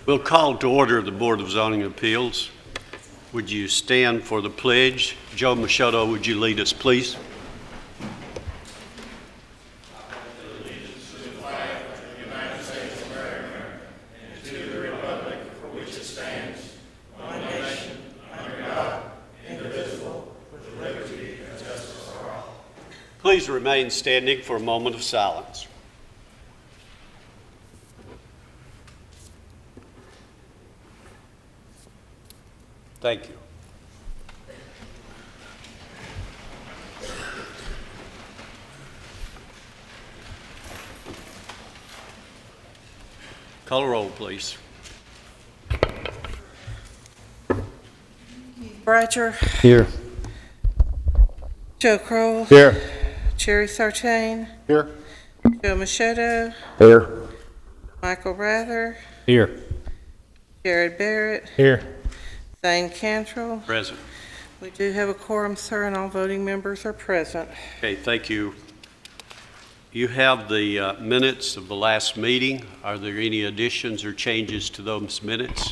We'll call to order the Board of Zoning Appeals. Would you stand for the pledge? Joe Machado, would you lead us, please? Please remain standing for a moment of silence. Thank you. Call a roll, please. Bratcher. Here. Joe Kroll. Here. Jerry Sartain. Here. Joe Machado. Here. Michael Rather. Here. Jared Barrett. Here. Zane Cantrell. Present. We do have a quorum, sir, and all voting members are present. Okay, thank you. You have the minutes of the last meeting. Are there any additions or changes to those minutes?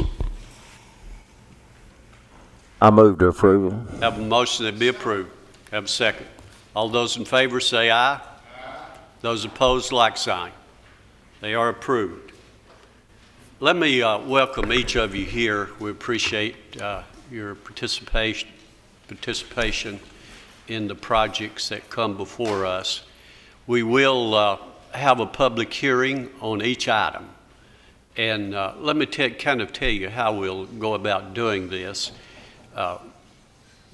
I move to approve. Have a motion that be approved. Have a second. All those in favor say aye. Aye. Those opposed, like sign. They are approved. Let me welcome each of you here. We appreciate your participation in the projects that come before us. We will have a public hearing on each item. And let me kind of tell you how we'll go about doing this.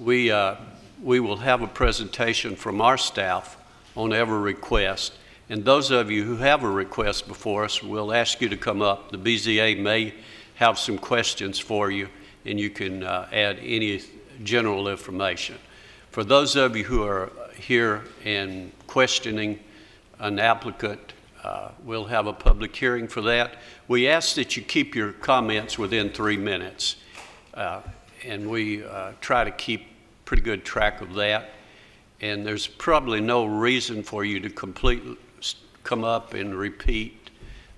We will have a presentation from our staff on every request. And those of you who have a request before us, we'll ask you to come up. The BZA may have some questions for you, and you can add any general information. For those of you who are here and questioning an applicant, we'll have a public hearing for that. We ask that you keep your comments within 3 minutes, and we try to keep pretty good track of that. And there's probably no reason for you to completely come up and repeat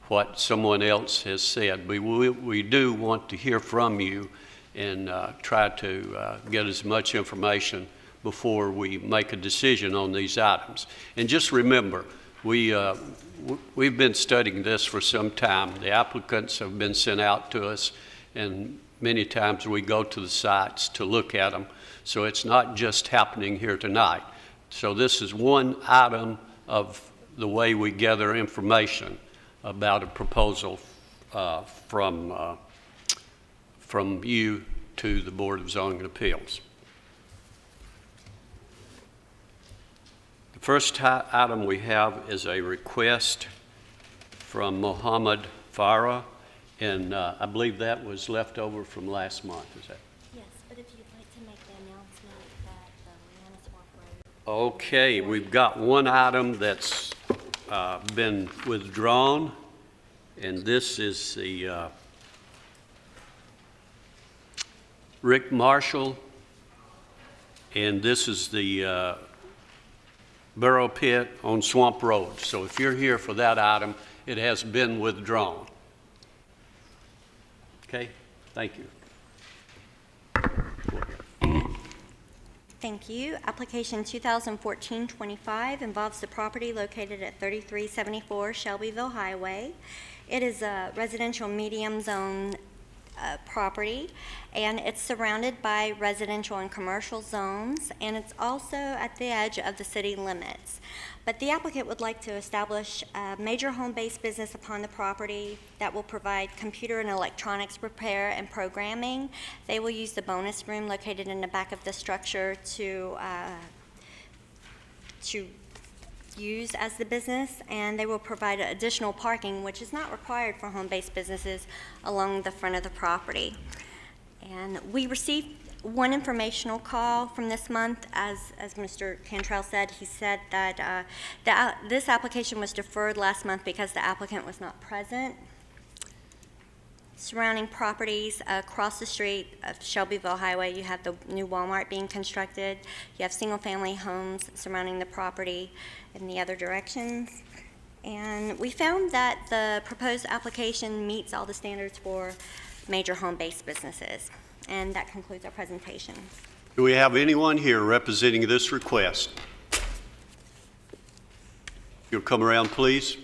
what someone else has said. We do want to hear from you and try to get as much information before we make a decision on these items. And just remember, we've been studying this for some time. The applicants have been sent out to us, and many times we go to the sites to look at them. So it's not just happening here tonight. So this is one item of the way we gather information about a proposal from you to the Board of Zoning Appeals. The first item we have is a request from Mohammed Farah, and I believe that was left over from last month, is that? Yes, but if you'd like to make the announcement that the Manasquan Road. Okay, we've got one item that's been withdrawn, and this is the Rick Marshall, and this is the Burrow Pit on Swamp Road. So if you're here for that item, it has been withdrawn. Okay, thank you. Thank you. Application 2014-25 involves the property located at 3374 Shelbyville Highway. It is a residential medium zone property, and it's surrounded by residential and commercial zones, and it's also at the edge of the city limits. But the applicant would like to establish a major home-based business upon the property that will provide computer and electronics repair and programming. They will use the bonus room located in the back of the structure to use as the business, and they will provide additional parking, which is not required for home-based businesses, along the front of the property. And we received one informational call from this month. As Mr. Cantrell said, he said that this application was deferred last month because the applicant was not present. Surrounding properties across the street of Shelbyville Highway, you have the new Walmart being constructed. You have single-family homes surrounding the property in the other directions. And we found that the proposed application meets all the standards for major home-based businesses. And that concludes our presentation. Do we have anyone here representing this request? You'll come around, please.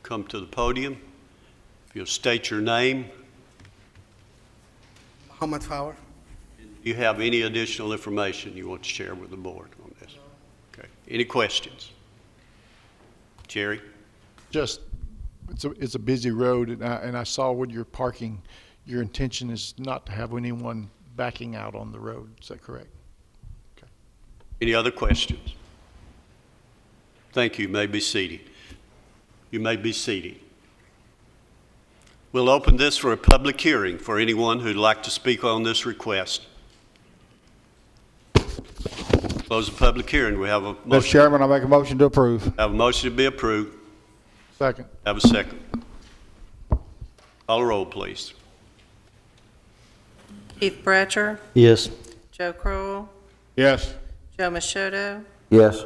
Come to the podium. If you'll state your name. Muhammad Fawar. Do you have any additional information you want to share with the board on this? Okay. Any questions? Jerry? Just, it's a busy road, and I saw with your parking, your intention is not to have anyone backing out on the road. Is that correct? Any other questions? Thank you. You may be seated. You may be seated. We'll open this for a public hearing for anyone who'd like to speak on this request. Close the public hearing. We have a Mr. motion. Chairman, I make a motion to approve. Have a motion to be approved. Second. Have a second. Call the roll, please. Keith Bratcher, Yes. Joe Crowell, Yes. Joe Machoto, Yes.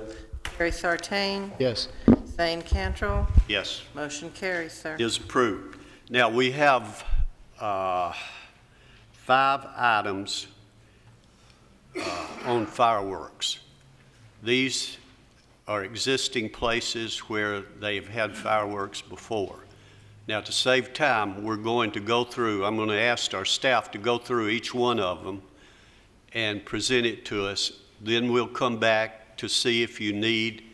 Gary Sartain, Yes. Zane Cantrell. Yes. Motion carries, sir. Is approved. Now, we have 5 items on fireworks. These are existing places where they've had fireworks before. Now, to save time, we're going to go through, I'm going to ask our staff to go through each one of them and present it to us. Then we'll come back to see if you need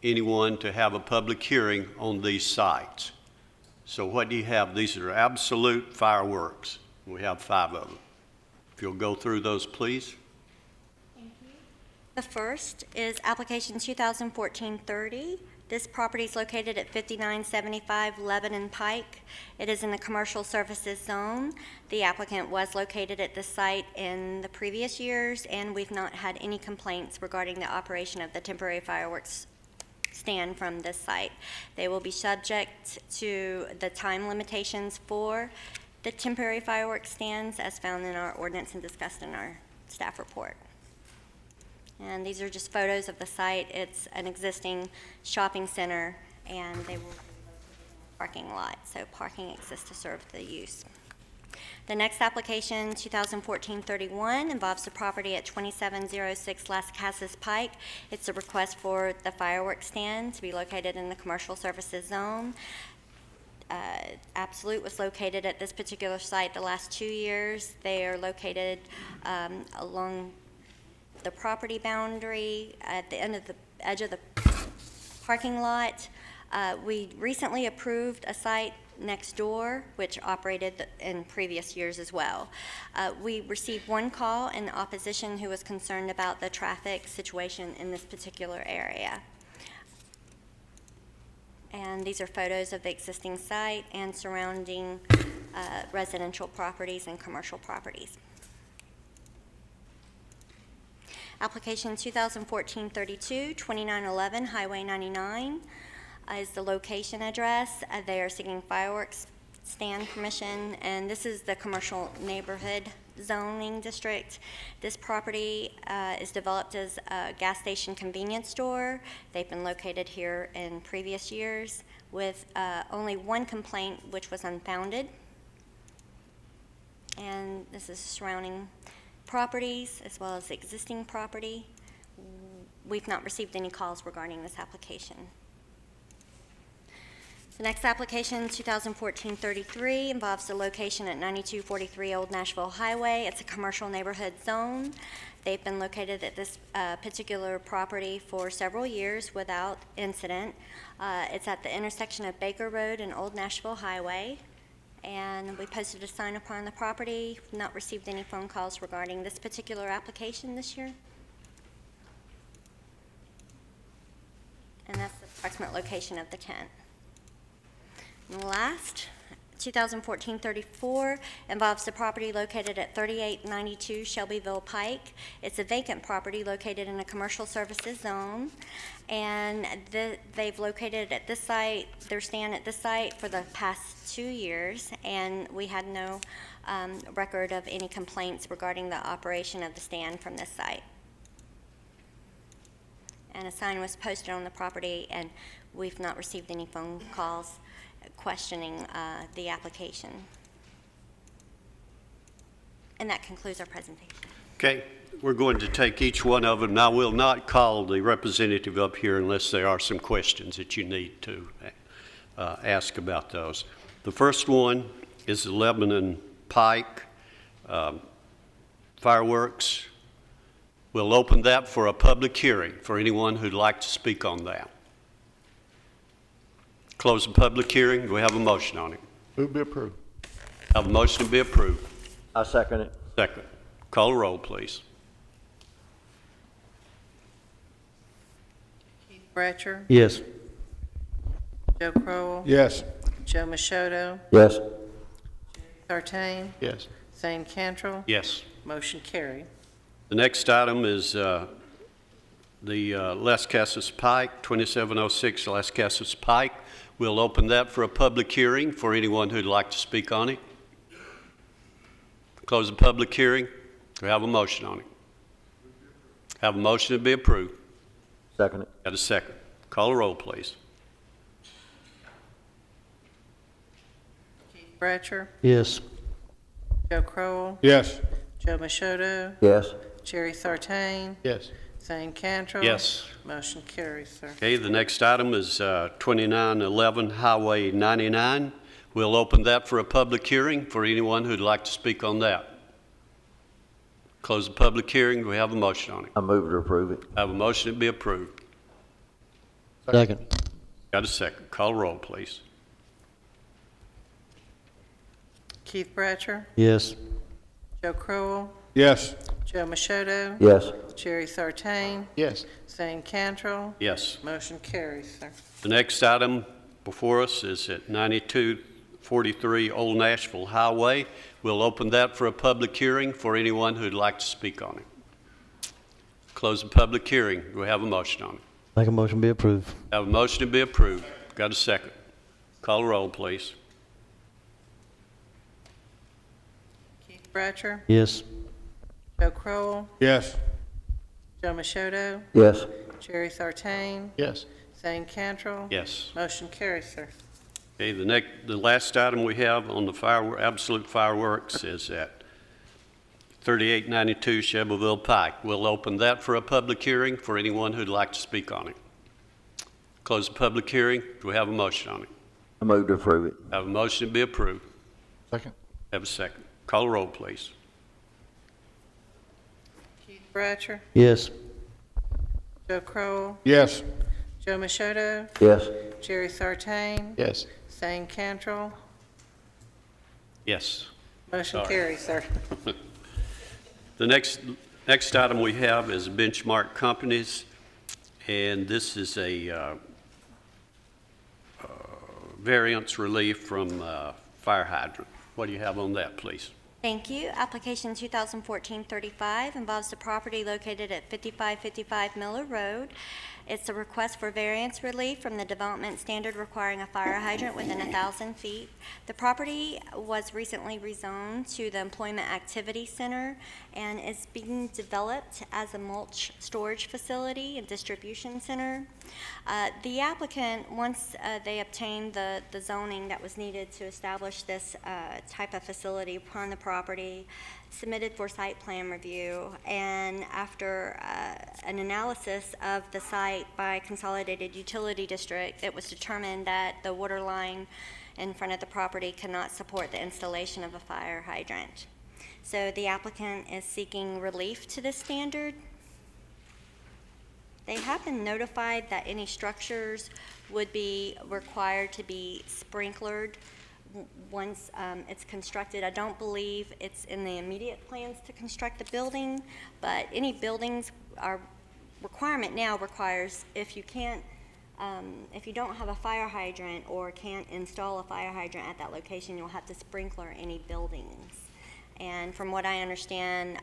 anyone to have a public hearing on these sites. So what do you have? These are absolute fireworks. We have 5 of them. If you'll go through those, please. The first is application 2014-30. This property is located at 5975 Lebanon Pike. It is in the commercial services zone. The applicant was located at this site in the previous years, and we've not had any complaints regarding the operation of the temporary fireworks stand from this site. They will be subject to the time limitations for the temporary fireworks stands as found in our ordinance and discussed in our staff report. And these are just photos of the site. It's an existing shopping center, and they will be in a parking lot, so parking exists to serve the use. The next application, 2014-31, involves the property at 2706 Las Casas Pike. It's a request for the fireworks stand to be located in the commercial services zone. Absolute was located at this particular site the last 2 years. They are located along the property boundary at the end of the edge of the parking lot. We recently approved a site next door, which operated in previous years as well. We received one call in opposition who was concerned about the traffic situation in this particular area. And these are photos of the existing site and surrounding residential properties and commercial properties. Application 2014-32, 2911 Highway 99 is the location address. They are seeking fireworks stand permission, and this is the commercial neighborhood zoning district. This property is developed as a gas station convenience store. They've been located here in previous years with only one complaint, which was unfounded. And this is surrounding properties as well as existing property. We've not received any calls regarding this application. The next application, 2014-33, involves the location at 9243 Old Nashville Highway. It's a commercial neighborhood zone. They've been located at this particular property for several years without incident. It's at the intersection of Baker Road and Old Nashville Highway. And we posted a sign upon the property. We've not received any phone calls regarding this particular application this year. And that's the approximate location of the tent. And last, 2014-34 involves the property located at 3892 Shelbyville Pike. It's a vacant property located in a commercial services zone, and they've located at this site, their stand at this site for the past 2 years, and we had no record of any complaints regarding the operation of the stand from this site. And a sign was posted on the property, and we've not received any phone calls questioning the application. And that concludes our presentation. Okay, we're going to take each one of them. Now, we'll not call the representative up here unless there are some questions that you need to ask about those. The first one is the Lebanon Pike fireworks. We'll open that for a public hearing for anyone who'd like to speak on that. Close the public hearing. Do we have a motion on it? Move be approved. Have a motion to be approved. I second it. Second. Call the roll, please. Keith Bratcher, Yes. Joe Crowell, Yes. Joe Machoto, Yes. Sartain, Yes. Zane Cantrell, Yes. motion carried. The next item is the Las Casas Pike, 2706 Las Casas Pike. We'll open that for a public hearing for anyone who'd like to speak on it. Close the public hearing. We have a motion on it. Have a motion to be approved. Second it. Got a second. Call the roll, please. Keith Bratcher, Yes. Joe Crowell, Yes. Joe Machoto, Yes. Jerry Sartain, Yes. Zane Cantrell. Yes. Motion carries, sir. Okay, the next item is 2911 Highway 99. We'll open that for a public hearing for anyone who'd like to speak on that. Close the public hearing. Do we have a motion on it? I move to approve it. I have a motion to be approved. Second. Got a second. Call roll, please. Keith Bratcher, Yes. Joe Crowell, Yes. Joe Machoto, Yes. Jerry Sartain, Yes. Zane Cantrell. Yes. Motion carries, sir. The next item before us is at 9243 Old Nashville Highway. We'll open that for a public hearing for anyone who'd like to speak on it. Close the public hearing. Do we have a motion on it? Make a motion be approved. Have a motion to be approved. Got a second. Call the roll, please. Keith Bratcher, Yes. Joe Crowell, Yes. Joe Machoto, Yes. Jerry Sartain, Yes. Zane Cantrell. Yes. Motion carries, sir. Okay, the last item we have on the absolute fireworks is at 3892 Shelbyville Pike. We'll open that for a public hearing for anyone who'd like to speak on it. Close the public hearing. Do we have a motion on it? I move to approve it. Have a motion to be approved. Second. Have a second. Call the roll, please. Keith Bratcher, Yes. Joe Crowell, Yes. Joe Machoto, Yes. Jerry Sartain, Yes. Zane Cantrell. Yes. Motion Sorry. carries, sir. The next item we have is Benchmark Companies, and this is a variance relief from fire hydrant. What do you have on that, please? Thank you. Application 2014-35 involves the property located at 5555 Miller Road. It's a request for variance relief from the development standard requiring a fire hydrant within 1,000 feet. The property was recently rezoned to the Employment Activity Center and is being developed as a mulch storage facility and distribution center. The applicant, once they obtained the zoning that was needed to establish this type of facility upon the property, submitted for site plan review, and after an analysis of the site by Consolidated Utility District, it was determined that the water line in front of the property cannot support the installation of a fire hydrant. So the applicant is seeking relief to this standard. They have been notified that any structures would be required to be sprinklered once it's constructed. I don't believe it's in the immediate plans to construct the building, but any buildings, our requirement now requires if you can't If you don't have a fire hydrant or can't install a fire hydrant at that location, you'll have to sprinkler any buildings. And from what I understand,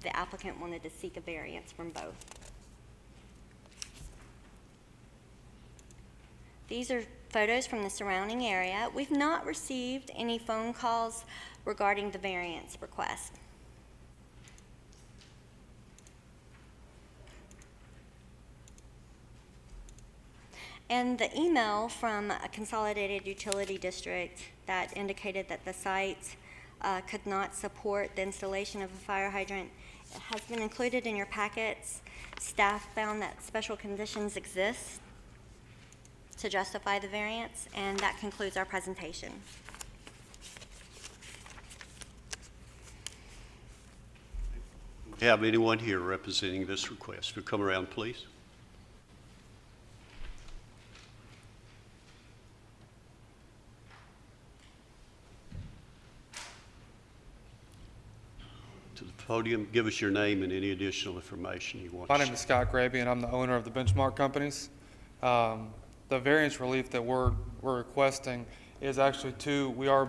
the applicant wanted to seek a variance from both. These are photos from the surrounding area. We've not received any phone calls regarding the variance request. And the email from a consolidated utility district that indicated that the site could not support the installation of a fire hydrant has been included in your packets. Staff found that special conditions exist to justify the variance, and that concludes our presentation. Do you have anyone here representing this request? Will you come around, please? To the podium, give us your name and any additional information you want to My share. name is Scott Graby, and I'm the owner of the Benchmark Companies. The variance relief that we're requesting is actually we are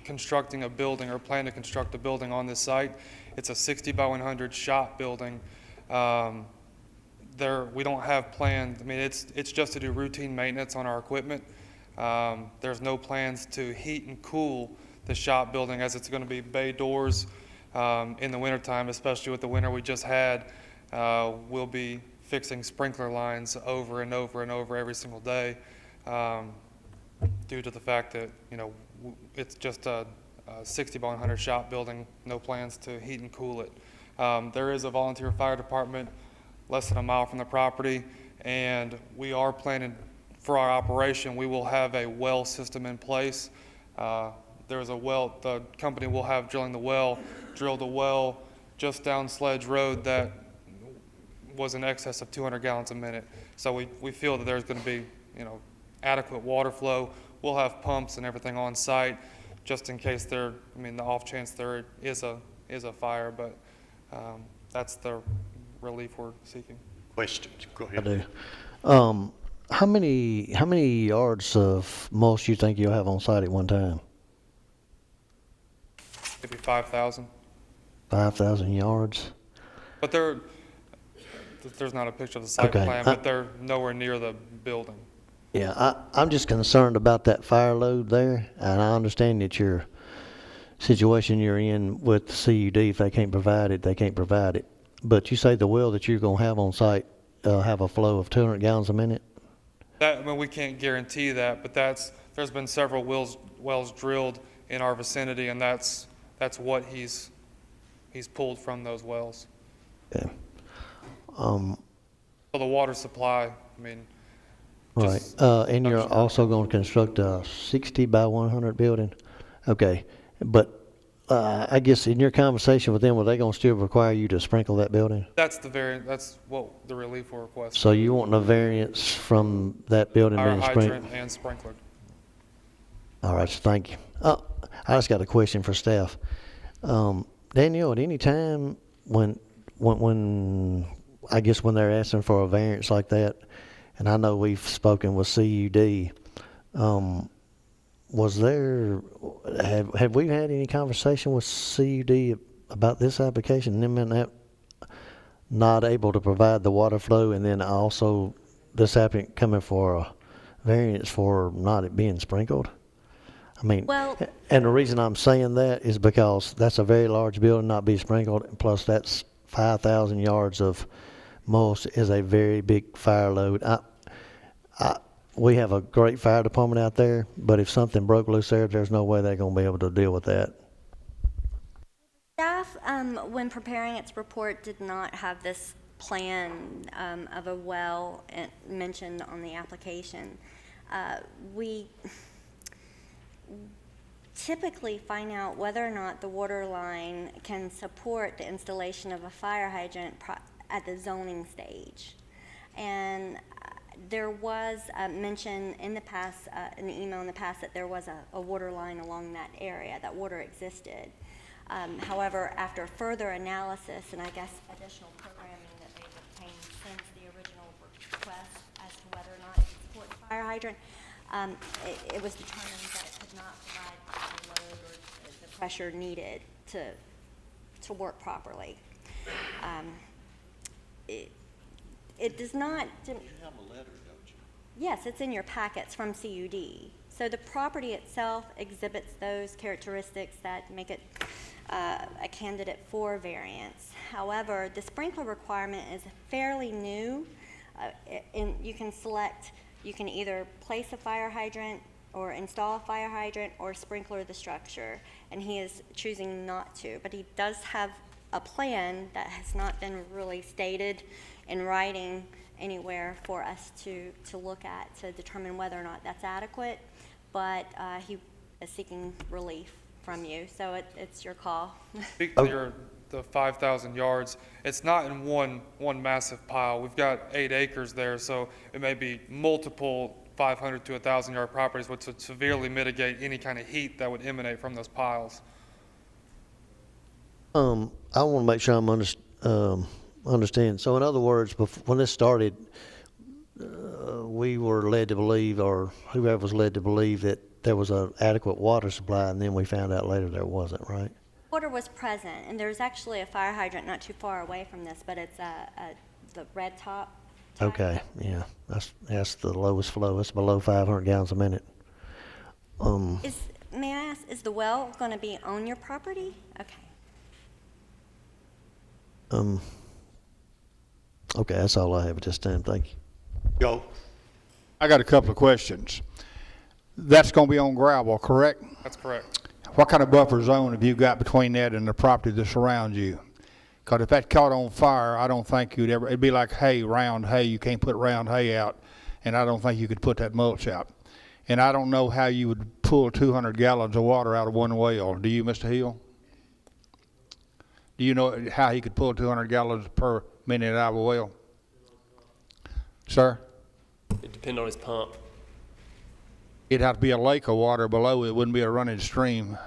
constructing a building, or plan to construct a building on this site. It's a 60 by 100 shop building. We don't have plans, I mean, it's just to do routine maintenance on our equipment. There's no plans to heat and cool the shop building, as it's going to be bay doors in the wintertime, especially with the winter we just had. We'll be fixing sprinkler lines over and over and over every single day, due to the fact that, it's just a 60 by 100 shop building, no plans to heat and cool it. There is a volunteer fire department less than a mile from the property, and we are planning for our operation, we will have a well system in place. There's a well, the company will have drilled a well just down Sledge Road that was in excess of 200 gallons a minute. So we feel that there's going to be, adequate water flow. We'll have pumps and everything on site, just in case the off chance there is a fire, but that's the relief we're seeking. Questions? Go I ahead. do. How many yards of mulch you think you'll have on site at one time? Maybe 5,000. 5,000 yards? But there's not a picture of the site Okay. plan, but they're nowhere near the building. Yeah, I'm just concerned about that fire load there, and I understand that your situation you're in with the CUD, if they can't provide it, they can't provide it. But you say the well that you're going to have on site have a flow of 200 gallons a minute? We can't guarantee that, but there's been several wells drilled in our vicinity, and that's what he's pulled from those wells. Yeah. So the water supply, Right. just- And you're also going to construct a 60 by 100 building? Okay. But I guess in your conversation with them, were they going to still require you to sprinkle that building? that's what the relief we're requesting. So you want a variance from that building Fire being sprinkled? hydrant and sprinkler. All right, so thank you. I just got a question for staff. Danielle, at any time when I guess when they're asking for a variance like that, and I know we've spoken with CUD, have we had any conversation with CUD about this application? Them and that not able to provide the water flow, and then also this applicant coming for a variance for not it being sprinkled? Well- And the reason I'm saying that is because that's a very large building not be sprinkled, and plus that's 5,000 yards of mulch is a very big fire load. We have a great fire department out there, but if something broke loose there, there's no way they're going to be able to deal with that. Staff, when preparing its report, did not have this plan of a well mentioned on the application. We typically find out whether or not the water line can support the installation of a fire hydrant at the zoning stage. And there was mention in the past, in the email in the past, that there was a water line along that area, that water existed. However, after further analysis and I guess additional programming that they've obtained since the original request, as hydrant, it was determined that it could not provide the load or the pressure needed to work properly. It does not. You have a letter, don't you? Yes, it's in your packets from CUD. So the property itself exhibits those characteristics that make it a candidate for variance. However, the sprinkler requirement is fairly new. You can either place a fire hydrant or install a fire hydrant or sprinkler the structure, and he is choosing not to. But he does have a plan that has not been really stated in writing anywhere for us to look at to determine whether or not that's adequate, but he is seeking relief from you, so it's your call. Speak to the 5,000 yards. It's not in one massive pile. We've got 8 acres there, so it may be multiple 500 to 1,000 yard properties, which would severely mitigate any kind of heat that would emanate from those piles. I want to make sure I'm understand. So in other words, when this started, we were led to believe, or whoever was led to believe, that there was an adequate water supply, and then we found out later there wasn't, right? Water was present, and there's actually a fire hydrant not too far away from this, but it's the red top type. Okay, yeah, that's the lowest flow. It's below 500 gallons a minute. May I ask, is the well going to be on your property? Okay. Okay, that's all I have at this time. Thank you. Joe? I got a couple of questions. That's going to be on gravel, correct? That's correct. What kind of buffer zone have you got between that and the property that surrounds you? Because if that caught on fire, I don't think it'd be like hay, round hay. You can't put round hay out, and I don't think you could put that mulch out. And I don't know how you would pull 200 gallons of water out of one well. Do you, Mr. Hill? Do you know how he could pull 200 gallons per minute out of a well? Sir? It depends on his pump. It'd have to be a lake of water below. It wouldn't be a running stream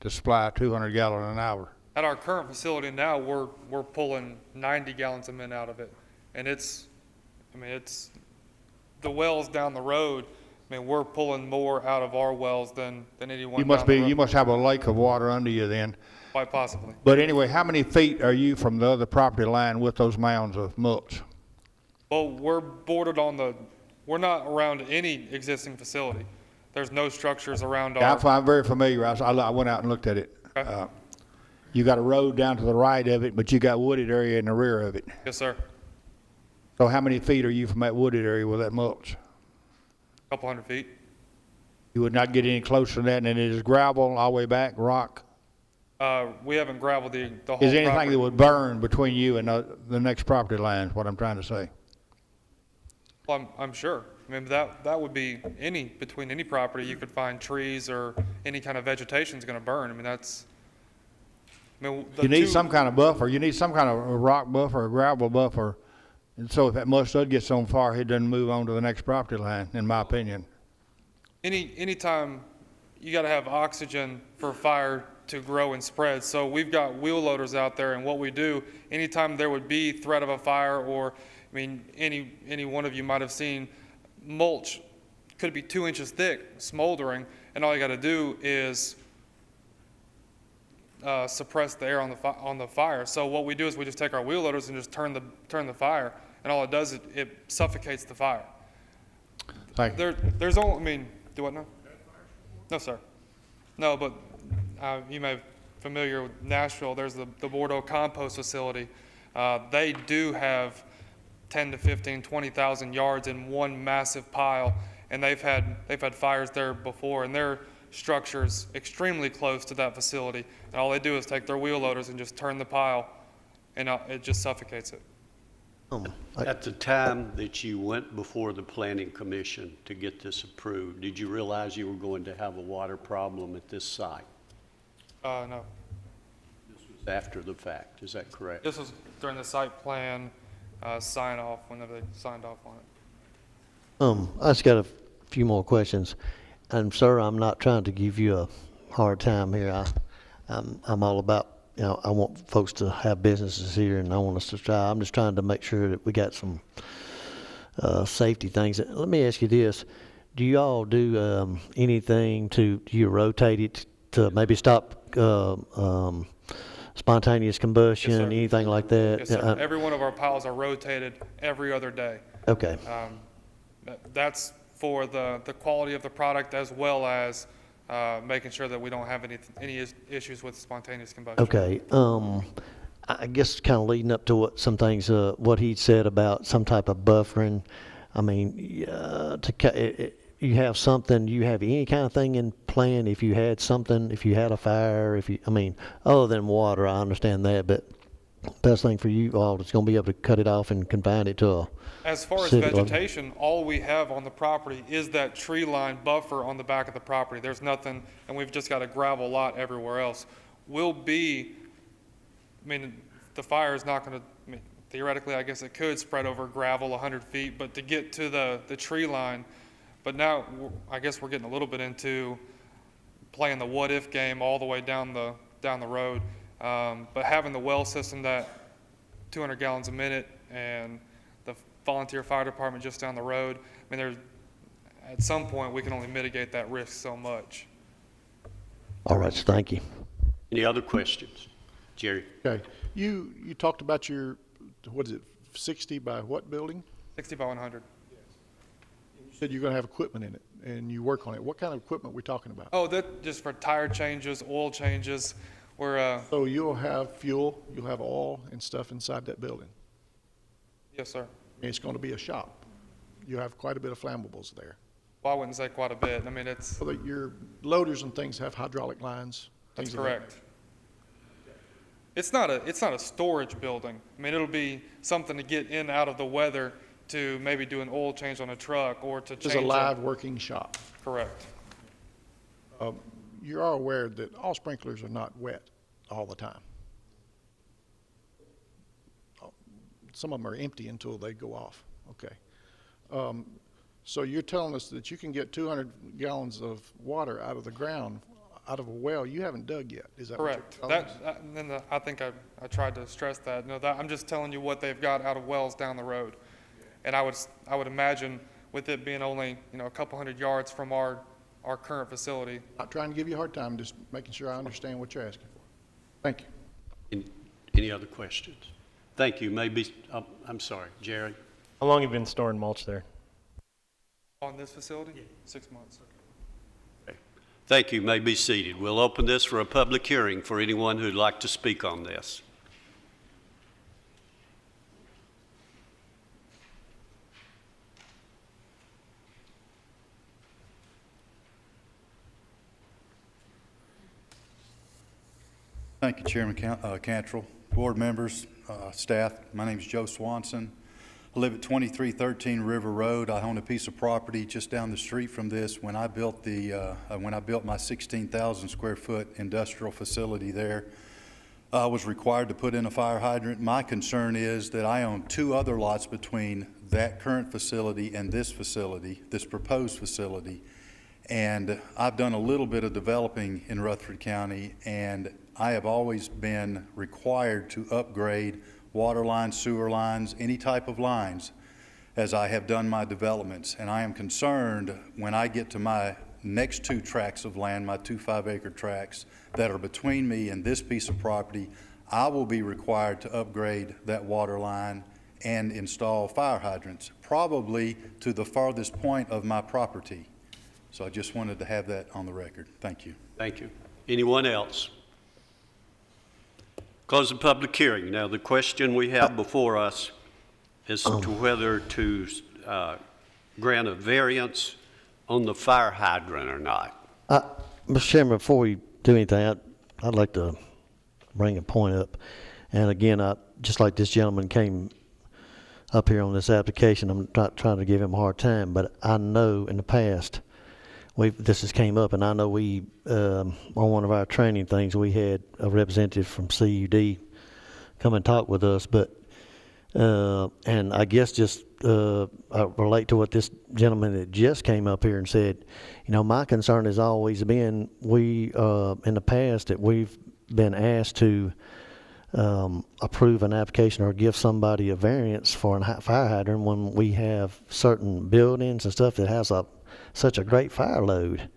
to supply 200 gallons an hour. At our current facility now, we're pulling 90 gallons a minute out of it, and it's the wells down the road. I mean, we're pulling more out of our wells than anyone. You must have a lake of water under you then. Quite possibly. But anyway, how many feet are you from the other property line with those mounds of mulch? Well, we're bordered we're not around any existing facility. There's no structures around our. I'm very familiar. I went out and looked at it. Okay. You got a road down to the right of it, but you got wooded area in the rear of it. Yes, sir. So how many feet are you from that wooded area with that mulch? A couple hundred feet. You would not get any closer than that, and it is gravel all the way back, rock? We haven't gravelled the whole Is there anything property. that would burn between you and the next property line, is what I'm trying to say? Well, I'm sure. I mean, that would be between any property, you could find trees or any kind of vegetation is going to burn. I mean, You need some kind of buffer. You need some kind of a rock buffer, a gravel buffer. And so if that mulch does get on fire, it doesn't move on to the next property line, in my opinion. Anytime you got to have oxygen for fire to grow and spread. So we've got wheel loaders out there, and what we do, anytime there would be threat of a fire, or I mean, any one of you might have seen mulch could be 2 inches thick, smoldering, and all you got to do is suppress the air on the fire. So what we do is we just take our wheel loaders and just turn the fire, and all it does is it suffocates the fire. Thank you. There's only, I mean, do what now? No, sir. No, but you may be familiar with Nashville. There's the Bordeaux compost facility. They do have 10 to 15, 20,000 yards in one massive pile, and they've had fires there before, and their structure's extremely close to that facility. And all they do is take their wheel loaders and just turn the pile, and it just suffocates it. At the time that you went before the Planning Commission to get this approved, did you realize you were going to have a water problem at this site? No, After the fact, is that correct? this was during the site plan sign off, whenever they signed off on it. I just got a few more questions. And sir, I'm not trying to give you a hard time here. I'm all about, I want folks to have businesses here, and I want us to try. I'm just trying to make sure that we got some safety things. Let me ask you this. do you all do anything do you rotate it to maybe stop spontaneous combustion, sir. anything like that? Yes, sir. Every one of our piles are rotated every other day. Okay, That's for the quality of the product as well as making sure that we don't have any issues with spontaneous combustion. okay. I guess kind of leading up to what some things, what he said about some type of buffering. I mean, you have something, you have any kind of thing in plan if you had something, if you had a fire, I mean, other than water, I understand that, but best thing for you all is going to be able to cut it off and confine it to a As far as city level. vegetation, all we have on the property is that tree line buffer on the back of the property. There's nothing, and we've just got a gravel lot everywhere else. The fire is not going to, theoretically, I guess it could spread over gravel 100 feet, but to get to the tree line, but now I guess we're getting a little bit into playing the what-if game all the way down the road. But having the well system that 200 gallons a minute and the volunteer fire department just down the road, at some point, we can only mitigate that risk so much. All right, so thank you. Any other questions? Jerry? Okay. You talked about your, what is it, 60 by what building? 60 by 100. You said you're going to have equipment in it, and you work on it. What kind of equipment we talking about? Oh, that just for tire changes, oil changes. So you'll have fuel, you'll have oil and stuff inside that building. Yes, sir. And it's going to be a shop. You have quite a bit of flammables there. Well, I wouldn't say quite a bit. So that your loaders and things have hydraulic lines. That's things of that correct. It's not a storage building. It'll be something to get in out of the weather to maybe do an oil change on a truck or to This change. is a live working shop. Correct. You are aware that all sprinklers are not wet all the time. Some of them are empty until they go off. Okay. So you're telling us that you can get 200 gallons of water out of the ground, out of a well you haven't dug yet. Is that Correct. what you're telling us? I think I tried to stress that. No, I'm just telling you what they've got out of wells down the road. And I would imagine with it being only, a couple hundred yards from our current facility. Not trying to give you a hard time, just making sure I understand what you're asking for. Thank you. Any other questions? Thank you. I'm sorry, Jerry? How long have you been storing mulch there? On this facility? 6 months. Thank you. You may be seated. We'll open this for a public hearing for anyone who'd like to speak on this. Thank you, Chairman Cantrell, board members, staff. My name is Joe Swanson. I live at 2313 River Road. I own a piece of property just down the street from this. When I built my 16,000 square foot industrial facility there, I was required to put in a fire hydrant. My concern is that I own 2 other lots between that current facility and this facility, this proposed facility. And I've done a little bit of developing in Rutherford County, and I have always been required to upgrade water lines, sewer lines, any type of lines as I have done my developments. And I am concerned when I get to my next 2 tracts of land, my 2 5-acre tracts that are between me and this piece of property, I will be required to upgrade that water line and install fire hydrants, probably to the farthest point of my property. So I just wanted to have that on the record. Thank you. Thank you. Anyone else? Close the public hearing. Now, the question we have before us is to whether to grant a variance on the fire hydrant or not. Mr. Chairman, before we do anything, I'd like to bring a point up. And again, just like this gentleman came up here on this application, I'm not trying to give him a hard time, but I know in the past, this has came up, and I know on one of our training things, we had a representative from CUD come and talk with us, and I guess just I relate to what this gentleman that just came up here and said. My concern has always been, in the past, that we've been asked to approve an application or give somebody a variance for a fire hydrant when we have certain buildings and stuff that has a such a great fire load.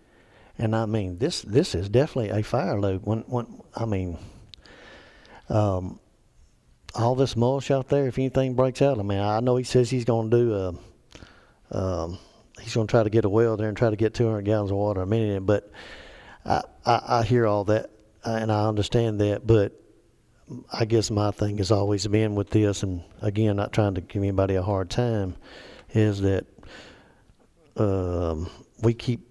And I mean, this is definitely a fire load. All this mulch out there, if anything breaks out, I mean, I know he says he's going to do he's going to try to get a well there and try to get 200 gallons of water a minute. But I hear all that and I understand that. But I guess my thing has always been with this, and again, not trying to give anybody a hard time, is that we keep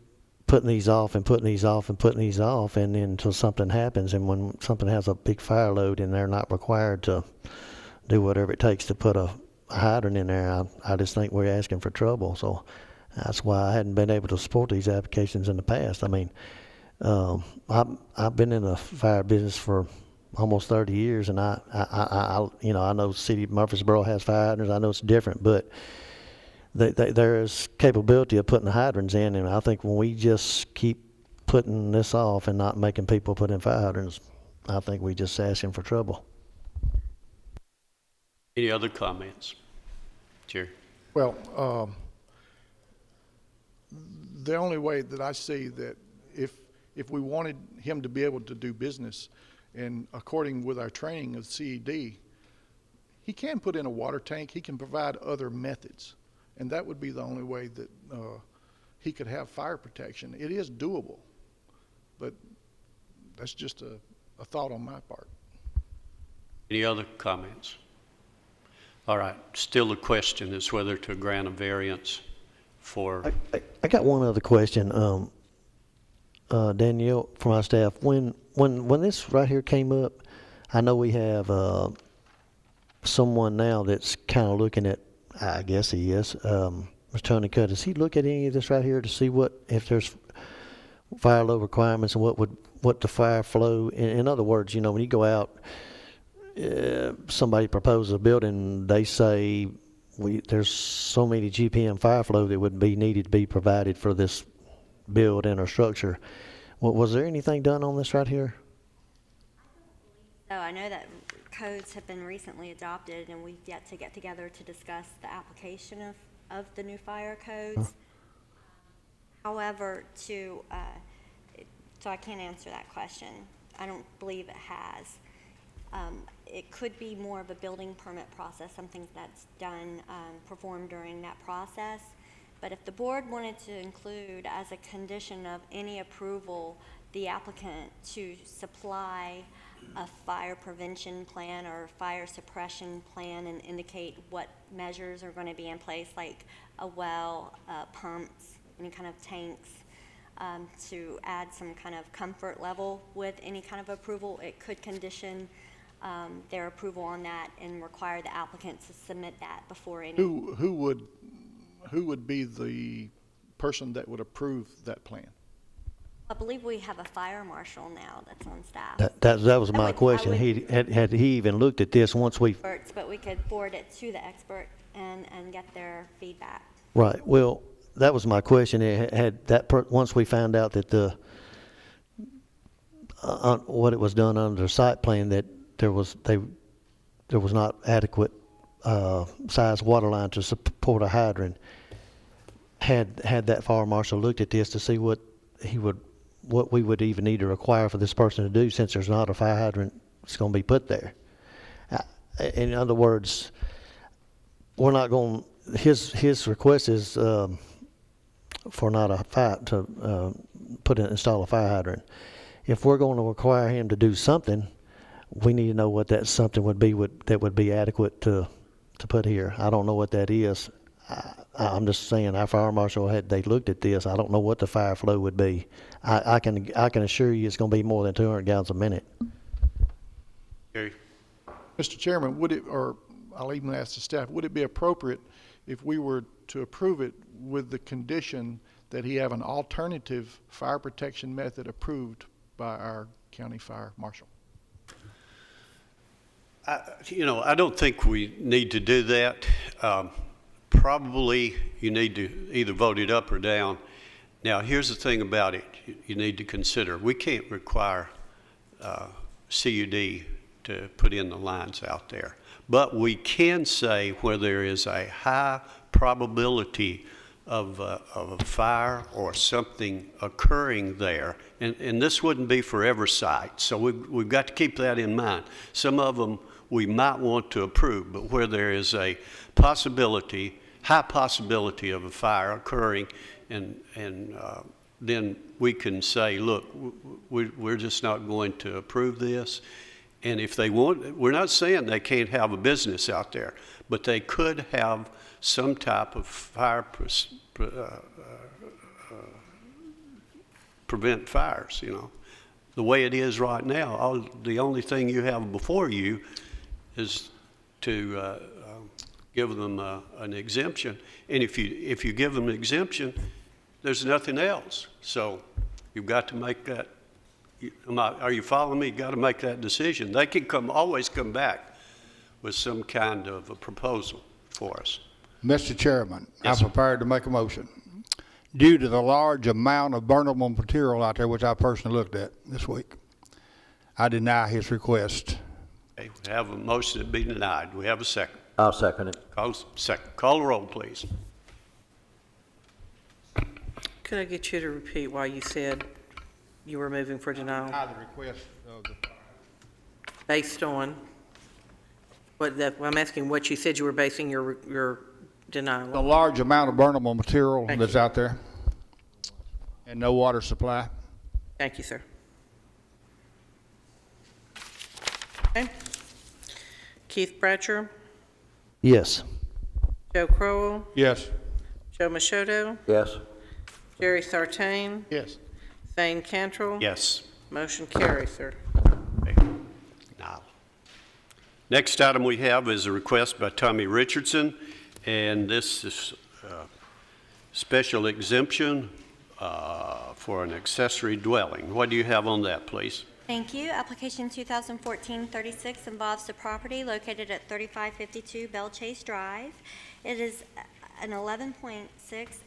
putting these off and putting these off and putting these off, and then until something happens, and when something has a big fire load and they're not required to do whatever it takes to put a hydrant in there, I just think we're asking for trouble. So that's why I hadn't been able to support these applications in the past. I mean, I've been in the fire business for almost 30 years, and I know City of Murfreesboro has fire hydrants. I know it's different, but there is capability of putting hydrants in, and I think when we just keep putting this off and not making people put in fire hydrants, I think we just asking for trouble. Any other comments? Jerry? Well, the only way that I see that if we wanted him to be able to do business, and according with our training of CED, he can put in a water tank, he can provide other methods. And that would be the only way that he could have fire protection. It is doable, but that's just a thought on my part. Any other comments? All right, still the question is whether to grant a variance for... I got one other question, Danielle, from our staff. When this right here came up, I know we have someone now that's kind of looking at, I guess he is, Mr. Tony Cutt. Does he look at any of this right here to see if there's fire load requirements and what the fire flow? In other words, when you go out, somebody proposes a building, they say there's so many GPM fire flow that would be needed to be provided for this building or structure. Was there anything done on this right here? So I know that codes have been recently adopted, and we've yet to get together to discuss the application of the new fire codes. However, so I can't answer that question. I don't believe it has. It could be more of a building permit process, something that's done, performed during that process. But if the board wanted to include as a condition of any approval the applicant to supply a fire prevention plan or fire suppression plan and indicate what measures are going to be in place, like a well, pumps, any kind of tanks, to add some kind of comfort level with any kind of approval, it could condition their approval on that and require the applicant to submit that before any. Who would be the person that would approve that plan? I believe we have a fire marshal now that's on staff. That was my question. Had he even looked at this once we... Experts, but we could forward it to the expert and get their feedback. Right. Well, that was my question. Once we found out that what it was done under the site plan, that there was not adequate size water line to support a hydrant. Had that fire marshal looked at this to see what we would even need to require for this person to do, since there's not a fire hydrant that's going to be put there. In other words, we're not going. His request is for not a fire to install a fire hydrant. If we're going to require him to do something, we need to know what that something would be that would be adequate to put here. I don't know what that is. I'm just saying, our fire marshal they looked at this. I don't know what the fire flow would be. I can assure you it's going to be more than 200 gallons a minute. Gary? Mr. Chairman, or I'll even ask the staff, would it be appropriate if we were to approve it with the condition that he have an alternative fire protection method approved by our county fire marshal? I don't think we need to do that. Probably you need to either vote it up or down. Now, here's the thing about it you need to consider. We can't require CUD to put in the lines out there. But we can say where there is a high probability of a fire or something occurring there, and this wouldn't be for every site, so we've got to keep that in mind. Some of them we might want to approve, but where there is a possibility, high possibility of a fire occurring, and then we can say, look, we're just not going to approve this. And if they want, we're not saying they can't have a business out there, but they could have some type of fire prevent fires, you know. The way it is right now, the only thing you have before you is to give them an exemption. And if you give them an exemption, there's nothing else. So you've got to make that. Are you following me? You've got to make that decision. They can always come back with some kind of a proposal for us. Mr. Chairman, Yes, I'm sir. prepared to make a motion. Due to the large amount of burnable material out there, which I personally looked at this week, I deny his request. Okay, we have a motion to be denied. We have a second. I'll second it. Call the roll, please. Could I get you to repeat why you said you were moving for denial? The request of the Based on, I'm asking what you said you were basing your denial The on. large amount of burnable material Thank that's you. out there and no water supply. Thank you, sir. Okay. Keith Bratcher, Yes. Joe Crowell, Yes. Joe Machoto, Yes. Jerry Sartain, Yes. Thane Cantrell. Yes. Motion carries, sir. Okay. Now, next item we have is a request by Tommy Richardson, and this is special exemption for an accessory dwelling. What do you have on that, please? Thank you. Application 2014-36 involves the property located at 3552 Bell Chase Drive. It is an 11.6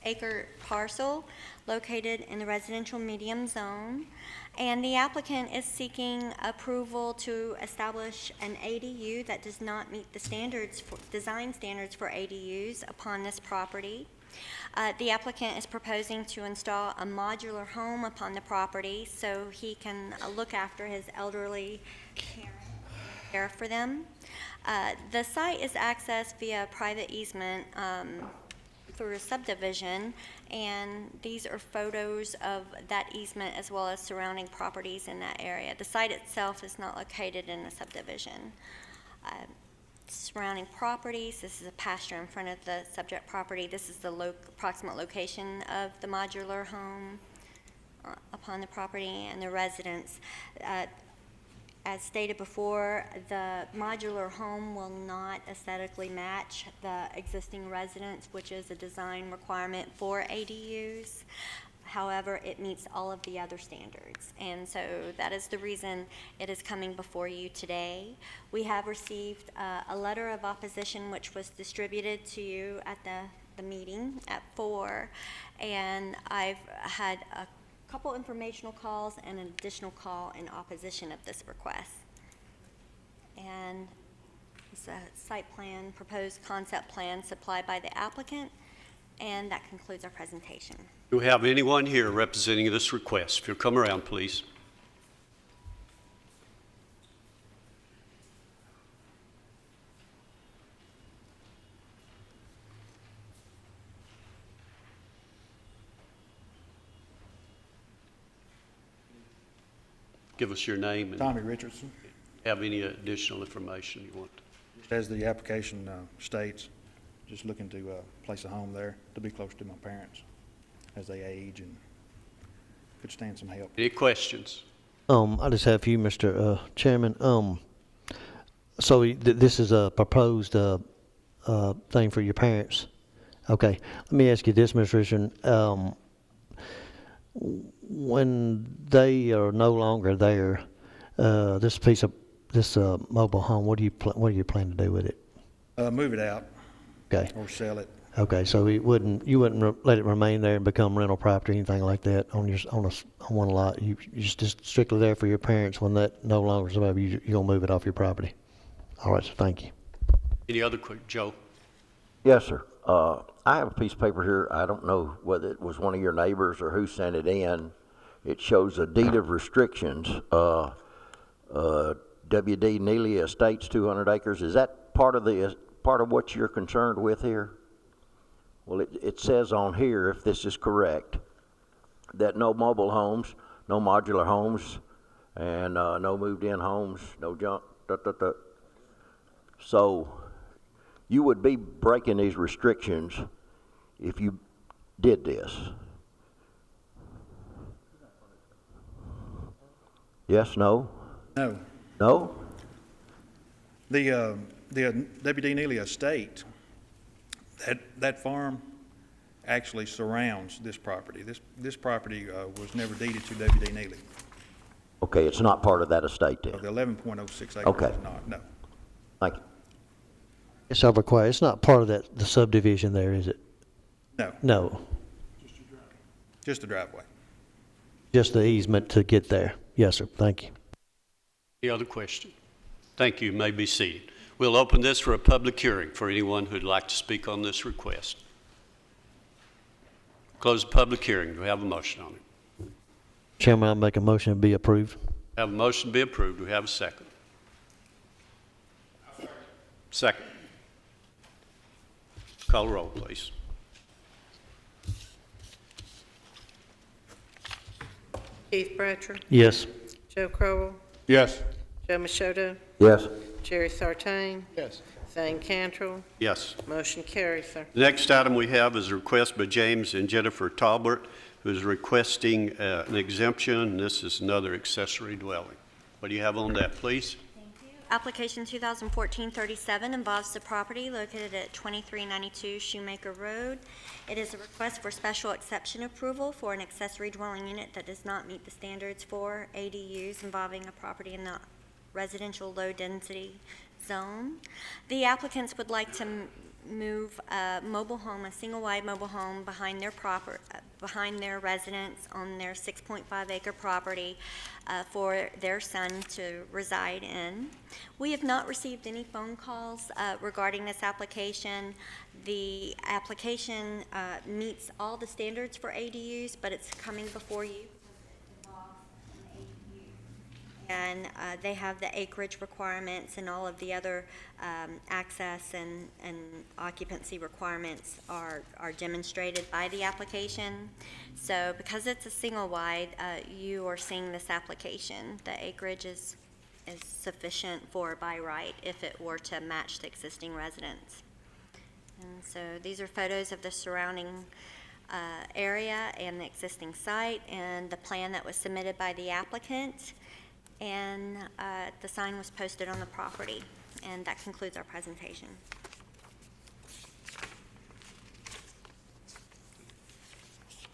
acre parcel located in the residential medium zone, and the applicant is seeking approval to establish an ADU that does not meet the design standards for ADUs upon this property. The applicant is proposing to install a modular home upon the property so he can look after his elderly parents, care for them. The site is accessed via private easement through a subdivision, and these are photos of that easement as well as surrounding properties in that area. The site itself is not located in a subdivision. Surrounding properties, this is a pasture in front of the subject property. This is the approximate location of the modular home upon the property and the residence. As stated before, the modular home will not aesthetically match the existing residence, which is a design requirement for ADUs. However, it meets all of the other standards, and so that is the reason it is coming before you today. We have received a letter of opposition which was distributed to you at the meeting at 4, and I've had a couple informational calls and an additional call in opposition of this request. And it's a site plan, proposed concept plan supplied by the applicant, and that concludes our presentation. Do we have anyone here representing this request? If you'll come around, please. Give us your name and Tommy Richardson, have any additional information you want. as the application states, just looking to place a home there to be close to my parents as they age and could stand some help. Any questions? I just have a few, Mr. Chairman. So this is a proposed thing for your parents. Okay. Let me ask you this, Mr. Richardson. When they are no longer there, this mobile home, what do you plan to do with it? Move it out Okay. or sell it. Okay. So you wouldn't let it remain there and become rental property, anything like that on one lot. You just strictly there for your parents. When that no longer is available, you're gonna move it off your property. All right. So thank you. Any other quick, Joe? Yes, sir. I have a piece of paper here. I don't know whether it was one of your neighbors or who sent it in. It shows a deed of restrictions, W.D. Neely Estates, 200 acres. Is that part of what you're concerned with here? Well, it says on here, if this is correct, that no mobile homes, no modular homes, and no moved-in homes, no junk, So you would be breaking these restrictions if you did this. Yes, no? No. No? The W.D. Neely Estate, that farm actually surrounds this property. This property was never deeded to W.D. Neely. Okay, it's not part of that estate So then. the 11.06 acres Okay. is not, no. Thank you. It's over quiet. It's not part of the subdivision there, is it? No, No, just a driveway. just the easement to get there. Yes, sir. Thank you. Any other question? Thank you. You may be seated. We'll open this for a public hearing for anyone who'd like to speak on this request. Close the public hearing. Do we have a motion on it? Chairman, I'll make a motion to be approved. Have a motion to be approved. Do we have a second? Second. Call the roll, please. Keith Bratcher, Yes. Joe Crowell, Yes. Joe Machoto, Yes? Jerry Sartain, Yes. Zane Cantrell. Yes. Motion carries, sir. The next item we have is a request by James and Jennifer Talbert, who is requesting an exemption. This is another accessory dwelling. What do you have on that, please? Application 2014-37 involves the property located at 2392 Shoemaker Road. It is a request for special exception approval for an accessory dwelling unit that does not meet the standards for ADUs involving a property in the residential low-density zone. The applicants would like to move a mobile home, a single-wide mobile home behind their residence on their 6.5-acre property for their son to reside in. We have not received any phone calls regarding this application. The application meets all the standards for ADUs, but it's coming before you. And they have the acreage requirements and all of the other access and occupancy requirements are demonstrated by the application. So because it's a single wide, you are seeing this application. The acreage is sufficient for by right if it were to match the existing residence. And so these are photos of the surrounding area and the existing site and the plan that was submitted by the applicant. And the sign was posted on the property. And that concludes our presentation.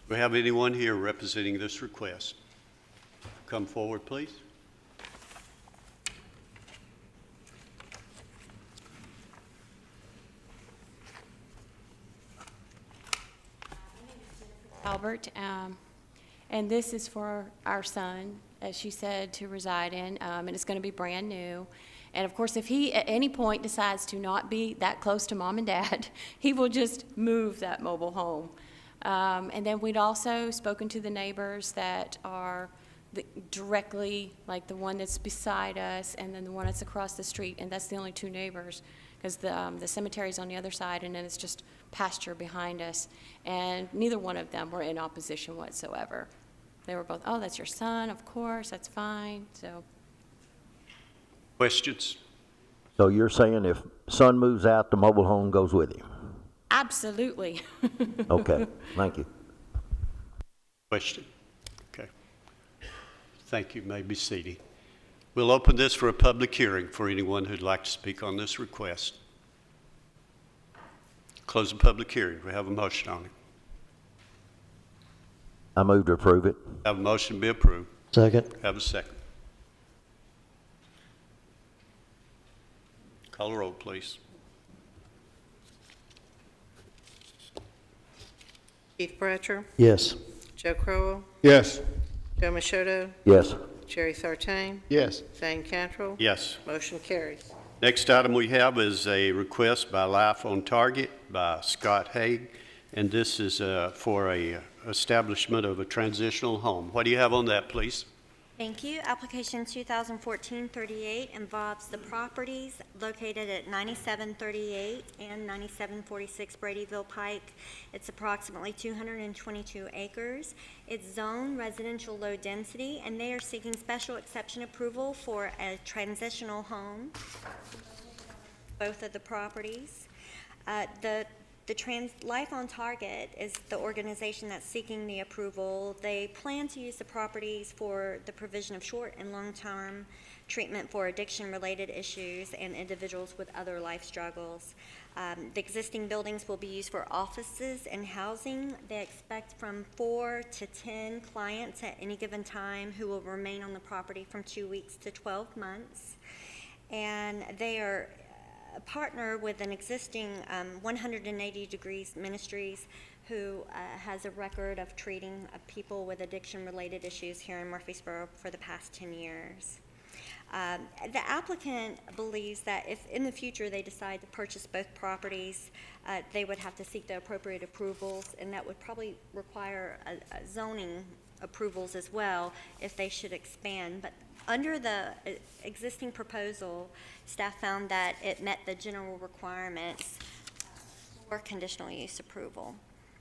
Do we have anyone here representing this request? Come forward, please. Albert, and this is for our son, as she said, to reside in, and it's going to be brand new. And of course, if he at any point decides to not be that close to mom and dad, he will just move that mobile home. And then we'd also spoken to the neighbors that are directly, like the one that's beside us and then the one that's across the street, and that's the only two neighbors, because the cemetery's on the other side, and then it's just pasture behind us. And neither one of them were in opposition whatsoever. They were both, oh, that's your son, of course, that's fine, so. Questions? So you're saying if son moves out, the mobile home goes with him? Absolutely. Okay, thank you. Question? Okay. Thank you. You may be seated. We'll open this for a public hearing for anyone who'd like to speak on this request. Close the public hearing. We have a motion on it. I move to approve it. Have a motion to be approved. Second. Have a second. Call the roll, please. Keith Bratcher, Yes. Joe Crowell, Yes. Joe Machoto, Yes. Jerry Sartain, Yes. Zane Cantrell. Yes. Motion carries. Next item we have is a request by Life on Target by Scott Haig, and this is for a establishment of a transitional home. What do you have on that, please? Thank you. Application 2014-38 involves the properties located at 9738 and 9746 Bradyville Pike. It's approximately 222 acres. It's zone residential low density, and they are seeking special exception approval for a transitional home. Both of the properties. Life on Target is the organization that's seeking the approval. They plan to use the properties for the provision of short and long-term treatment for addiction-related issues and individuals with other life struggles. The existing buildings will be used for offices and housing. They expect from 4 to 10 clients at any given time who will remain on the property from 2 weeks to 12 months. And they are a partner with an existing 180 Degrees Ministries who has a record of treating people with addiction-related issues here in Murfreesboro for the past 10 years. The applicant believes that if in the future they decide to purchase both properties, they would have to seek the appropriate approvals, and that would probably require zoning approvals as well if they should expand. But under the existing proposal, staff found that it met the general requirements for conditional use approval,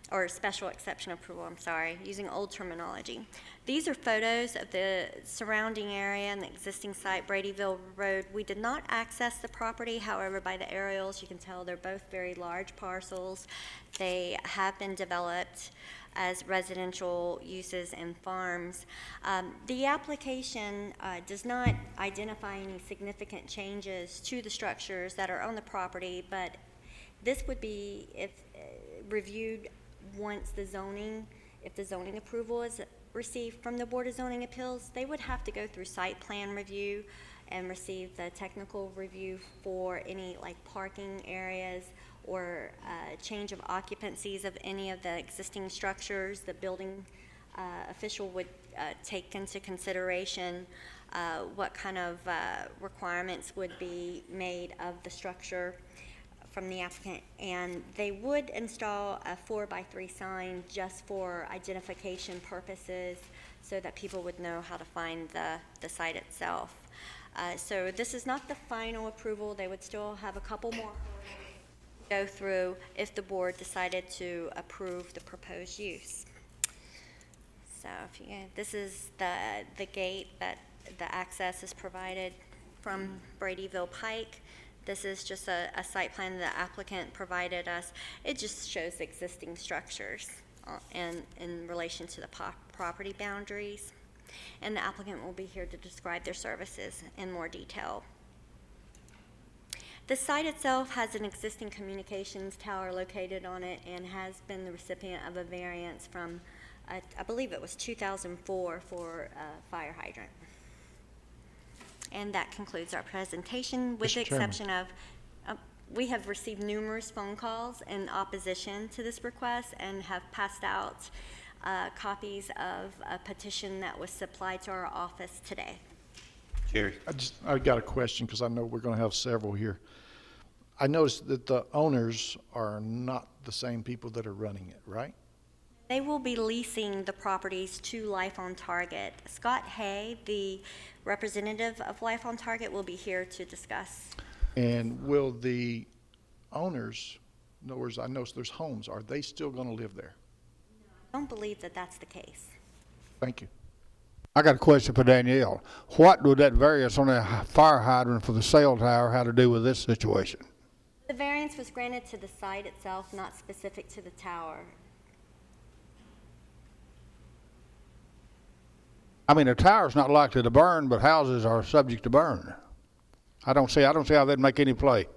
or special exception approval, I'm sorry, using old terminology. These are photos of the surrounding area and the existing site, Bradyville Road. We did not access the property, however, by the aerials, you can tell they're both very large parcels. They have been developed as residential uses and farms. The application does not identify any significant changes to the structures that are on the property, but this would be if reviewed once the zoning, if the zoning approval is received from the Board of Zoning Appeals. They would have to go through site plan review and receive the technical review for any like parking areas or change of occupancies of any of the existing structures. The building official would take into consideration what kind of requirements would be made of the structure from the applicant, and they would install a 4x3 sign just for identification purposes so that people would know how to find the site itself. So this is not the final approval. They would still have a couple more go through if the board decided to approve the proposed use. So if you, this is the gate that the access is provided from Bradyville Pike. This is just a site plan the applicant provided us. It just shows existing structures and in relation to the property boundaries. And the applicant will be here to describe their services in more detail. The site itself has an existing communications tower located on it and has been the recipient of a variance from, I believe it was 2004 for a fire hydrant. And that concludes our presentation, with the exception of, we have received numerous phone calls in opposition to this request and have passed out copies of a petition that was supplied to our office today. Jerry? I got a question because I know we're going to have several here. I noticed that the owners are not the same people that are running it, right? They will be leasing the properties to Life on Target. Scott Hay, the representative of Life on Target, will be here to discuss. And will the owners, in other words, I noticed there's homes, are they still going to live there? I don't believe that that's the case. Thank you. I got a question for Danielle. What would that variance on the fire hydrant for the cell tower have to do with this situation? The variance was granted to the site itself, not specific to the tower. I mean, a tower's not likely to burn, but houses are subject to burn. I don't see how that'd make any play.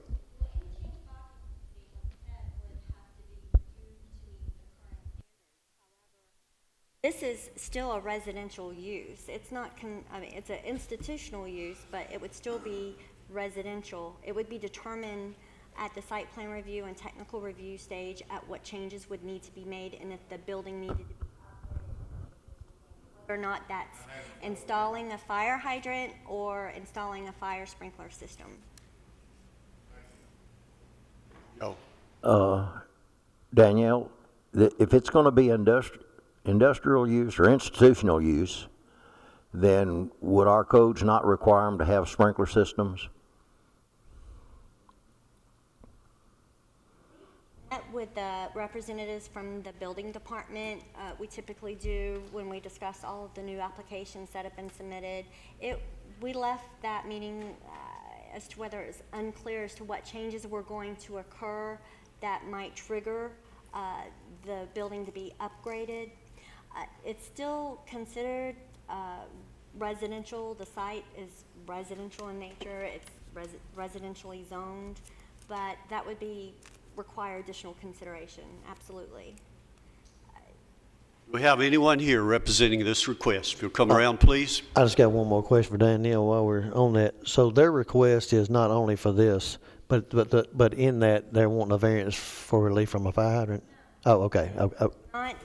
This is still a residential use. It's not, I mean, it's an institutional use, but it would still be residential. It would be determined at the site plan review and technical review stage at what changes would need to be made and if the building needed to be or not that's installing a fire hydrant or installing a fire sprinkler system. Danielle, if it's going to be industrial use or institutional use, then would our codes not require them to have sprinkler systems? Met with the representatives from the building department. We typically do when we discuss all of the new applications that have been submitted. We left that meeting as to whether it's unclear as to what changes were going to occur that might trigger the building to be upgraded. It's still considered residential. The site is residential in nature. It's residentially zoned, but that would require additional consideration, absolutely. We have anyone here representing this request? If you'll come around, please. I just got one more question for Danielle while we're on that. So their request is not only for this, but in that they're wanting a variance for relief from a fire hydrant? Oh, okay. Not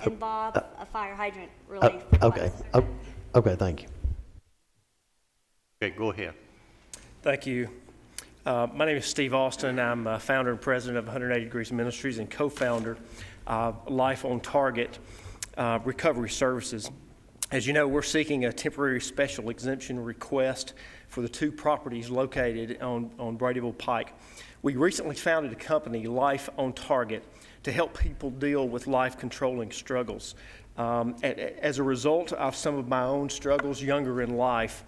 involve a fire hydrant relief request. Okay. Okay, thank you. Okay, go ahead. Thank you. My name is Steve Austin. I'm founder and president of 180 Degrees Ministries and co-founder of Life on Target Recovery Services. As you know, we're seeking a temporary special exemption request for the two properties located on Bradyville Pike. We recently founded a company, Life on Target, to help people deal with life-controlling struggles. As a result of some of my own struggles younger in life,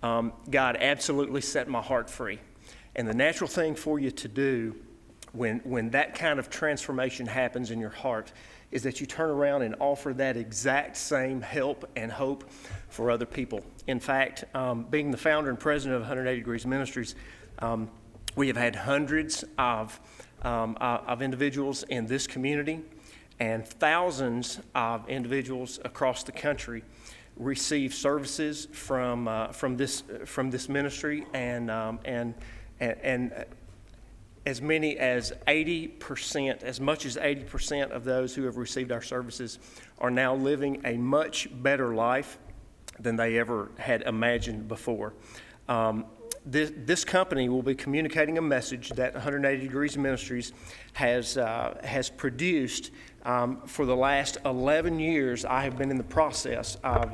God absolutely set my heart free. And the natural thing for you to do when that kind of transformation happens in your heart is that you turn around and offer that exact same help and hope for other people. In fact, being the founder and president of 180 Degrees Ministries, we have had hundreds of individuals in this community and thousands of individuals across the country receive services from this ministry, and as many as 80%, as much as 80% of those who have received our services are now living a much better life than they ever had imagined before. This company will be communicating a message that 180 Degrees Ministries has produced. For the last 11 years, I have been in the process of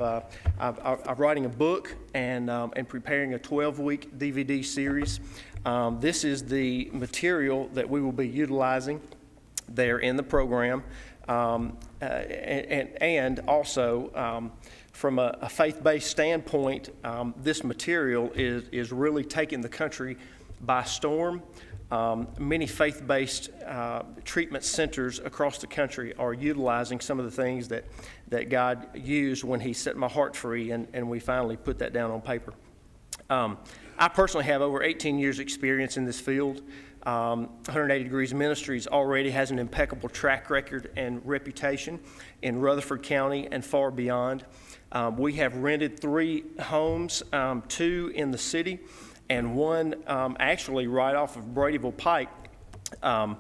writing a book and preparing a 12-week DVD series. This is the material that we will be utilizing there in the program, and also from a faith-based standpoint, this material is really taking the country by storm. Many faith-based treatment centers across the country are utilizing some of the things that God used when He set my heart free, and we finally put that down on paper. I personally have over 18 years experience in this field. 180 Degrees Ministries already has an impeccable track record and reputation in Rutherford County and far beyond. We have rented 3 homes, 2 in the city and 1 actually right off of Bradyville Pike. And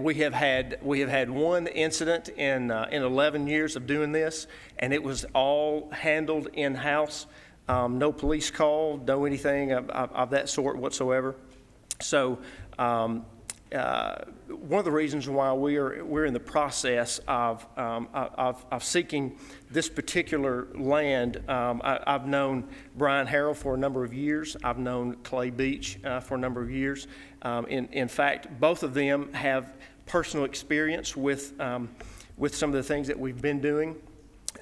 we have had 1 incident in 11 years of doing this, and it was all handled in-house. No police call, no anything of that sort whatsoever. So one of the reasons why we're in the process of seeking this particular land, I've known Brian Harrell for a number of years. I've known Clay Beach for a number of years. In fact, both of them have personal experience with some of the things that we've been doing.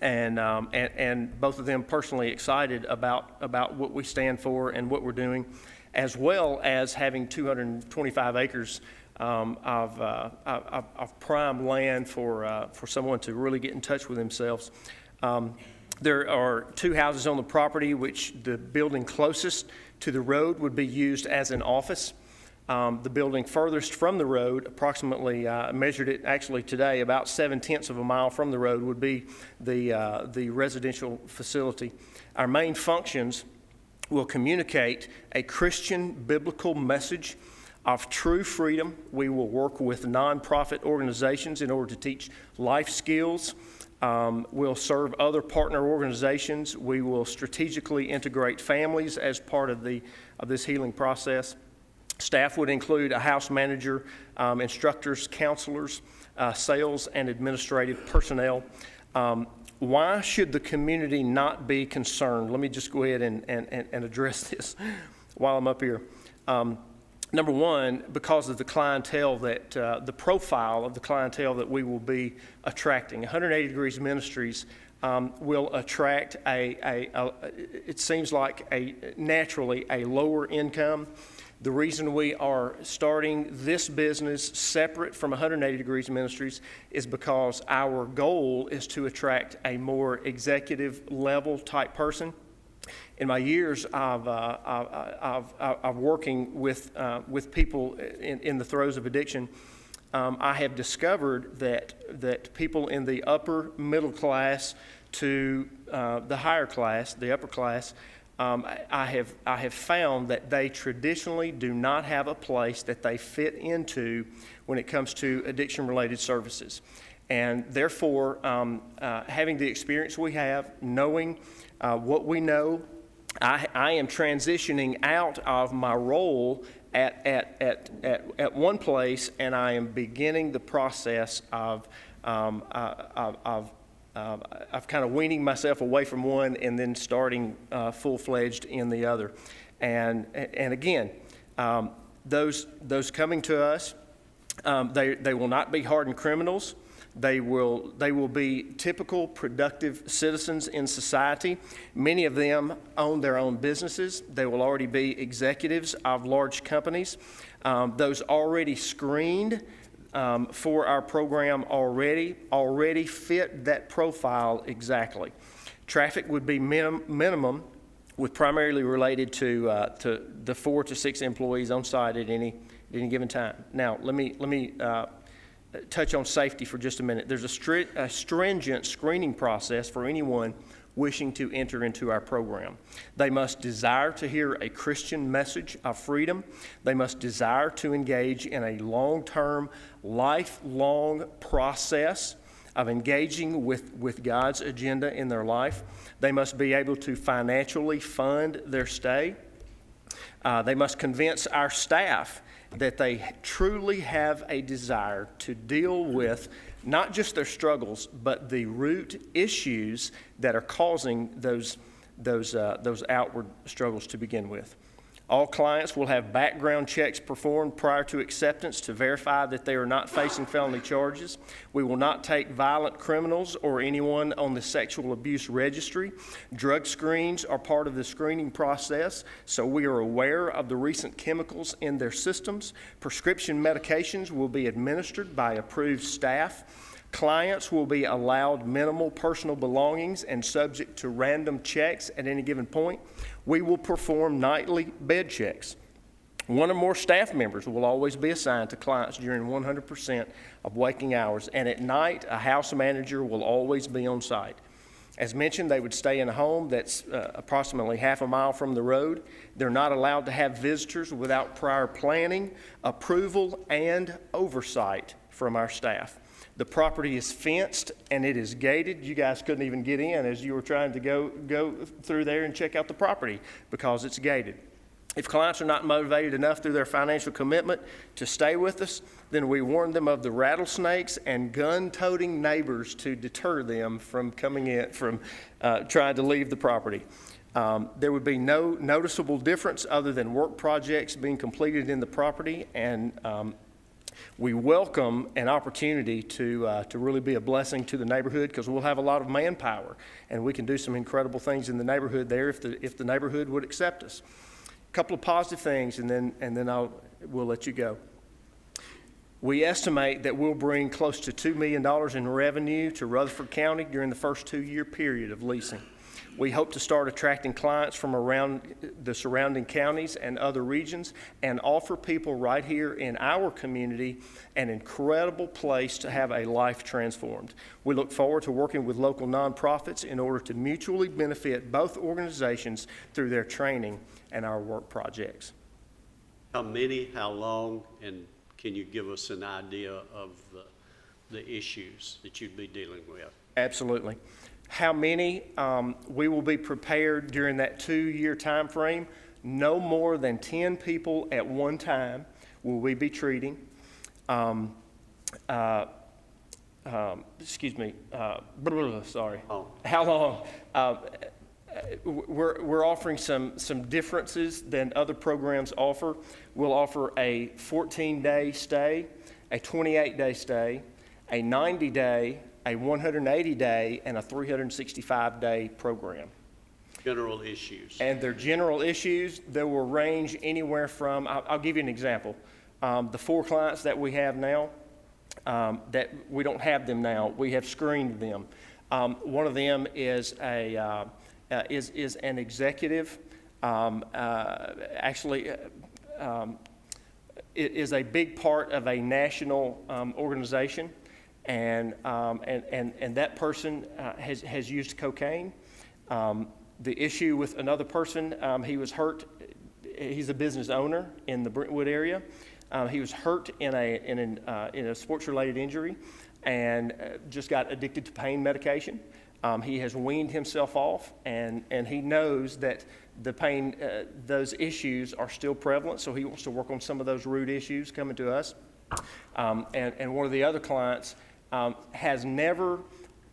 And both of them personally excited about what we stand for and what we're doing, as well as having 225 acres of prime land for someone to really get in touch with themselves. There are 2 houses on the property, which the building closest to the road would be used as an office. The building furthest from the road, approximately, measured it actually today, about 7/10 of a mile from the road, would be the residential facility. Our main functions will communicate a Christian biblical message of true freedom. We will work with nonprofit organizations in order to teach life skills. We'll serve other partner organizations. We will strategically integrate families as part of this healing process. Staff would include a house manager, instructors, counselors, sales, and administrative personnel. Why should the community not be concerned? Let me just go ahead and address this while I'm up here. Number one, because of the clientele that, the profile of the clientele that we will be attracting. 180 Degrees Ministries will attract it seems like naturally a lower income. The reason we are starting this business separate from 180 Degrees Ministries is because our goal is to attract a more executive level type person. In my years of working with people in the throes of addiction, I have discovered that people in the upper middle class to the higher class, the upper class, I have found that they traditionally do not have a place that they fit into when it comes to addiction-related services. And therefore, having the experience we have, knowing what we know, I am transitioning out of my role at one place, and I am beginning the process of kind of weaning myself away from one and then starting full-fledged in the other. And again, those coming to us, they will not be hardened criminals. They will be typical productive citizens in society. Many of them own their own businesses. They will already be executives of large companies. Those already screened for our program already fit that profile exactly. Traffic would be minimum, with primarily related to the 4 to 6 employees on site at any given time. Now, let me touch on safety for just a minute. There's a stringent screening process for anyone wishing to enter into our program. They must desire to hear a Christian message of freedom. They must desire to engage in a long-term, lifelong process of engaging with God's agenda in their life. They must be able to financially fund their stay. They must convince our staff that they truly have a desire to deal with not just their struggles, but the root issues that are causing those outward struggles to begin with. All clients will have background checks performed prior to acceptance to verify that they are not facing felony charges. We will not take violent criminals or anyone on the sexual abuse registry. Drug screens are part of the screening process, so we are aware of the recent chemicals in their systems. Prescription medications will be administered by approved staff. Clients will be allowed minimal personal belongings and subject to random checks at any given point. We will perform nightly bed checks. One or more staff members will always be assigned to clients during 100% of waking hours, and at night, a house manager will always be on site. As mentioned, they would stay in a home that's approximately half a mile from the road. They're not allowed to have visitors without prior planning, approval, and oversight from our staff. The property is fenced and it is gated. You guys couldn't even get in as you were trying to go through there and check out the property because it's gated. If clients are not motivated enough through their financial commitment to stay with us, then we warn them of the rattlesnakes and gun-toting neighbors to deter them from coming in, from trying to leave the property. There would be no noticeable difference other than work projects being completed in the property, and we welcome an opportunity to really be a blessing to the neighborhood, because we'll have a lot of manpower and we can do some incredible things in the neighborhood there if the neighborhood would accept us. A couple of positive things, and then we'll let you go. We estimate that we'll bring close to $2 million in revenue to Rutherford County during the first 2-year period of leasing. We hope to start attracting clients from around the surrounding counties and other regions and offer people right here in our community an incredible place to have a life transformed. We look forward to working with local nonprofits in order to mutually benefit both organizations through their training and our work projects. How many, how long, and can you give us an idea of the issues that you'd be dealing with? Absolutely. How many, we will be prepared during that 2-year time frame no more than 10 people at one time will we be treating. Sorry. Oh. How long? We're offering some differences than other programs offer. We'll offer a 14-day stay, a 28-day stay, a 90-day, a 180-day, and a 365-day program. General issues. And their general issues, they will range anywhere from, I'll give you an example. The 4 clients that we have now, that we don't have them now, we have screened them. One of them is an executive, it is a big part of a national organization, and that person has used cocaine. The issue with another person, he was hurt. He's a business owner in the Brentwood area. He was hurt in a sports-related injury, and just got addicted to pain medication. He has weaned himself off, and he knows that the pain, those issues are still prevalent. So he wants to work on some of those root issues coming to us. And one of the other clients has never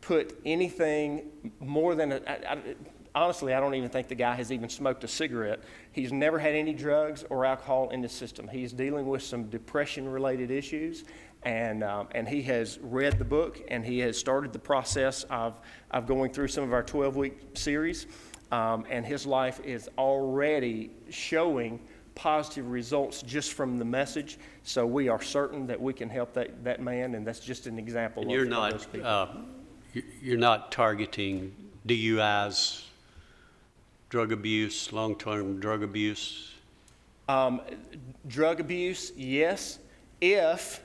put anything more than honestly, I don't even think the guy has even smoked a cigarette. He's never had any drugs or alcohol in his system. He's dealing with some depression-related issues, and he has read the book, and he has started the process of going through some of our 12-week series, and his life is already showing positive results just from the message. So we are certain that we can help that man, and that's just an example And of those people. you're not targeting DUIs, drug abuse, long-term drug abuse? Drug abuse, yes, if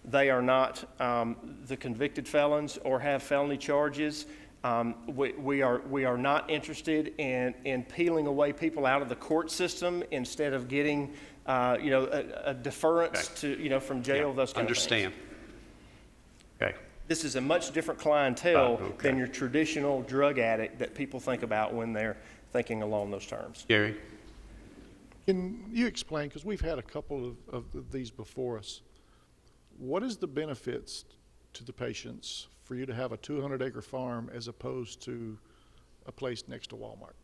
they are not the convicted felons or have felony charges. We are not interested in peeling away people out of the court system instead of getting a deference to from jail, those kind of things. Understand. Okay. This is a much different clientele Okay. than your traditional drug addict that people think about when they're thinking along those terms. Gary? Can you explain, because we've had a couple of these before us, what is the benefits to the patients for you to have a 200-acre farm as opposed to a place next to Walmart?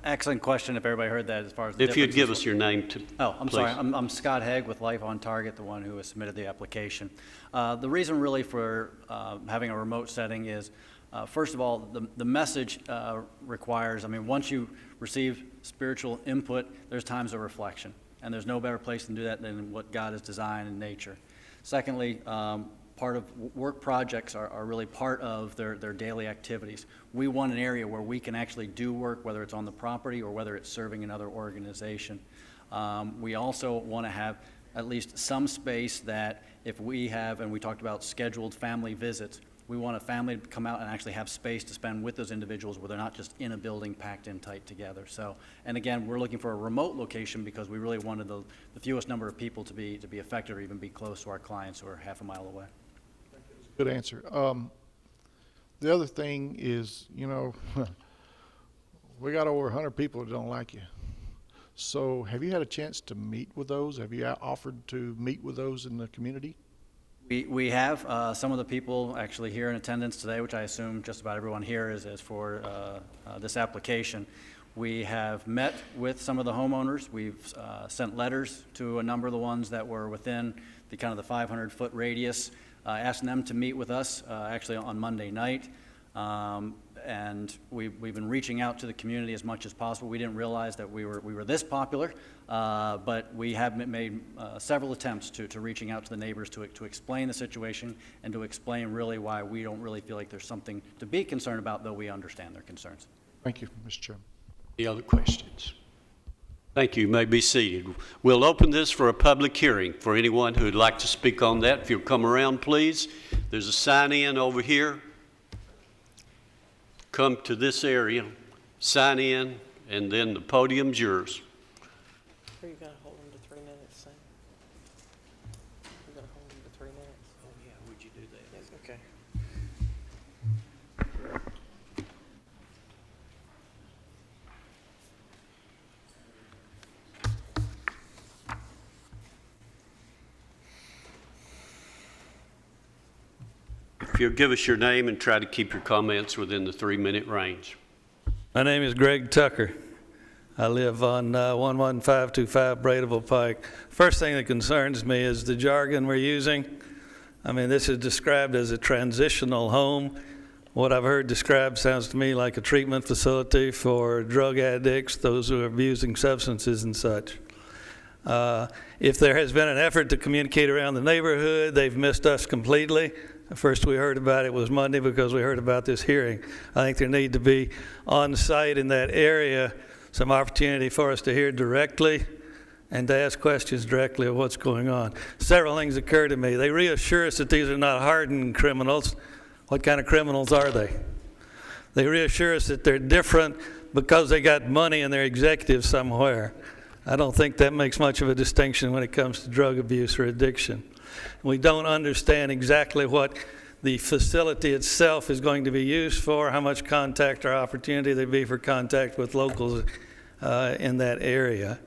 Excellent question, if everybody heard that as far as the If you'd give differences. us your name, Oh, I'm sorry. please. I'm Scott Haig with Life on Target, the one who has submitted the application. The reason really for having a remote setting is, first of all, the message requires, once you receive spiritual input, there's times of reflection. And there's no better place to do that than what God has designed in nature. Secondly, part of work projects are really part of their daily activities. We want an area where we can actually do work, whether it's on the property or whether it's serving another organization. We also want to have at least some space that if we have, and we talked about scheduled family visits, we want a family to come out and actually have space to spend with those individuals where they're not just in a building packed in tight together. So, and again, we're looking for a remote location because we really wanted the fewest number of people to be affected or even be close to our clients who are half a mile away. Good answer. The other thing is, we got over 100 people that don't like you. So have you had a chance to meet with those? Have you offered to meet with those in the community? We have some of the people actually here in attendance today, which I assume just about everyone here is for this application. We have met with some of the homeowners. We've sent letters to a number of the ones that were within the 500-foot radius, asking them to meet with us actually on Monday night. And we've been reaching out to the community as much as possible. We didn't realize that we were this popular, but we have made several attempts to reaching out to the neighbors to explain the situation and to explain really why we don't really feel like there's something to be concerned about, though we understand their concerns. Thank you, Mr. Chairman. Any other questions? Thank you. You may be seated. We'll open this for a public hearing for anyone who would like to speak on that. If you'll come around, please. There's a sign-in over here. Come to this area, sign in, and then the podium's yours. Are you going to hold them to 3 minutes, Sam? You're going to hold them to 3 minutes? Oh, yeah, would you do that? Yes, okay. If you'll give us your name and try to keep your comments within the 3-minute range. My name is Greg Tucker. I live on 11525 Bradeville Pike. First thing that concerns me is the jargon we're using. I mean, this is described as a transitional home. What I've heard described sounds to me like a treatment facility for drug addicts, those who are abusing substances and such. If there has been an effort to communicate around the neighborhood, they've missed us completely. First we heard about it was Monday because we heard about this hearing. I think there need to be on site in that area some opportunity for us to hear directly and to ask questions directly of what's going on. Several things occur to me. They reassure us that these are not hardened criminals. What kind of criminals are they? They reassure us that they're different because they got money and they're executives somewhere. I don't think that makes much of a distinction when it comes to drug abuse or addiction. We don't understand exactly what the facility itself is going to be used for, how much contact or opportunity there be for contact with locals in that area.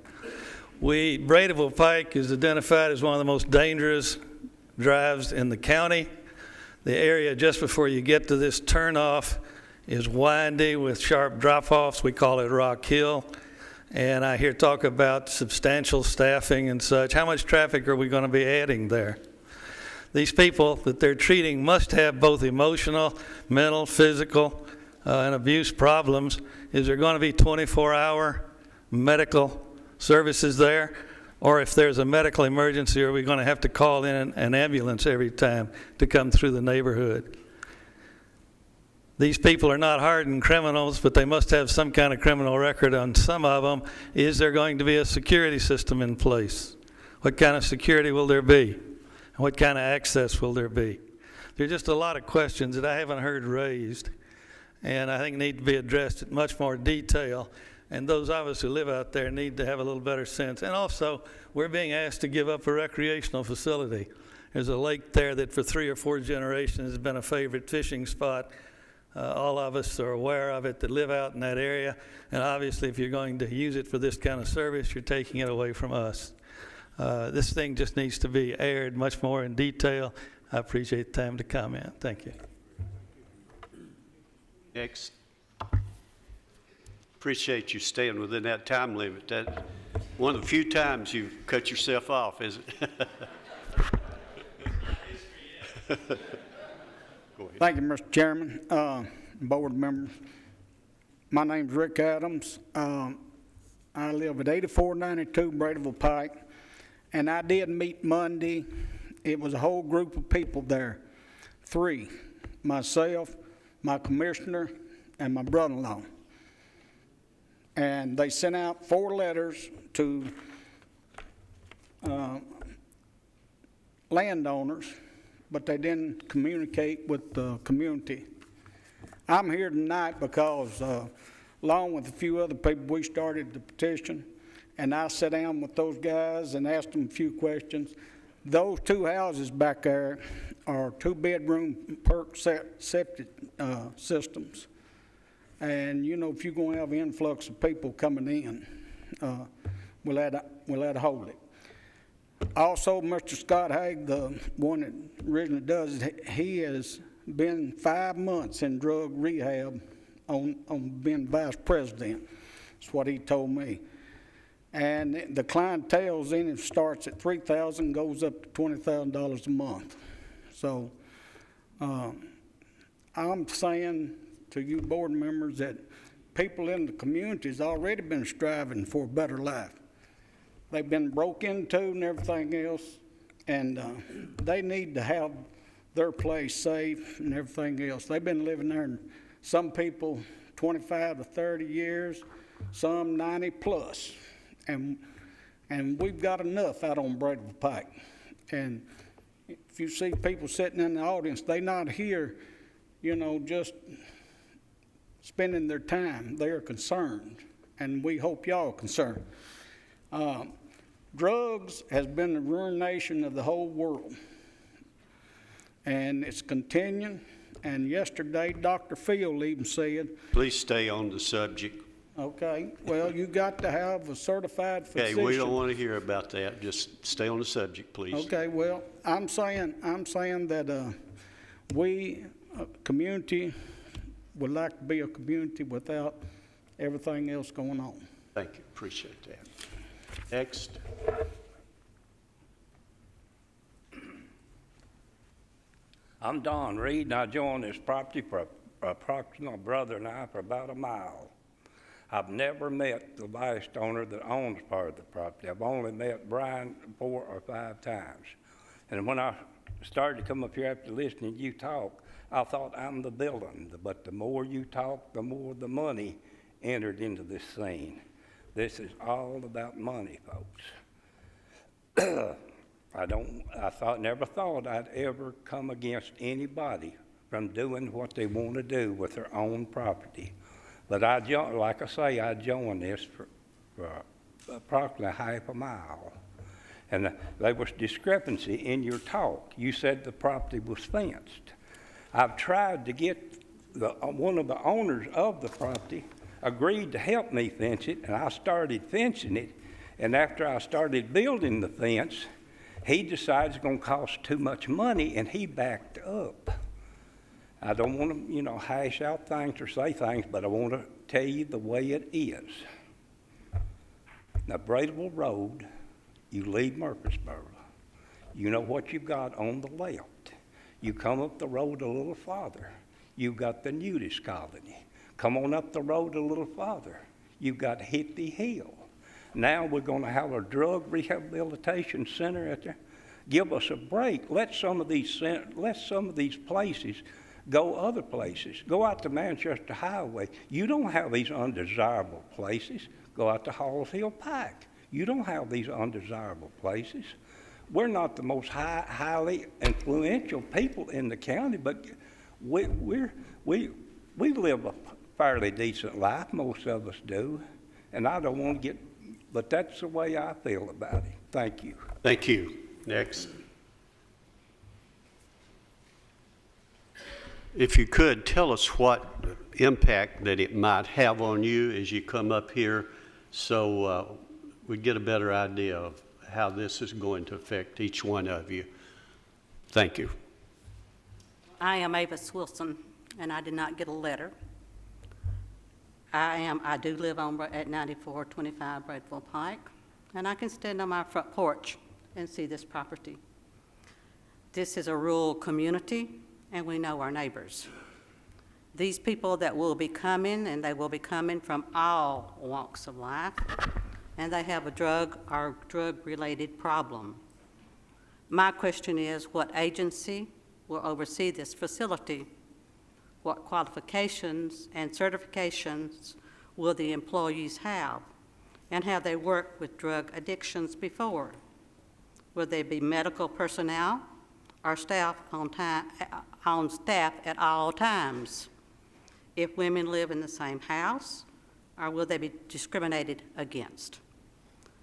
Bradeville Pike is identified as one of the most dangerous drives in the county. The area just before you get to this turnoff is windy with sharp drop-offs. We call it Rock Hill. And I hear talk about substantial staffing and such. How much traffic are we going to be adding there? These people that they're treating must have both emotional, mental, physical, and abuse problems. Is there going to be 24-hour medical services there? Or if there's a medical emergency, are we going to have to call in an ambulance every time to come through the neighborhood? These people are not hardened criminals, but they must have some kind of criminal record on some of them. Is there going to be a security system in place? What kind of security will there be? And what kind of access will there be? There are just a lot of questions that I haven't heard raised, and I think need to be addressed in much more detail. And those of us who live out there need to have a little better sense. And also, we're being asked to give up a recreational facility. There's a lake there that for 3 or 4 generations has been a favorite fishing spot. All of us are aware of it that live out in that area. And obviously, if you're going to use it for this kind of service, you're taking it away from us. This thing just needs to be aired much more in detail. I appreciate the time to comment. Thank you. Next. Appreciate you staying within that time limit. That's one of the few times you've cut yourself off, is it? Thank you, Mr. Chairman, board members. My name's Rick Adams. I live at 8492 Bradeville Pike, and I did meet Monday. It was a whole group of people there. 3, myself, my commissioner, and my brother-in-law. And they sent out 4 letters to landowners, but they didn't communicate with the community. I'm here tonight because, along with a few other people, we started the petition, and I sat down with those guys and asked them a few questions. Those 2 houses back there are 2-bedroom perk septic systems. And, you know, if you're going to have an influx of people coming in, we'll have to hold it. Also, Mr. Scott Haig, the one that originally does it, he has been 5 months in drug rehab on being vice president. That's what he told me. And the clientele's in it starts at $3,000, goes up to $20,000 a month. So I'm saying to you board members that people in the community has already been striving for a better life. They've been broke into and everything else, and they need to have their place safe and everything else. They've been living there, and some people 25 to 30 years, some 90 plus, and we've got enough out on Bradeville Pike. And if you see people sitting in the audience, they not here, you know, just spending their time. They are concerned, and we hope y'all are concerned. Drugs has been the ruination of the whole world, and it's continuing. And yesterday, Dr. Field even said, please stay on the subject. Okay, well, you got to have a certified physician. Okay, we don't want to hear about that. Just stay on the subject, please. Okay, well, I'm saying that We, community, would like to be a community without everything else going on. Thank you, appreciate that. Next. I'm Don Reed, and I joined this property for approximately my brother and I for about a mile. I've never met the last owner that owns part of the property. I've only met Brian 4 or 5 times. And when I started to come up here after listening to you talk, I thought I'm the villain. But the more you talk, the more the money entered into this scene. This is all about money, folks. Never thought I'd ever come against anybody from doing what they want to do with their own property. But I joined this for approximately half a mile. And there was discrepancy in your talk. You said the property was fenced. I've tried to get one of the owners of the property agreed to help me fence it, and I started fencing it. And after I started building the fence, he decided it's going to cost too much money, and he backed up. I don't want to, hash out things or say things, but I want to tell you the way it is. Now, Bradeville Road, you leave Murfreesboro. You know what you've got on the left. You come up the road a little farther. You've got the nudist colony. Come on up the road a little farther. You've got Hippie Hill. Now we're going to have a drug rehabilitation center out there. Give us a break. Let some of these places go other places. Go out to Manchester Highway. You don't have these undesirable places. Go out to Halls Hill Pike. You don't have these undesirable places. We're not the most highly influential people in the county, but we live a fairly decent life. Most of us do, and I don't want to get. But that's the way I feel about it. Thank you. Thank you. Next. If you could, tell us what impact that it might have on you as you come up here so we get a better idea of how this is going to affect each one of you. Thank you. I am Avis Wilson, and I did not get a letter. I do live at 9425 Bradeville Pike, and I can stand on my front porch and see this property. This is a rural community, and we know our neighbors. These people that will be coming, and they will be coming from all walks of life, and they have a drug or drug-related problem. My question is, what agency will oversee this facility? What qualifications and certifications will the employees have? And have they worked with drug addictions before? Will they be medical personnel or staff on staff at all times? If women live in the same house, or will they be discriminated against?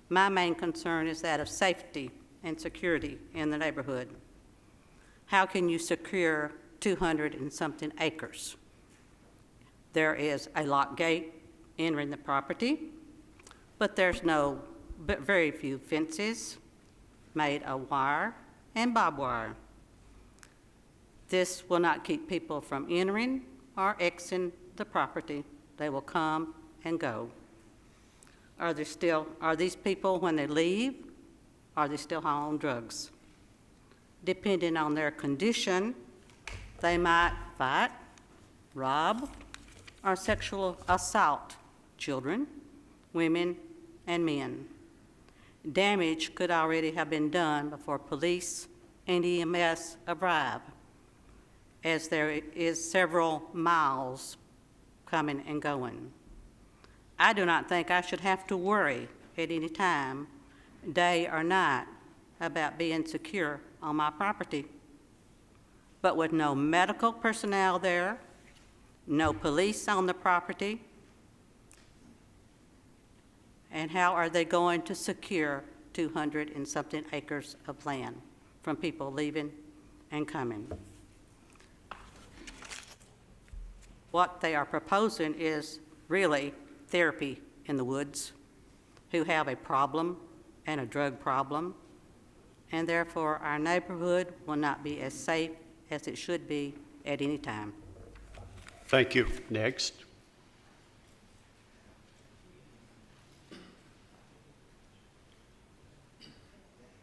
My main concern is that of safety and security in the neighborhood. How can you secure 200 and something acres? There is a lock gate entering the property, but there's very few fences made of wire and barbed wire. This will not keep people from entering or exiting the property. They will come and go. Are these people, when they leave, are they still high on drugs? Depending on their condition, they might fight, rob, or sexual assault children, women, and men. Damage could already have been done before police and EMS arrive, as there is several miles coming and going. I do not think I should have to worry at any time, day or night, about being secure on my property. But with no medical personnel there, no police on the property, and how are they going to secure 200 and something acres of land from people leaving and coming? What they are proposing is really therapy in the woods, who have a problem and a drug problem, and therefore our neighborhood will not be as safe as it should be at any time. Thank you. Next.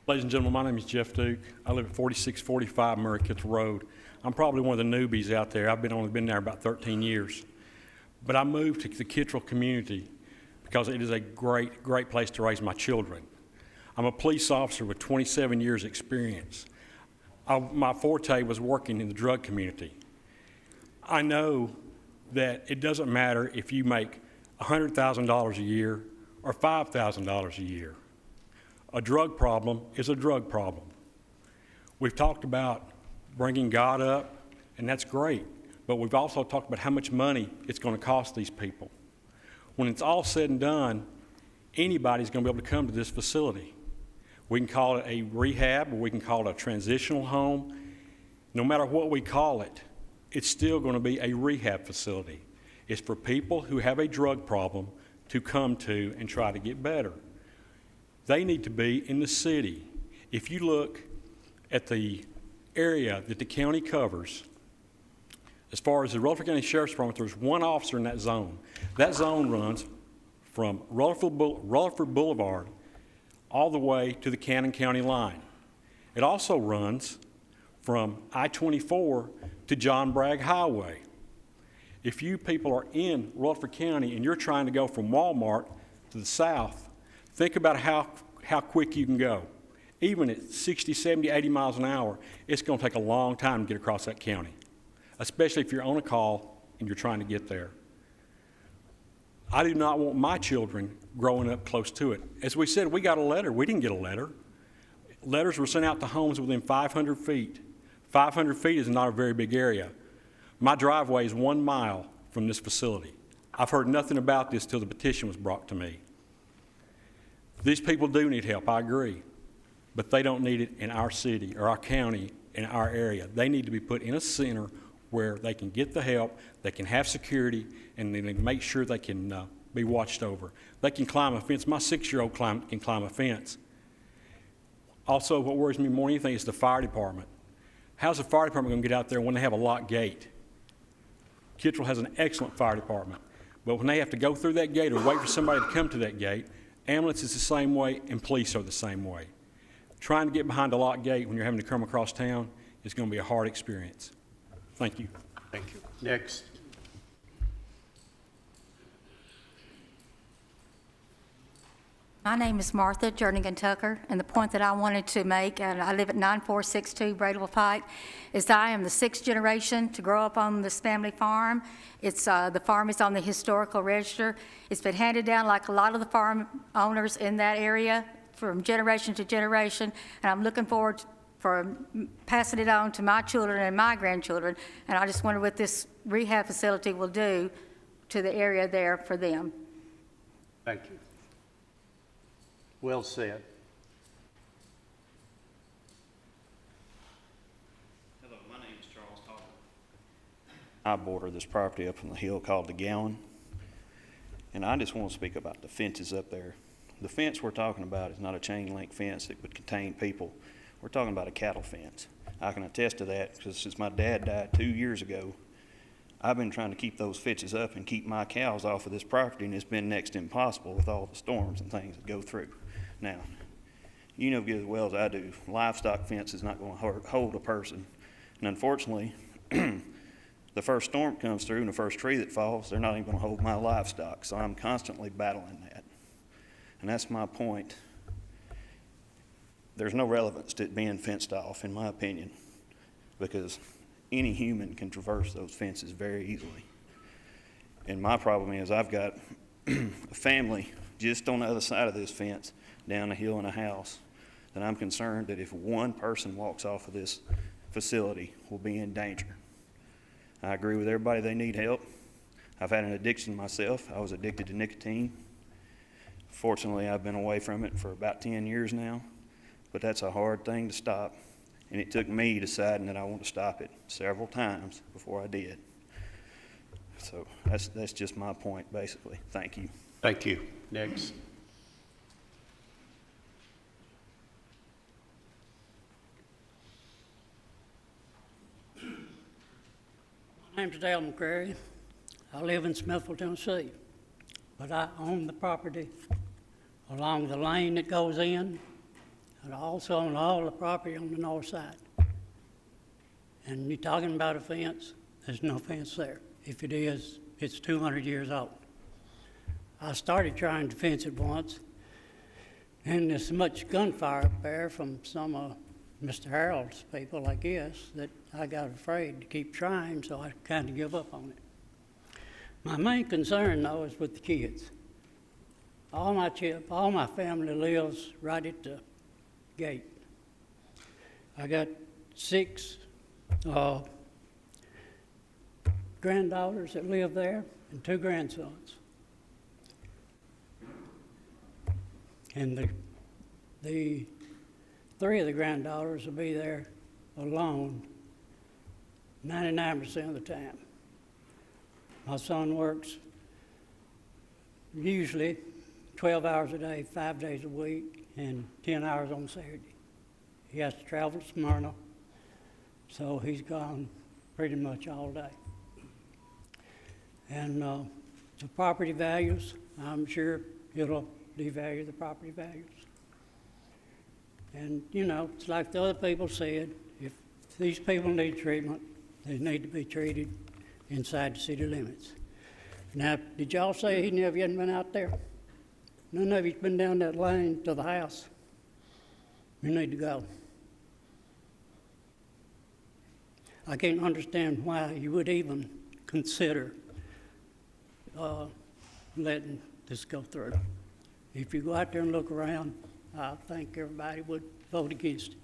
Ladies and gentlemen, my name is Jeff Duke. I live at 4645 Murray Kittle Road. I'm probably one of the newbies out there. I've only been there about 13 years. But I moved to the Kittrell community because it is a great, great place to raise my children. I'm a police officer with 27 years experience. My forte was working in the drug community. I know that it doesn't matter if you make $100,000 a year or $5,000 a year. A drug problem is a drug problem. We've talked about bringing God up, and that's great, but we've also talked about how much money it's going to cost these people. When it's all said and done, anybody's going to be able to come to this facility. We can call it a rehab, or we can call it a transitional home. No matter what we call it, it's still going to be a rehab facility. It's for people who have a drug problem to come to and try to get better. They need to be in the city. If you look at the area that the county covers, as far as the Rutherford County Sheriff's Department, there's one officer in that zone. That zone runs from Rutherford Boulevard all the way to the Cannon County line. It also runs from I-24 to John Bragg Highway. If you people are in Rutherford County and you're trying to go from Walmart to the south, think about how quick you can go. Even at 60, 70, 80 miles an hour, it's going to take a long time to get across that county, especially if you're on a call and you're trying to get there. I do not want my children growing up close to it. As we said, we got a letter. We didn't get a letter. Letters were sent out to homes within 500 feet. 500 feet is not a very big area. My driveway is 1 mile from this facility. I've heard nothing about this till the petition was brought to me. These people do need help, I agree, but they don't need it in our city or our county, in our area. They need to be put in a center where they can get the help, they can have security, and they can make sure they can be watched over. They can climb a fence. My 6-year-old can climb a fence. Also, what worries me more than anything is the fire department. How's the fire department going to get out there when they have a locked gate? Kittrell has an excellent fire department, but when they have to go through that gate or wait for somebody to come to that gate, ambulance is the same way and police are the same way. Trying to get behind a locked gate when you're having to come across town is going to be a hard experience. Thank you. Thank you. Next. My name is Martha Jernigan Tucker, and the point that I wanted to make, and I live at 9462 Bradeville Pike, is that I am the 6th generation to grow up on this family farm. It's the farm is on the historical register. It's been handed down like a lot of the farm owners in that area from generation to generation, and I'm looking forward for passing it on to my children and my grandchildren, and I just wonder what this rehab facility will do to the area there for them. Thank you. Well said. Hello, my name is Charles Talbot. I border this property up on the hill called the Gowan, and I just want to speak about the fences up there. The fence we're talking about is not a chain link fence that would contain people. We're talking about a cattle fence. I can attest to that because since my dad died 2 years ago, I've been trying to keep those fences up and keep my cows off of this property, and it's been next to impossible with all the storms and things that go through. Now, you know good as well as I do, livestock fence is not going to hold a person. And unfortunately, the first storm comes through and the first tree that falls, they're not even going to hold my livestock. So I'm constantly battling that. And that's my point. There's no relevance to it being fenced off, in my opinion, because any human can traverse those fences very easily. And my problem is I've got a family just on the other side of this fence, down the hill in a house, that I'm concerned that if one person walks off of this facility, we'll be in danger. I agree with everybody, they need help. I've had an addiction myself. I was addicted to nicotine. Fortunately, I've been away from it for about 10 years now, but that's a hard thing to stop. And it took me deciding that I want to stop it several times before I did. So that's just my point, basically. Thank you. Thank you. Next. name's Dale McCrary. I live in Smithville, Tennessee, but I own the property along the lane that goes in, and I also own all the property on the north side. And you're talking about a fence, there's no fence there. If it is, it's 200 years old. I started trying to fence it once, and there's so much gunfire up there from some of Mr. Harold's people, I guess, that I got afraid to keep trying, so I kind of give up on it. My main concern, though, is with the kids. All my family lives right at the gate. I got 6 granddaughters that live there and 2 grandsons. And the 3 of the granddaughters will be there alone 99% of the time. My son works usually 12 hours a day, 5 days a week, and 10 hours on Saturday. He has to travel to Smyrna, so he's gone pretty much all day. And the property values, I'm sure it'll devalue the property values. And, you know, it's like the other people said, if these people need treatment, they need to be treated inside the city limits. Now, did y'all say he hadn't been out there? None of you's been down that lane to the house. You need to go. I can't understand why you would even consider letting this go through. If you go out there and look around, I think everybody would vote against it.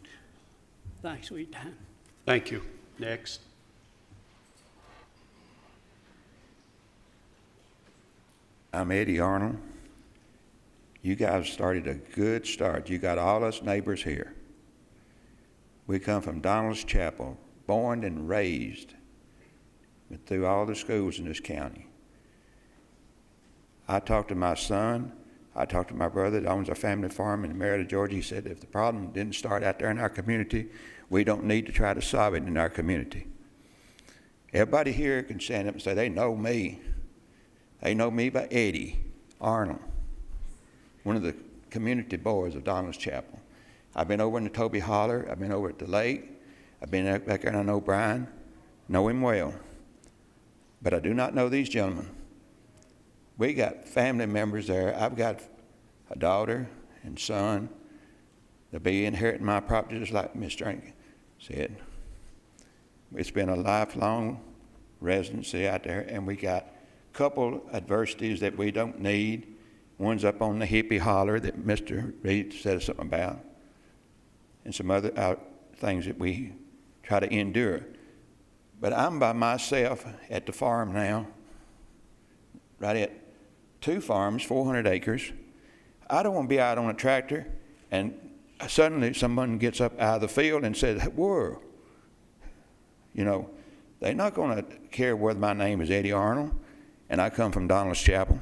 Thanks for your time. Thank you. Next. I'm Eddie Arnold. You guys started a good start. You got all us neighbors here. We come from Donald's Chapel, born and raised, but through all the schools in this county. I talked to my son. I talked to my brother that owns a family farm in Marietta, Georgia. He said if the problem didn't start out there in our community, we don't need to try to solve it in our community. Everybody here can stand up and say they know me. They know me by Eddie Arnold, one of the community boys of Donald's Chapel. I've been over in the Toby Holler. I've been over at the lake. I've been back there and I know Brian, know him well. But I do not know these gentlemen. We got family members there. I've got a daughter and son. They'll be inheriting my property just like Miss Drink said. It's been a lifelong residency out there, and we got a couple adversities that we don't need. One's up on the hippie holler that Mr. Reed said something about, and some other things that we try to endure. But I'm by myself at the farm now, right at 2 farms, 400 acres. I don't want to be out on a tractor and suddenly someone gets up out of the field and says, whoa. You know, they're not going to care whether my name is Eddie Arnold and I come from Donald's Chapel.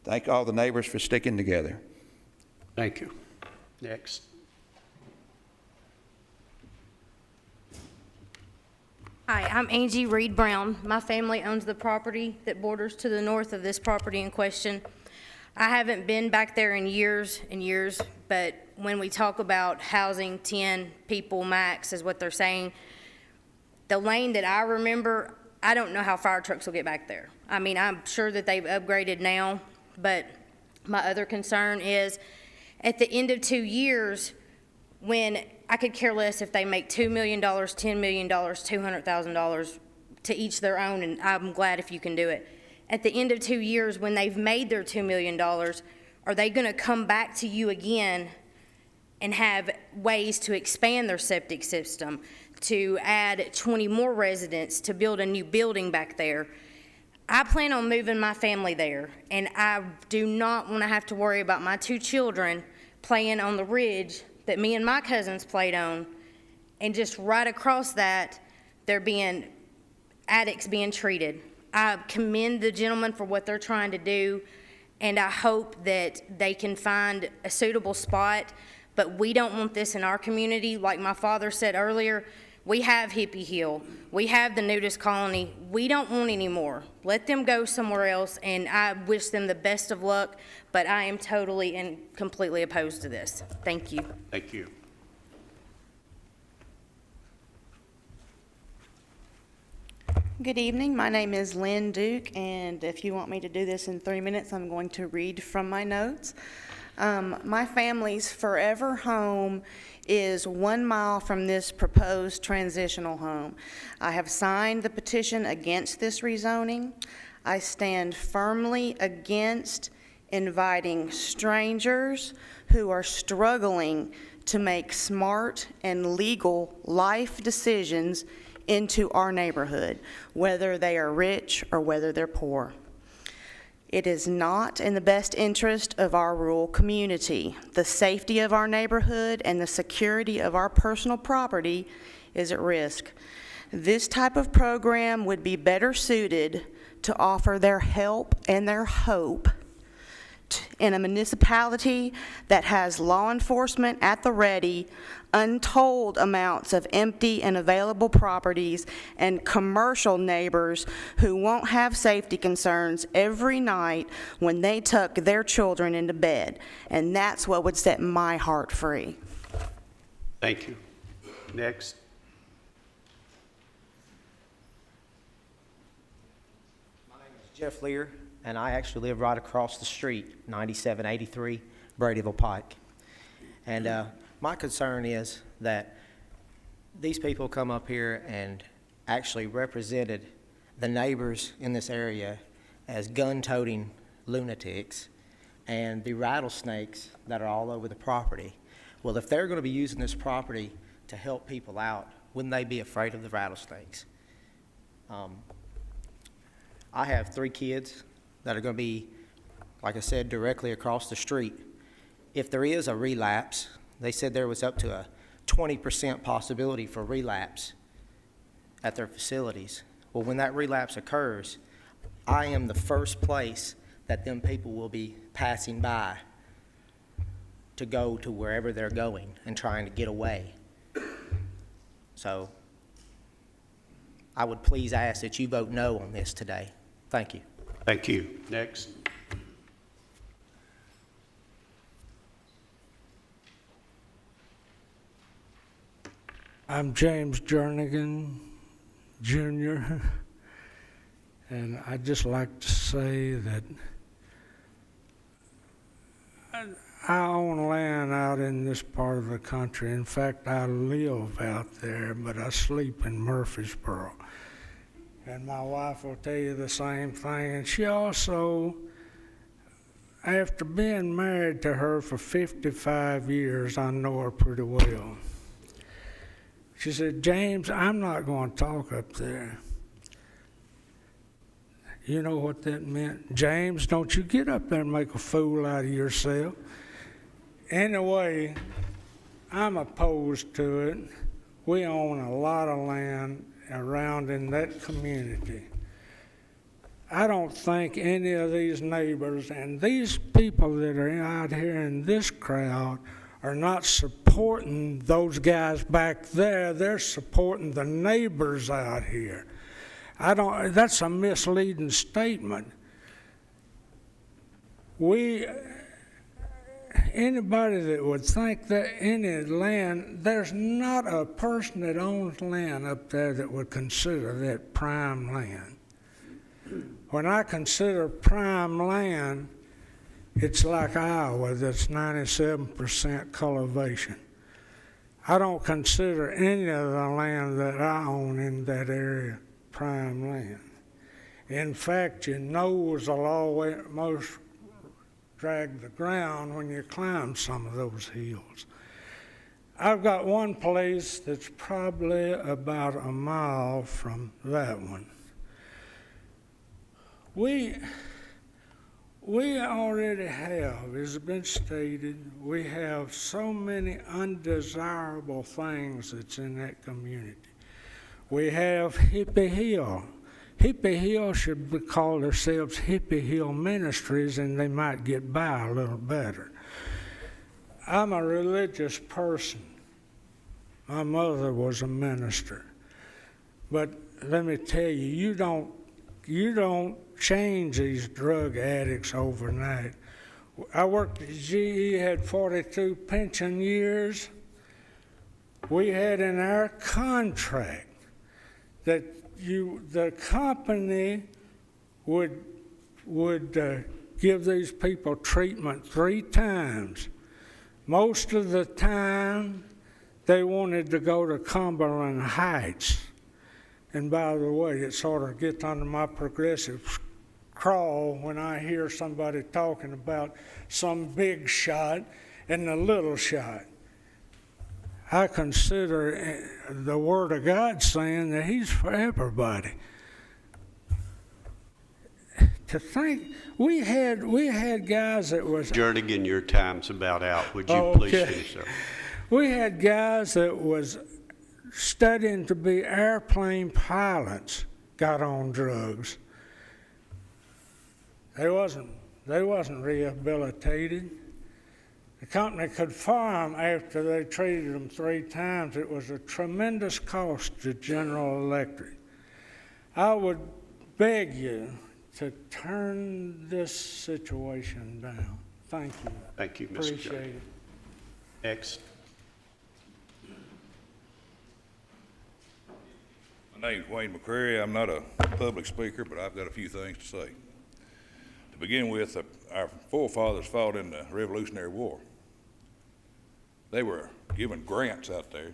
Thank all the neighbors for sticking together. Thank you. Next. Hi, I'm Angie Reed Brown. My family owns the property that borders to the north of this property in question. I haven't been back there in years and years, but when we talk about housing 10 people max is what they're saying, the lane that I remember, I don't know how fire trucks will get back there. I mean, I'm sure that they've upgraded now, but my other concern is at the end of 2 years, when I could care less if they make $2 million, $10 million, $200,000 to each their own, and I'm glad if you can do it. At the end of 2 years, when they've made their $2 million, are they going to come back to you again and have ways to expand their septic system, to add 20 more residents, to build a new building back there? I plan on moving my family there, and I do not want to have to worry about my 2 children playing on the ridge that me and my cousins played on, and just right across that, they're being addicts being treated. I commend the gentleman for what they're trying to do, and I hope that they can find a suitable spot, but we don't want this in our community. Like my father said earlier, We have Hippie Hill. We have the nudist colony. We don't want any more. Let them go somewhere else, and I wish them the best of luck, but I am totally and completely opposed to this. Thank you. Thank you. Good evening. My name is Lynn Duke, and if you want me to do this in 3 minutes, I'm going to read from my notes. My family's forever home is 1 mile from this proposed transitional home. I have signed the petition against this rezoning. I stand firmly against inviting strangers who are struggling to make smart and legal life decisions into our neighborhood, whether they are rich or whether they're poor. It is not in the best interest of our rural community. The safety of our neighborhood and the security of our personal property is at risk. This type of program would be better suited to offer their help and their hope in a municipality that has law enforcement at the ready, untold amounts of empty and available properties, and commercial neighbors who won't have safety concerns every night when they tuck their children into bed. And that's what would set my heart free. Thank you. Next. Jeff Lear, and I actually live right across the street, 9783 Bradyville Pike. And my concern is that these people come up here and actually represented the neighbors in this area as gun-toting lunatics and the rattlesnakes that are all over the property. Well, if they're going to be using this property to help people out, wouldn't they be afraid of the rattlesnakes? I have 3 kids that are going to be, like I said, directly across the street. If there is a relapse, they said there was up to a 20% possibility for relapse at their facilities. Well, when that relapse occurs, I am the first place that them people will be passing by to go to wherever they're going and trying to get away. So I would please ask that you vote no on this today. Thank you. Thank you. Next. I'm James Jernigan, Jr., and I'd just like to say that I own land out in this part of the country. In fact, I live out there, but I sleep in Murfreesboro. And my wife will tell you the same thing. And she also, after being married to her for 55 years, I know her pretty well. She said, James, I'm not going to talk up there. You know what that meant? James, don't you get up there and make a fool out of yourself. Anyway, I'm opposed to it. We own a lot of land around in that community. I don't think any of these neighbors and these people that are out here in this crowd are not supporting those guys back there. They're supporting the neighbors out here. That's a misleading statement. Anybody that would think that any land, there's not a person that owns land up there that would consider that prime land. When I consider prime land, it's like Iowa, that's 97% cultivation. I don't consider any of the land that I own in that area prime land. In fact, your nose will almost drag the ground when you climb some of those hills. I've got one place that's probably about a mile from that one. We already have, as has been stated, we have so many undesirable things that's in that community. We have Hippie Hill. Hippie Hill should call themselves Hippie Hill Ministries, and they might get by a little better. I'm a religious person. My mother was a minister. But let me tell you, you don't change these drug addicts overnight. I worked at GE, had 42 pension years. We had in our contract that the company would give these people treatment 3 times. Most of the time, they wanted to go to Cumberland Heights. And by the way, it sort of gets under my progressive crawl when I hear somebody talking about some big shot and the little shot. I consider the Word of God saying that He's for everybody. To think, we had guys that was... Jernigan, your time's about out. Would you please finish, sir? We had guys that was studying to be airplane pilots got on drugs. They wasn't rehabilitated. The company could fire them after they treated them 3 times. It was a tremendous cost to General Electric. I would beg you to turn this situation down. Thank you. Thank you, Mr. Appreciate Judge. it. Next. My name's Wayne McCrary. I'm not a public speaker, but I've got a few things to say. To begin with, our forefathers fought in the Revolutionary War. They were given grants out there.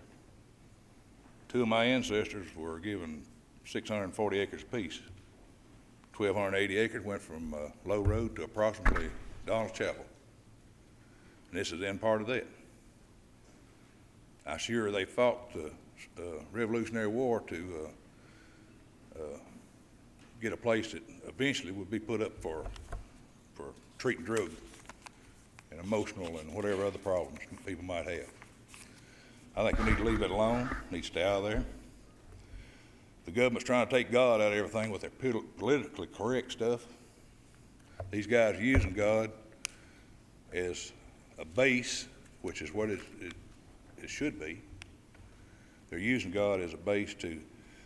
2 of my ancestors were given 640 acres apiece. 1,280 acres went from Low Road to approximately Donald's Chapel. And this is then part of that. I'm sure they fought the Revolutionary War to get a place that eventually would be put up for treating drug and emotional and whatever other problems people might have. I think we need to leave that alone, need to stay out of there. The government's trying to take God out of everything with their politically correct stuff. These guys are using God as a base, which is what it should be. They're using God as a base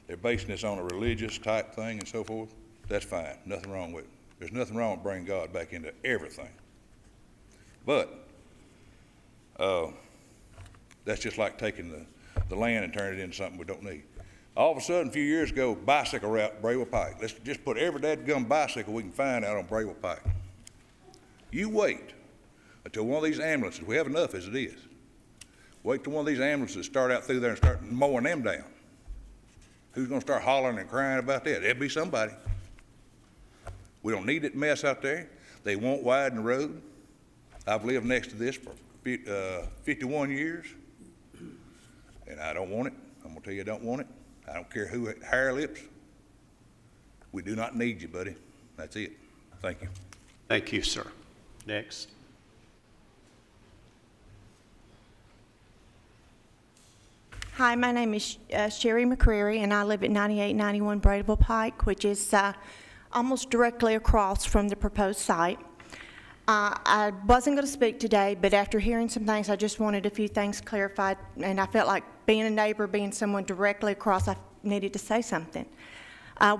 they're basing this on a religious type thing and so forth. That's fine, nothing wrong with it. There's nothing wrong with bringing God back into everything. But that's just like taking the land and turning it into something we don't need. All of a sudden, a few years ago, bicycle route, Brayville Pike. Let's just put every dadgum bicycle we can find out on Brayville Pike. You wait until one of these ambulances, we have enough as it is, wait till one of these ambulances start out through there and start mowing them down. Who's going to start hollering and crying about that? There'll be somebody. We don't need that mess out there. They won't widen the road. I've lived next to this for 51 years, and I don't want it. I'm going to tell you I don't want it. I don't care who hair lips. We do not need you, buddy. That's it. Thank you. Thank you, sir. Next. Hi, my name is Sherry McCreary, and I live at 9891 Bradeville Pike, which is almost directly across from the proposed site. I wasn't going to speak today, but after hearing some things, I just wanted a few things clarified, and I felt like being a neighbor, being someone directly across, I needed to say something.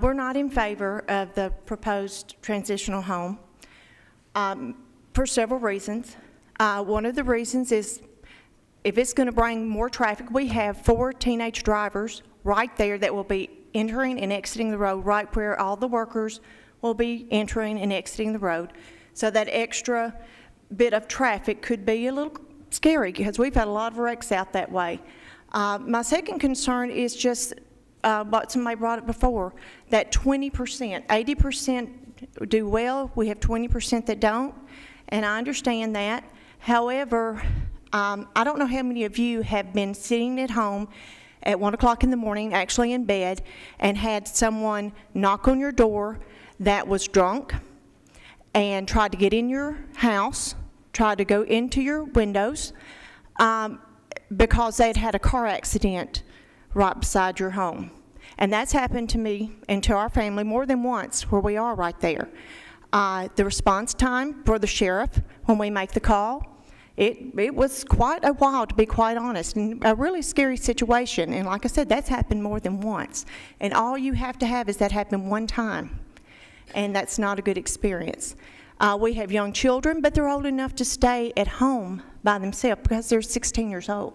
We're not in favor of the proposed transitional home for several reasons. One of the reasons is if it's going to bring more traffic, we have 4 teenage drivers right there that will be entering and exiting the road right where all the workers will be entering and exiting the road. So that extra bit of traffic could be a little scary because we've had a lot of wrecks out that way. My second concern is just what somebody brought up before, that 20%, 80% do well, we have 20% that don't, and I understand that. However, I don't know how many of you have been sitting at home at 1 o'clock in the morning, actually in bed, and had someone knock on your door that was drunk and tried to get in your house, tried to go into your windows because they'd had a car accident right beside your home. And that's happened to me and to our family more than once where we are right there. The response time for the sheriff when we make the call It was quite a while, to be quite honest, and a really scary situation. And like I said, that's happened more than once. And all you have to have is that happen one time, and that's not a good experience. We have young children, but they're old enough to stay at home by themselves because they're 16 years old.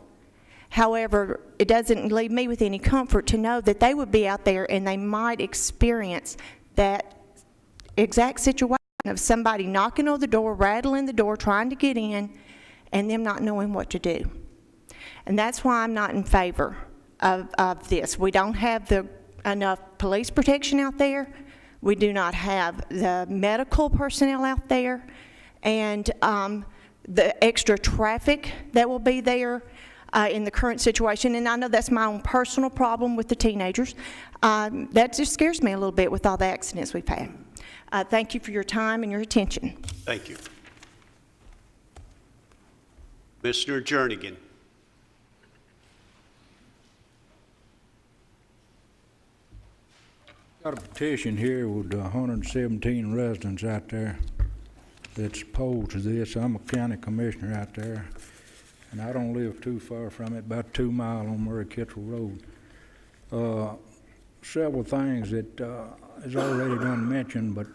However, it doesn't leave me with any comfort to know that they would be out there and they might experience that exact situation of somebody knocking on the door, rattling the door, trying to get in, and them not knowing what to do. And that's why I'm not in favor of this. We don't have enough police protection out there. We do not have the medical personnel out there, and the extra traffic that will be there in the current situation. And I know that's my own personal problem with the teenagers. That just scares me a little bit with all the accidents we've had. Thank you for your time and your attention. Thank you. Mr. Jernigan. Got a petition here with 117 residents out there that's opposed to this. I'm a county commissioner out there, and I don't live too far from it, about 2 miles on Murray Kittrell Road. Several things that is already done mentioned, but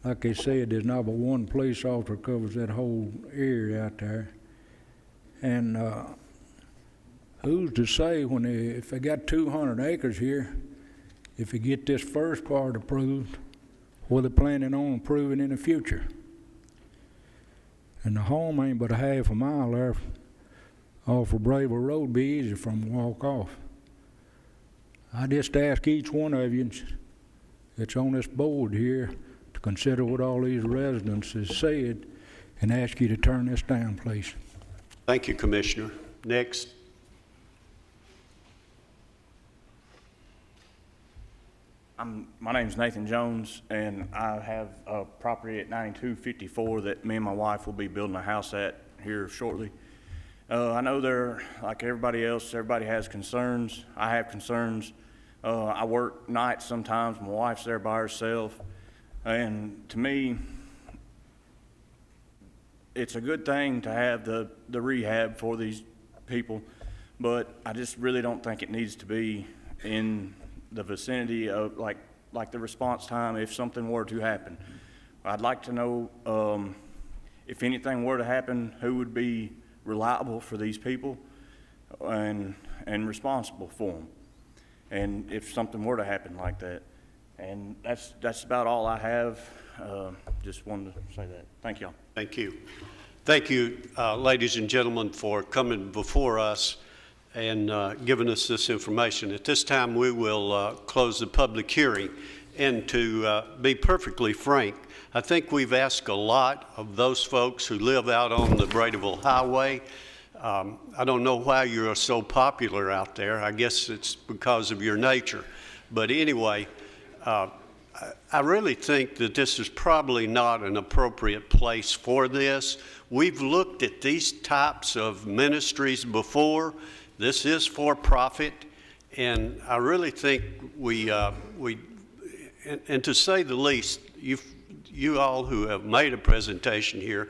like they said, there's not but one police officer covers that whole area out there. And who's to say when if they got 200 acres here, if you get this first part approved, what they're planning on approving in the future? And the home ain't but a half a mile there off of Brayville Road, be easy from walk off. I just ask each one of you that's on this board here to consider what all these residents have said and ask you to turn this down, please. Thank you, Commissioner. Next. My name's Nathan Jones, and I have a property at 9254 that me and my wife will be building a house at here shortly. I know they're like everybody else, everybody has concerns. I have concerns. I work nights sometimes. My wife's there by herself. And to me, it's a good thing to have the rehab for these people, but I just really don't think it needs to be in the vicinity of like the response time if something were to happen. I'd like to know if anything were to happen, who would be reliable for these people and responsible for them, and if something were to happen like that. And that's about all I have. Just wanted to say that. Thank y'all. Thank you. Thank you, ladies and gentlemen, for coming before us and giving us this information. At this time, we will close the public hearing. And to be perfectly frank, I think we've asked a lot of those folks who live out on the Bradyville Highway. I don't know why you're so popular out there. I guess it's because of your nature. But anyway, I really think that this is probably not an appropriate place for this. We've looked at these types of ministries before. This is for profit, and I really think and to say the least, you all who have made a presentation here,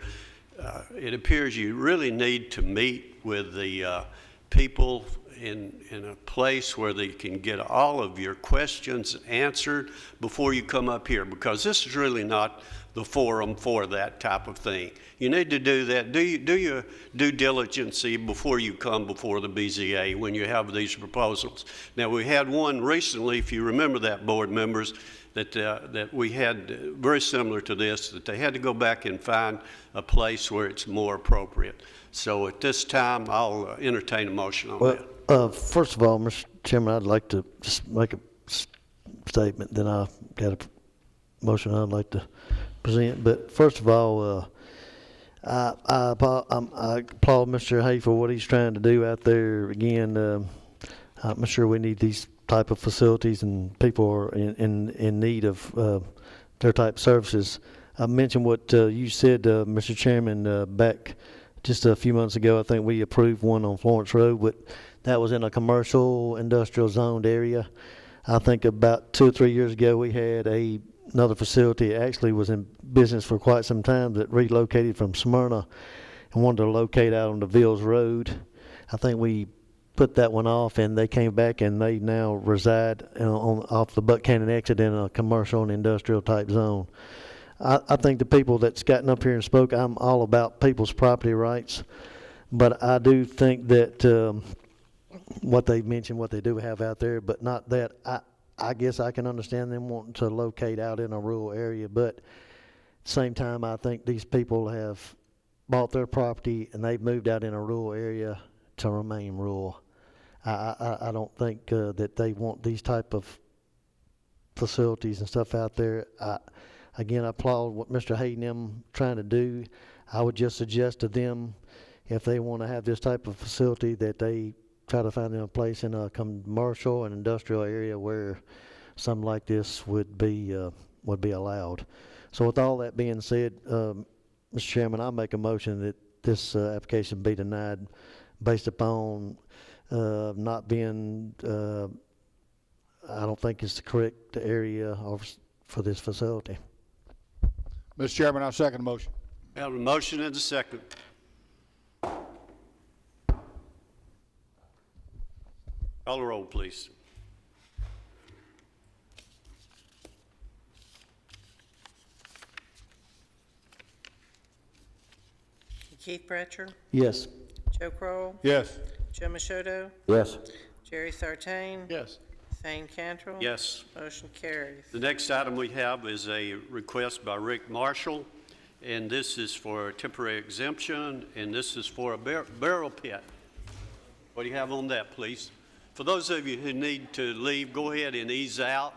it appears you really need to meet with the people in a place where they can get all of your questions answered before you come up here, because this is really not the forum for that type of thing. You need to do that. Do your due diligence before you come before the BZA when you have these proposals. Now, we had one recently, if you remember that, board members, that we had very similar to this, that they had to go back and find a place where it's more appropriate. So at this time, I'll entertain a motion on that. First of all, Mr. Chairman, I'd like to just make a statement, then I've got a motion I'd like to present. But first of all, I applaud Mr. Hay for what he's trying to do out there. Again, I'm sure we need these type of facilities, and people are in need of their type of services. I mentioned what you said, Mr. Chairman, back just a few months ago. I think we approved one on Florence Road, but that was in a commercial industrial zoned area. I think about 2 or 3 years ago we had another facility, actually was in business for quite some time, that relocated from Smyrna, and wanted to locate out on the Vills Road. I think we put that one off, and they came back and they now reside off the Buck Cannon exit in a commercial and industrial type zone. I think the people that's gotten up here and spoke, I'm all about people's property rights, but I do think that what they mentioned, what they do have out there, but not that. I guess I can understand them wanting to locate out in a rural area, but at the same time, I think these people have bought their property and they've moved out in a rural area to remain rural. I don't think that they want these type of facilities and stuff out there. Again, I applaud what Mr. Hayden them trying to do. I would just suggest to them, if they want to have this type of facility, that they try to find them a place in a commercial and industrial area where something like this would be allowed. So with all that being said, Mr. Chairman, I make a motion that this application be denied based upon not being, I don't think it's the correct area for this facility. Mr. Chairman, I second the motion. We have a motion and a second. Call the roll, please. Keith Bratcher, Yes. Joe Kroll, Yes. Joe Machoto, Yes. Jerry Sartain, Yes. Thane Cantrell. Yes. Motion carries. The next item we have is a request by Rick Marshall, and this is for a temporary exemption, and this is for a barrel pit. What do you have on that, please? For those of you who need to leave, go ahead and ease out.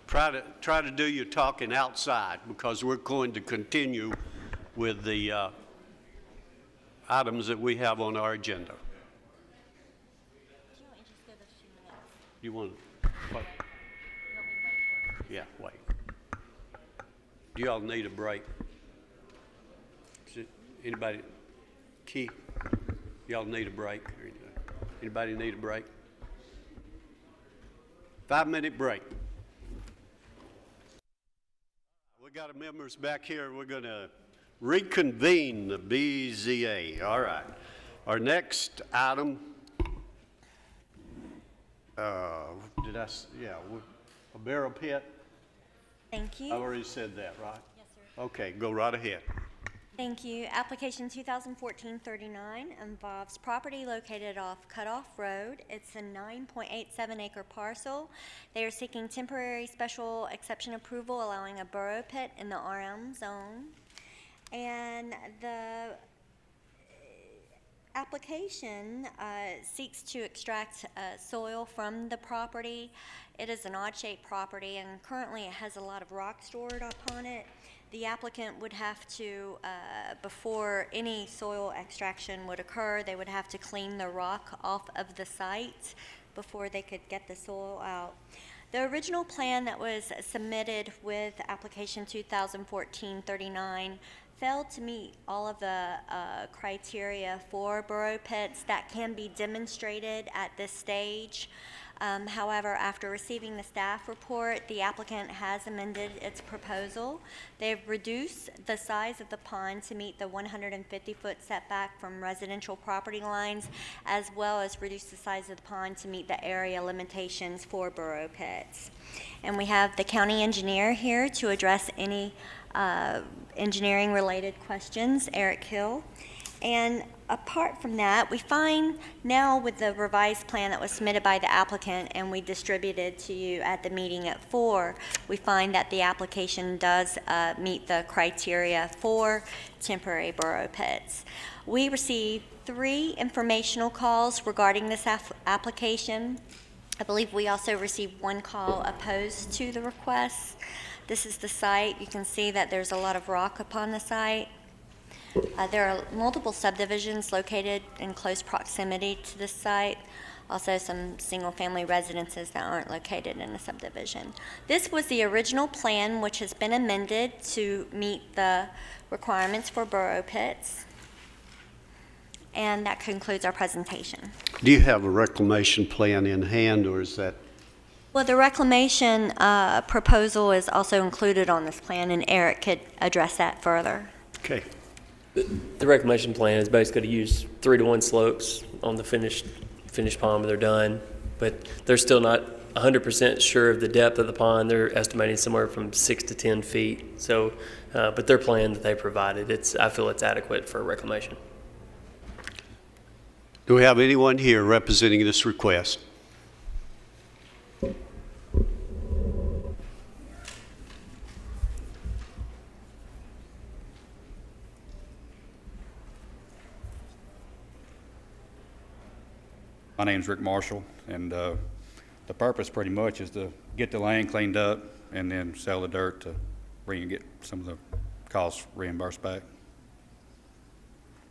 Try to do your talking outside, because we're going to continue with the items that we have on our agenda. You want to wait? Yeah, wait. Do y'all need a break? Anybody? Keith, y'all need a break? Anybody need a break? 5-minute break. We got members back here. We're going to reconvene the BZA. All right. Our next item, a barrel pit. Thank you. I already said that, right? Yes, sir. Okay, go right ahead. Thank you. Application 2014-39 involves property located off Cutoff Road. It's a 9.87 acre parcel. They are seeking temporary special exception approval allowing a burrow pit in the RM zone. And the application seeks to extract soil from the property. It is an odd-shaped property, and currently it has a lot of rock stored upon it. The applicant would have to, before any soil extraction would occur, they would have to clean the rock off of the site before they could get the soil out. The original plan that was submitted with application 2014-39 failed to meet all of the criteria for burrow pits that can be demonstrated at this stage. However, after receiving the staff report, the applicant has amended its proposal. They've reduced the size of the pond to meet the 150-foot setback from residential property lines, as well as reduce the size of the pond to meet the area limitations for burrow pits. And we have the county engineer here to address any engineering-related questions, Eric Hill. And apart from that, we find now with the revised plan that was submitted by the applicant and we distributed to you at the meeting at 4, we find that the application does meet the criteria for temporary burrow pits. We received 3 informational calls regarding this application. I believe we also received 1 call opposed to the request. This is the site. You can see that there's a lot of rock upon the site. There are multiple subdivisions located in close proximity to this site. Also some single-family residences that aren't located in a subdivision. This was the original plan, which has been amended to meet the requirements for burrow pits. And that concludes our presentation. Do you have a reclamation plan in hand, or is that? Well, the reclamation proposal is also included on this plan, and Eric could address that further. Okay. The reclamation plan is basically to use 3-to-1 slopes on the finished pond when they're done, but they're still not 100% sure of the depth of the pond. They're estimating somewhere from 6 to 10 feet. So, but their plan that they provided, I feel it's adequate for reclamation. Do we have anyone here representing this request? My name's Rick Marshall, and the purpose pretty much is to get the land cleaned up and then sell the dirt to get some of the costs reimbursed back.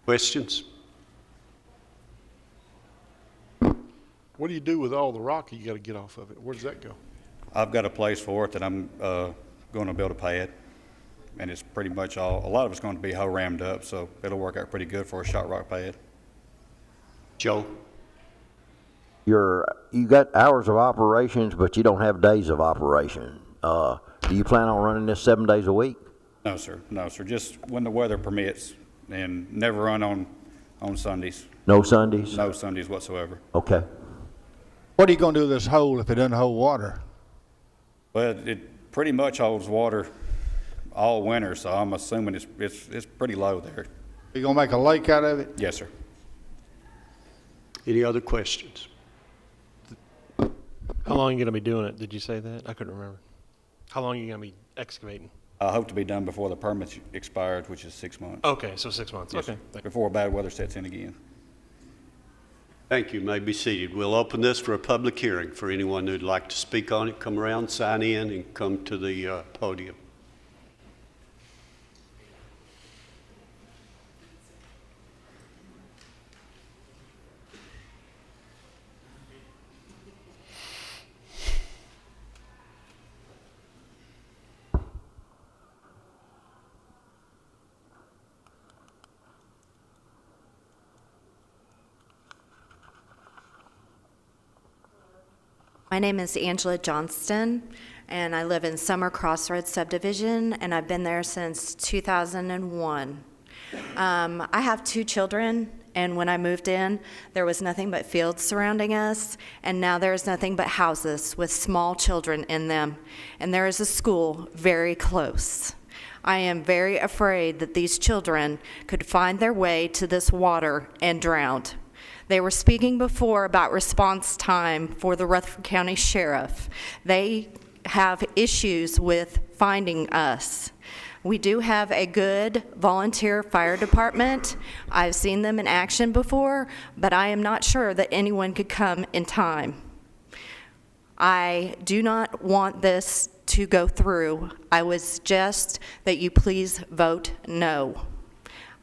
Questions? What do you do with all the rock you got to get off of it? Where does that go? I've got a place for it that I'm going to build a pad, and it's pretty much a lot of it's going to be hoe rammed up, so it'll work out pretty good for a shot rock pad. Joe? You got hours of operations, but you don't have days of operation. Do you plan on running this 7 days a week? No, sir. No, sir. Just when the weather permits, and never run on Sundays. No Sundays? No Sundays whatsoever. Okay. What are you going to do with this hole if it doesn't hold water? Well, it pretty much holds water all winter, so I'm assuming it's pretty low there. You going to make a lake out of it? Yes, sir. Any other questions? How long are you going to be doing it? Did you say that? I couldn't remember. How long are you going to be excavating? I hope to be done before the permit's expired, which is 6 months. Okay, so 6 months. Yes, Okay. sir. Before bad weather sets in again. Thank you. You may be seated. We'll open this for a public hearing. For anyone who'd like to speak on it, come around, sign in, and come to the podium. My name is Angela Johnston, and I live in Summer Crossroads subdivision, and I've been there since 2001. I have 2 children, and when I moved in, there was nothing but fields surrounding us, and now there's nothing but houses with small children in them, and there is a school very close. I am very afraid that these children could find their way to this water and drown. They were speaking before about response time for the Rutherford County Sheriff. They have issues with finding us. We do have a good volunteer fire department. I've seen them in action before, but I am not sure that anyone could come in time. I do not want this to go through. I would suggest that you please vote no.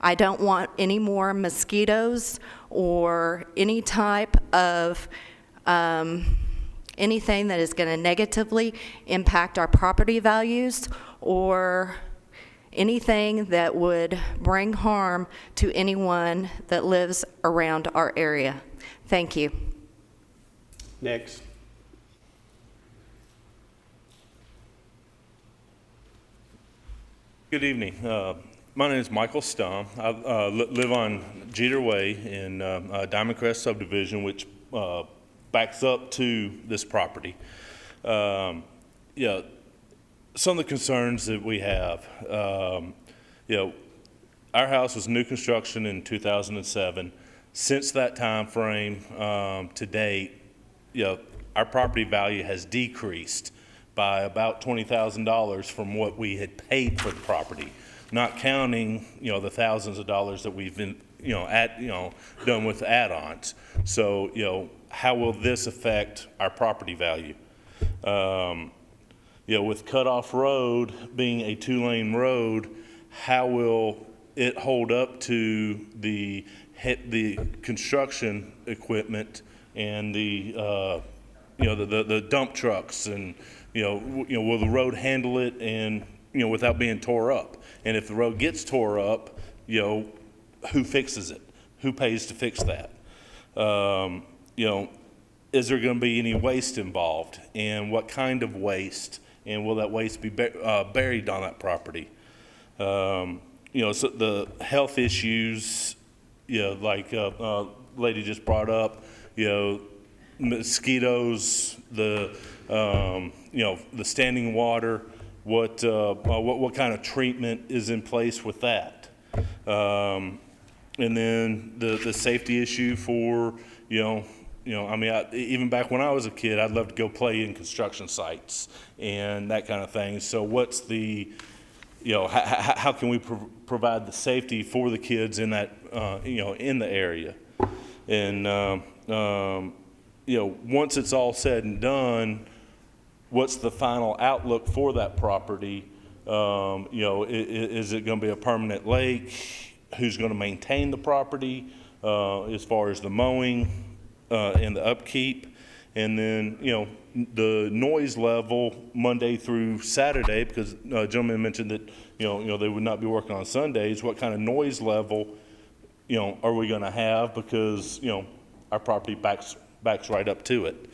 I don't want any more mosquitoes or any type of anything that is going to negatively impact our property values or anything that would bring harm to anyone that lives around our area. Thank you. Next. Good evening. My name is Michael Stum. I live on Jeter Way in Diamond Crest subdivision, which backs up to this property. Yeah, some of the concerns that we have, our house was new construction in 2007. Since that time frame to date, our property value has decreased by about $20,000 from what we had paid for the property, not counting, the thousands of dollars that we've been, done with add-ons. So, how will this affect our property value? With Cutoff Road being a 2-lane road, how will it hold up to the construction equipment and the dump trucks, and will the road handle it and without being tore up? And if the road gets tore up, who fixes it? Who pays to fix that? Is there going to be any waste involved, and what kind of waste? And will that waste be buried on that property? you know, so the health issues, you know, like lady just brought up, you know, mosquitoes, the you know, the standing water, what kind of treatment is in place with that, and then the safety issue for, you know, I mean, even back when I was a kid, I'd love to go play in construction sites and that kind of thing. So what's the, you know, how can we provide the safety for the kids in that, you know, in the area? And, you know, once it's all said and done, what's the final outlook for that property? You know, is it going to be a permanent lake? Who's going to maintain the property as far as the mowing? And the upkeep, and then, you know, the noise level Monday through Saturday, because a gentleman mentioned that, you know, they would not be working on Sundays. What kind of noise level, you know, are we going to have? Because, you know, our property backs right up to it.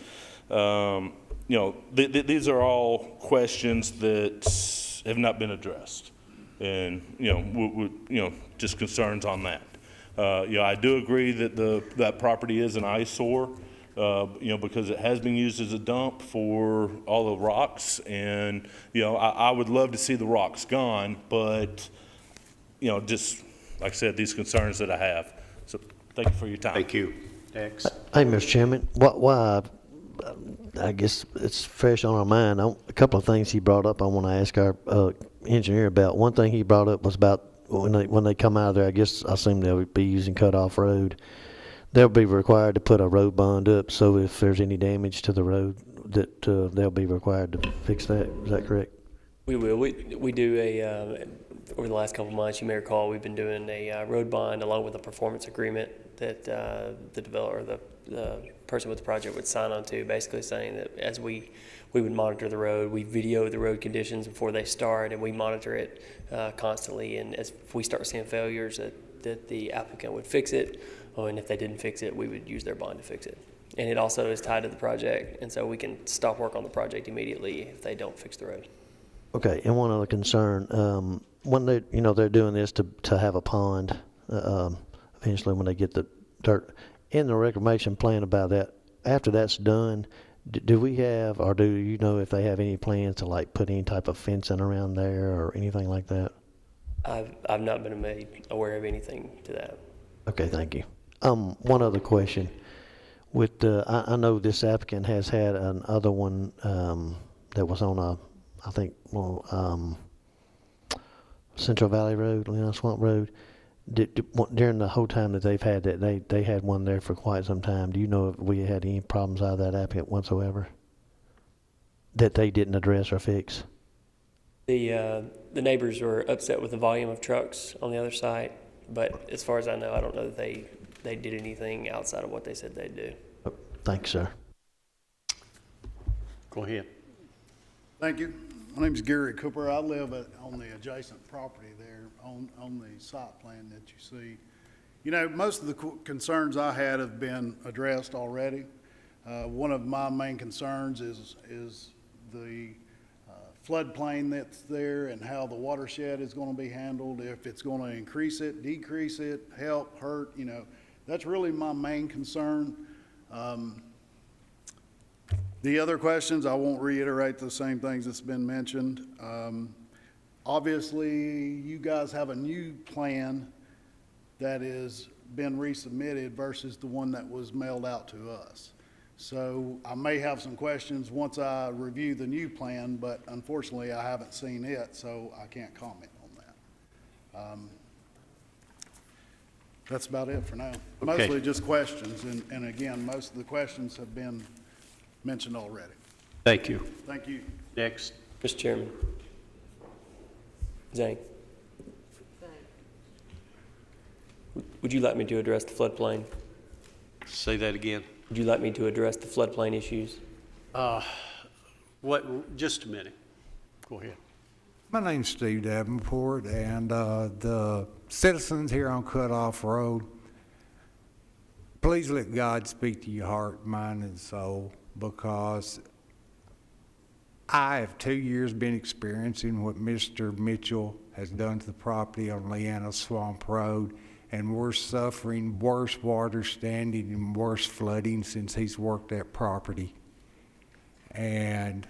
You know, these are all questions that have not been addressed, and, you know, you know, just concerns on that. You know, I do agree that that property is an eyesore, you know, because it has been used as a dump for all the rocks, and, you know, I would love to see the rocks gone, but, you know, just like I said, these concerns that I have. So thank you for your time. Thank you. Next. Hey, Mr. Chairman, why, I guess it's fresh on our mind. A couple of things he brought up I want to ask our engineer about. One thing he brought up was about when they come out of there, I guess I assume they'll be using Cutoff Road. They'll be required to put a road bond up, so if there's any damage to the road, that they'll be required to fix that. Is that correct? We will. We do over the last couple of months, you may recall, we've been doing a road bond along with a performance agreement that the developer, the person with the project would sign on to, basically saying that as we would monitor the road, we video the road conditions before they start, and we monitor it constantly. And as we start seeing failures, that the applicant would fix it, and if they didn't fix it, we would use their bond to fix it. And it also is tied to the project, and so we can stop work on the project immediately if they don't fix the road. Okay, and one other concern, when they're doing this to have a pond, eventually when they get the dirt, in the reclamation plan about that, after that's done, do we have, or do you know if they have any plans to like put any type of fencing around there or anything like that? I've not been made aware of anything to that. Okay, thank you. One other question. With I know this applicant has had another one that was on I think Central Valley Road, Leon Swamp Road. During the whole time that they've had that, they had one there for quite some time. Do you know if we had any problems out of that applicant whatsoever that they didn't address or fix? The neighbors were upset with the volume of trucks on the other side, but as far as I know, I don't know that they did anything outside of what they said they'd do. Thanks, sir. Go ahead. Thank you. My name is Gary Cooper. I live on the adjacent property there on the site plan that you see. You know, most of the concerns I had have been addressed already. One of my main concerns is the floodplain that's there and how the watershed is going to be handled, if it's going to increase it, decrease it, help, hurt, you know. That's really my main concern. The other questions, I won't reiterate the same things that's been mentioned. Obviously, you guys have a new plan that has been resubmitted versus the one that was mailed out to us. So I may have some questions once I review the new plan, but unfortunately I haven't seen it, so I can't comment on that. That's about it for now. Okay. Mostly just questions, and again, most of the questions have been mentioned already. Thank you. Thank you. Next. Mr. Chairman. Zane. Would you like me to address the floodplain? Say that again. Would you like me to address the floodplain issues? Just a minute. Go ahead. My name's Steve Davenport, and the citizens here on Cutoff Road, please let God speak to your heart, mind, and soul, because I have 2 years been experiencing what Mr. Mitchell has done to the property on Leanna Swamp Road, and we're suffering worse water standing and worse flooding since he's worked that property. And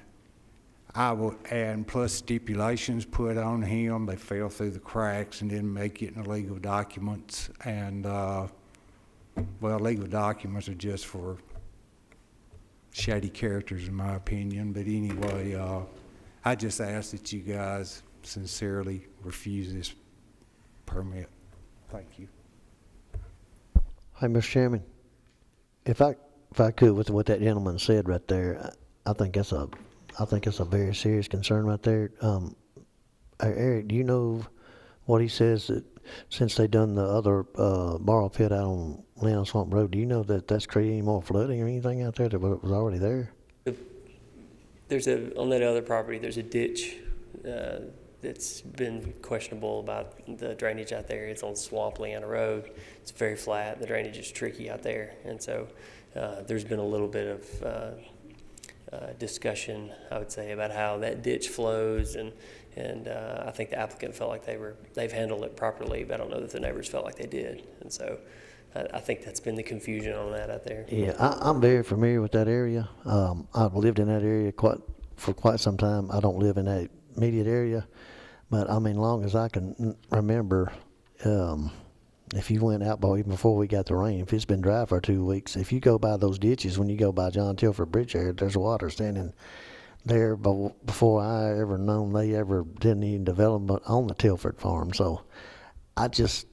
and plus stipulations put on him, they fell through the cracks and didn't make it in the legal documents. And, well, legal documents are just for shady characters, in my opinion. But anyway, I just ask that you guys sincerely refuse this permit. Thank you. Hey, Mr. Chairman, if I could, with what that gentleman said right there, I think it's a very serious concern right there. Eric, do you know what he says that since they done the other borrow pit out on Leanna Swamp Road, do you know that that's creating any more flooding or anything out there that was already there? On that other property, there's a ditch that's been questionable about the drainage out there. It's on Swamp Leanna Road. It's very flat. The drainage is tricky out there. And so there's been a little bit of discussion, I would say, about how that ditch flows, and I think the applicant felt like they've handled it properly, but I don't know that the neighbors felt like they did. And so I think that's been the confusion on that out there. Yeah, I'm very familiar with that area. I've lived in that area for quite some time. I don't live in that immediate area, but I mean, long as I can remember, if you went out even before we got the rain, if it's been dry for 2 weeks, if you go by those ditches, when you go by John Tilford Bridge area, there's water standing there before I ever known they ever did any development on the Tilford farm. So I just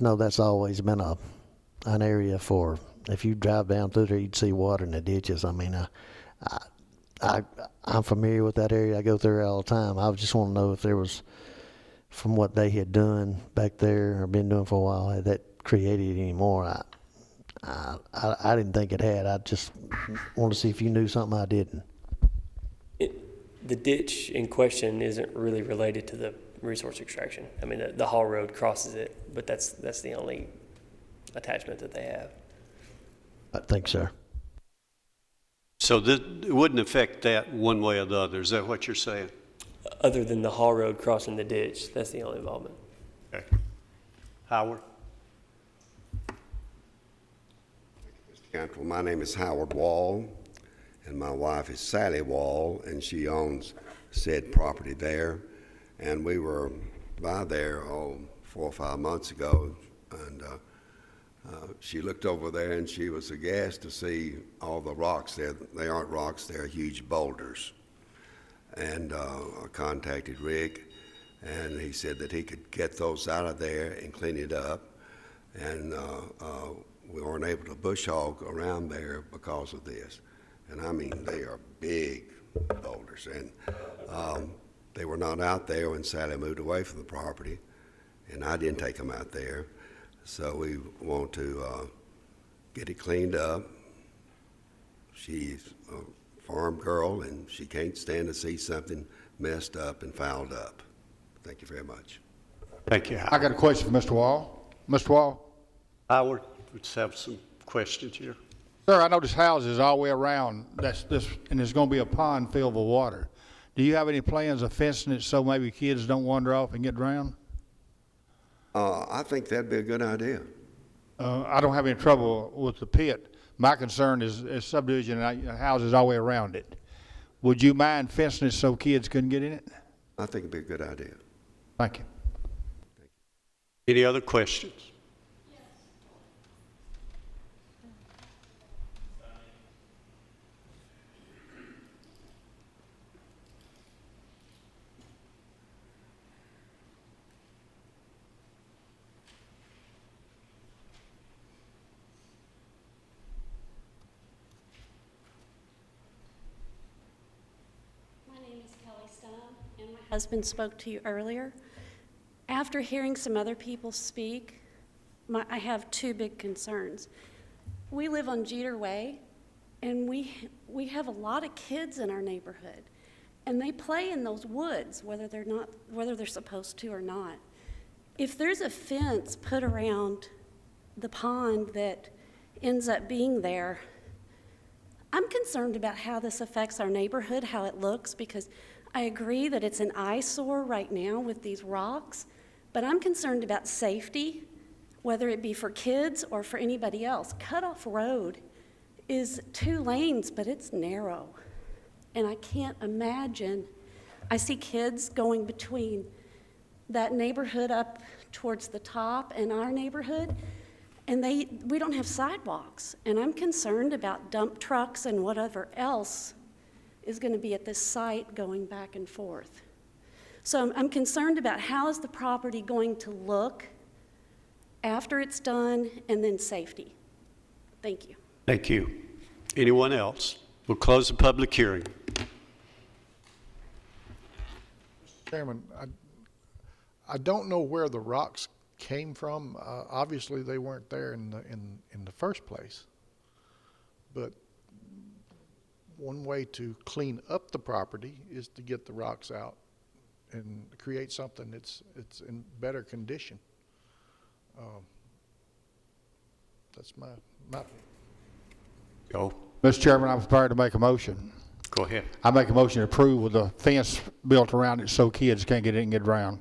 know that's always been an area for, if you drive down through there, you'd see water in the ditches. I mean, I'm familiar with that area. I go through there all the time. I just want to know if there was, from what they had done back there or been doing for a while, had that created any more. I didn't think it had. I just wanted to see if you knew something I didn't. The ditch in question isn't really related to the resource extraction. I mean, the Hall Road crosses it, but that's the only attachment that they have. I think so. So it wouldn't affect that one way or the other. Is that what you're saying? Other than the Hall Road crossing the ditch, that's the only involvement. Okay. Howard? Council, my name is Howard Wall, and my wife is Sally Wall, and she owns said property there. And we were by there 4 or 5 months ago, and she looked over there and she was aghast to see all the rocks there. They aren't rocks, they're huge boulders. And I contacted Rick, and he said that he could get those out of there and clean it up. And we weren't able to bush hog around there because of this. And I mean, they are big boulders. And they were not out there when Sally moved away from the property, and I didn't take them out there. So we want to get it cleaned up. She's a farm girl, and she can't stand to see something messed up and fouled up. Thank you very much. Thank you, Howard. I got a question for Mr. Wall. Mr. Wall? Howard, let's have some questions here. Sir, I know this house is all the way around, and there's gonna be a pond filled with water. Do you have any plans of fencing it so maybe kids don't wander off and get drowned? I think that'd be a good idea. I don't have any trouble with the pit. My concern is subdivision and houses all the way around it. Would you mind fencing it so kids couldn't get in it? I think it'd be a good idea. Thank you. Any other questions? Husband spoke to you earlier. After hearing some other people speak, I have two big concerns. We live on Jeter Way, and we have a lot of kids in our neighborhood, and they play in those woods, whether they're supposed to or not. If there's a fence put around the pond that ends up being there, I'm concerned about how this affects our neighborhood, how it looks, because I agree that it's an eyesore right now with these rocks, but I'm concerned about safety, whether it be for kids or for anybody else. Cutoff Road is 2 lanes, but it's narrow. And I can't imagine, I see kids going between that neighborhood up towards the top and our neighborhood, and we don't have sidewalks. And I'm concerned about dump trucks and whatever else is going to be at this site going back and forth. So I'm concerned about how is the property going to look after it's done, and then safety. Thank you. Thank you. Anyone else? We'll close the public hearing. Chairman, I don't know where the rocks came from. Obviously, they weren't there in the first place. But one way to clean up the property is to get the rocks out and create something that's in better condition. That's my. Go. Mr. Chairman, I'm prepared to make a motion. Go ahead. I make a motion to approve with a fence built around it so kids can't get in and get around.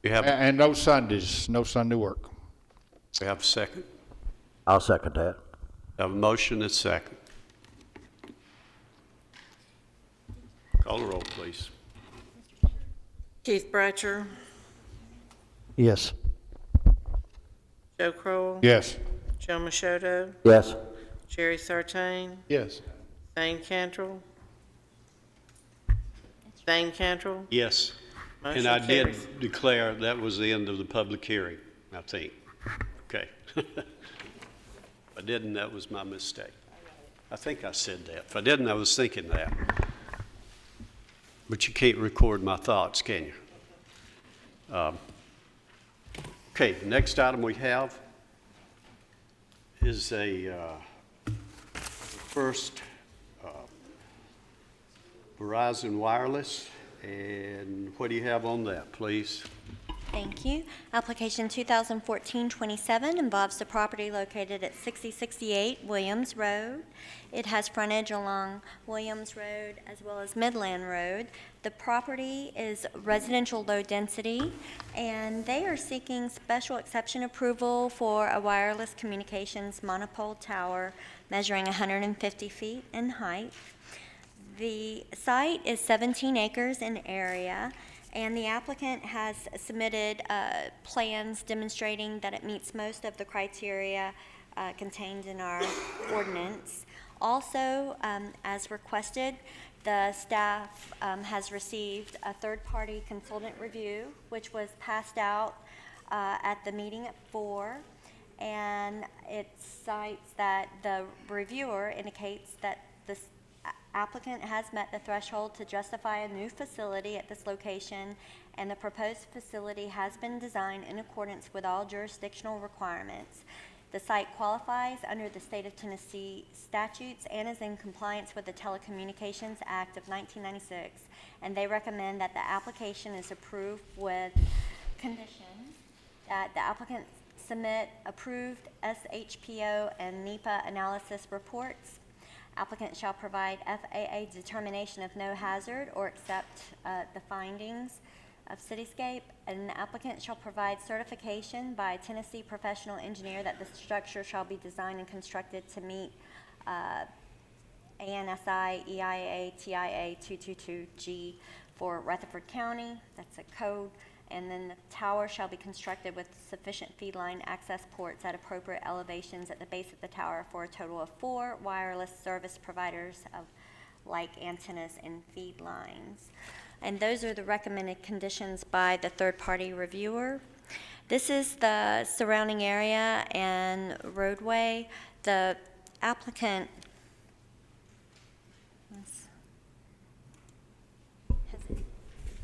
You have, And no Sundays, no Sunday work. we have a second. I'll second that. Have a motion and a second. Call the roll, please. Keith Bratcher, Yes. Joe Crowell. Yes. Joe Machoto, Yes. Jerry Sartain, Yes. Thane Cantrell. Thane Cantrell. Yes. And Motion I did carries. declare that was the end of the public hearing, I think. Okay. If I didn't, that was my mistake. I think I said that. If I didn't, I was thinking that. But you can't record my thoughts, can you? Okay, the next item we have is first Verizon Wireless. And what do you have on that, please? Thank you. Application 2014-27 involves the property located at 6068 Williams Road. It has frontage along Williams Road as well as Midland Road. The property is residential low density, and they are seeking special exception approval for a wireless communications monopole tower measuring 150 feet in height. The site is 17 acres in area, and the applicant has submitted plans demonstrating that it meets most of the criteria contained in our ordinance. Also, as requested, the staff has received a third-party consultant review, which was passed out at the meeting at 4, and it cites that the reviewer indicates that the applicant has met the threshold to justify a new facility at this location, and the proposed facility has been designed in accordance with all jurisdictional requirements. The site qualifies under the state of Tennessee statutes and is in compliance with the Telecommunications Act of 1996, and they recommend that the application is approved with conditions that the applicant submit approved SHPO and NEPA analysis reports. Applicant shall provide FAA determination of no hazard or accept the findings of Cityscape. An applicant shall provide certification by a Tennessee professional engineer that the structure shall be designed and constructed to meet ANSI EIA TIA 222G for Rutherford County. That's a code. And then the tower shall be constructed with sufficient feed line access ports at appropriate elevations at the base of the tower for a total of 4 wireless service providers of like antennas and feed lines. And those are the recommended conditions by the third-party reviewer. This is the surrounding area and roadway. The applicant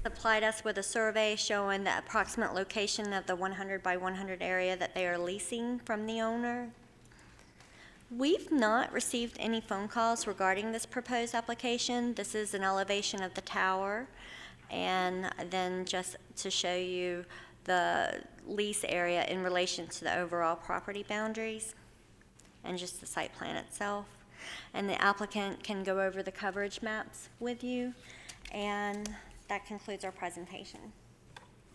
supplied us with a survey showing the approximate location of the 100 by 100 area that they are leasing from the owner. We've not received any phone calls regarding this proposed application. This is an elevation of the tower, and then just to show you the lease area in relation to the overall property boundaries. and just the site plan itself. And the applicant can go over the coverage maps with you, and that concludes our presentation.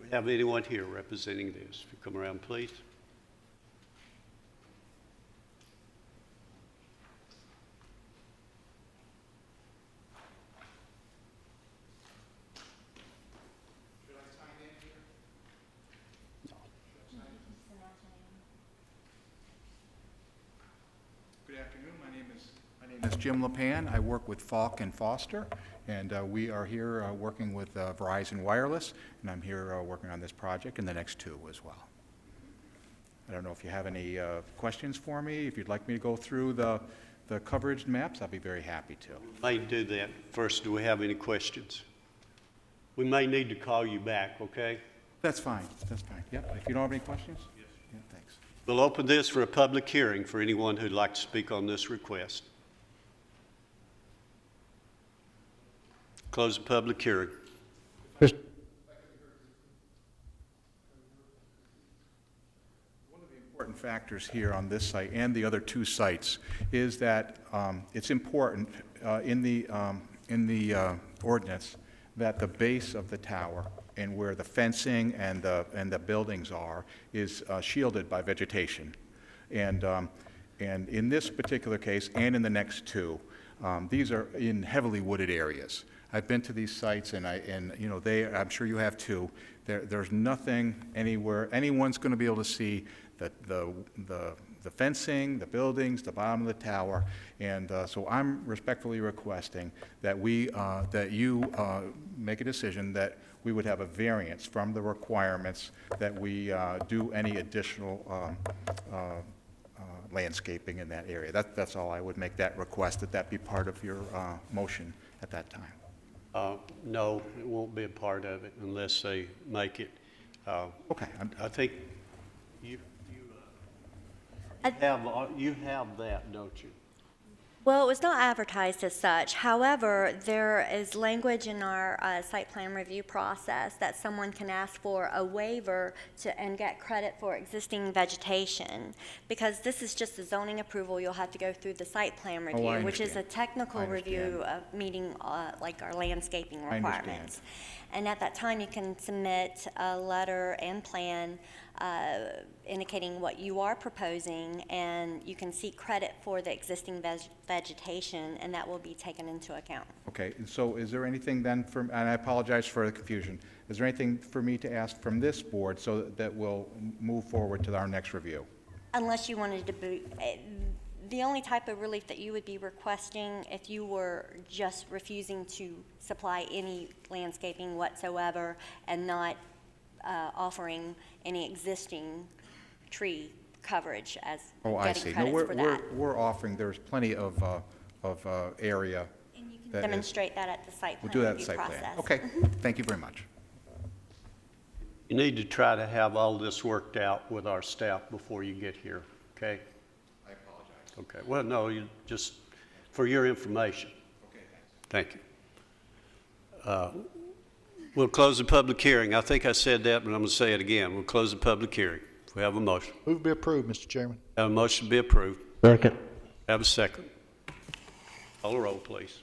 We have anyone here representing this? If you come around, please. Good afternoon. My name is Jim LePan. I work with Falk and Foster, and we are here working with Verizon Wireless, and I'm here working on this project and the next two as well. I don't know if you have any questions for me. If you'd like me to go through the coverage maps, I'll be very happy to. May do that. First, do we have any questions? We may need to call you back, okay? That's fine. That's fine. Yep. If you don't have any questions? Yes. Yeah, thanks. We'll open this for a public hearing for anyone who'd like to speak on this request. Close the public hearing. Important factors here on this site and the other two sites is that it's important in the ordinance that the base of the tower and where the fencing and the buildings are is shielded by vegetation. And in this particular case and in the next two, these are in heavily wooded areas. I've been to these sites, and you know, I'm sure you have too. There's nothing anywhere anyone's going to be able to see the fencing, the buildings, the bottom of the tower, and so I'm respectfully requesting that that you make a decision that we would have a variance from the requirements that we do any additional landscaping in that area. That's all. I would make that request, that be part of your motion at that time. No, it won't be a part of it unless they make it. Okay. I think you have that, don't you? Well, it was not advertised as such. However, there is language in our site plan review process that someone can ask for a waiver and get credit for existing vegetation. Because this is just a zoning approval, you'll have to go through the site plan review, which is a technical review of meeting like our landscaping requirements. And at that time, you can submit a letter and plan indicating what you are proposing, and you can seek credit for the existing vegetation, and that will be taken into account. Okay, so is there anything then and I apologize for the confusion, is there anything for me to ask from this board so that we'll move forward to our next review? Unless you wanted to be, the only type of relief that you would be requesting if you were just refusing to supply any landscaping whatsoever and not offering any existing tree coverage as getting credits for that. We're offering, there's plenty of area. And you can demonstrate that at the site plan We'll do that at the review site process. plan. Okay, thank you very much. You need to try to have all this worked out with our staff before you get here, okay? I apologize. Okay, well, no, you just for your information. Okay, thanks. Thank you. We'll close the public hearing. I think I said that, but I'm going to say it again. We'll close the public hearing. We have a motion. Move to be approved, Mr. Chairman. Have a motion to be approved. Second. Have a second. Call the roll, please.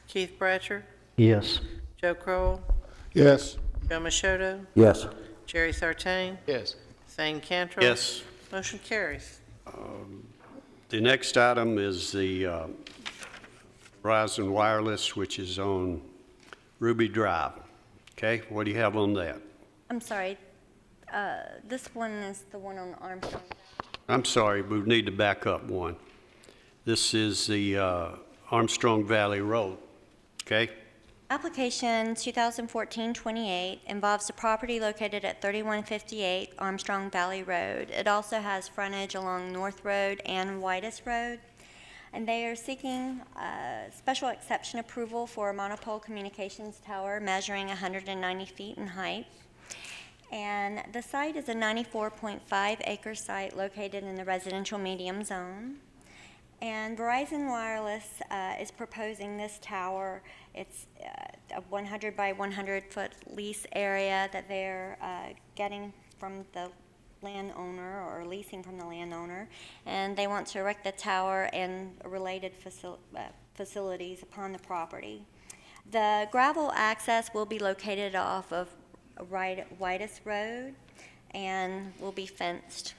Keith Bratcher, Yes. Joe Crowell, Yes. Joe Machado, Yes. Jerry Sartain, Yes. Thane Cantrell. Yes. Motion carries. The next item is the Verizon Wireless, which is on Ruby Drive. Okay, what do you have on that? I'm sorry, this one is the one on Armstrong. I'm sorry, we need to back up one. This is the Armstrong Valley Road, okay? Application 2014-28 involves a property located at 3158 Armstrong Valley Road. It also has frontage along North Road and Whitus Road. And they are seeking special exception approval for a monopole communications tower measuring 190 feet in height. And the site is a 94.5 acre site located in the residential medium zone. And Verizon Wireless is proposing this tower. It's a 100 by 100 foot lease area that they're getting from the landowner or leasing from the landowner. And they want to erect the tower and related facilities upon the property. The gravel access will be located off of Whitus Road and will be fenced.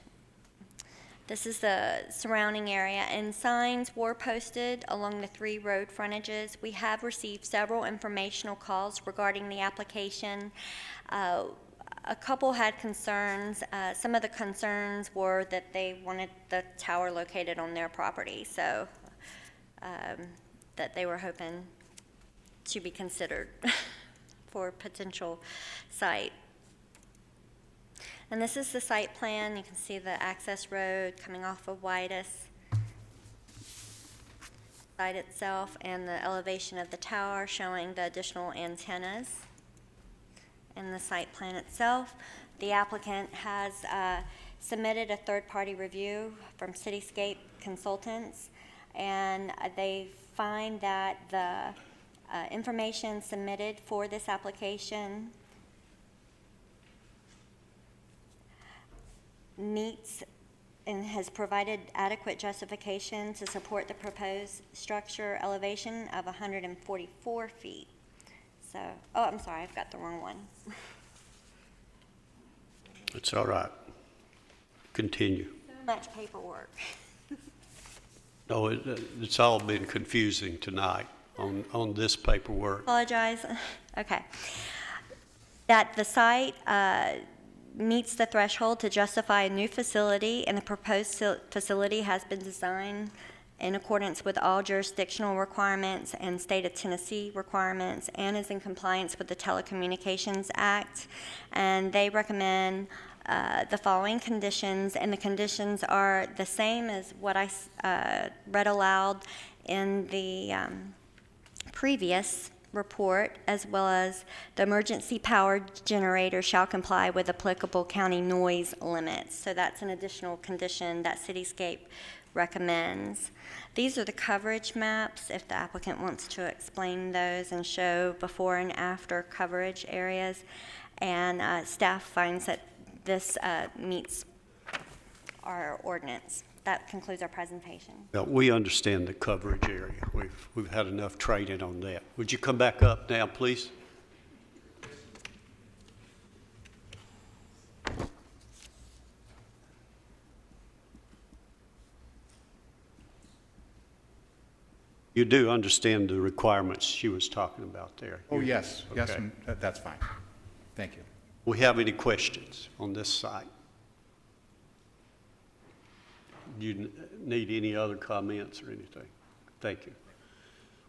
This is the surrounding area, and signs were posted along the 3 road frontages. We have received several informational calls regarding the application. A couple had concerns. Some of the concerns were that they wanted the tower located on their property, so that they were hoping to be considered for potential site. And this is the site plan. You can see the access road coming off of Whitus site itself, and the elevation of the tower showing the additional antennas in the site plan itself. The applicant has submitted a third-party review from Cityscape Consultants, and they find that the information submitted for this application meets and has provided adequate justification to support the proposed structure elevation of 144 feet. So, oh, I'm sorry, I've got the wrong one. It's all right. Continue. So much paperwork. No, it's all been confusing tonight on this paperwork. Apologize. Okay. That the site meets the threshold to justify a new facility, and the proposed facility has been designed in accordance with all jurisdictional requirements and state of Tennessee requirements, and is in compliance with the Telecommunications Act. And they recommend the following conditions, and the conditions are the same as what I read aloud in the previous report, as well as the emergency power generator shall comply with applicable county noise limits. So that's an additional condition that Cityscape recommends. These are the coverage maps, if the applicant wants to explain those and show before and after coverage areas. And staff finds that this meets our ordinance. That concludes our presentation. Well, we understand the coverage area. We've had enough training on that. Would you come back up now, please? You do understand the requirements she was talking about there? Oh, yes, yes, Okay. and that's fine. Thank you. We have any questions on this site? Do you need any other comments or anything? Thank you.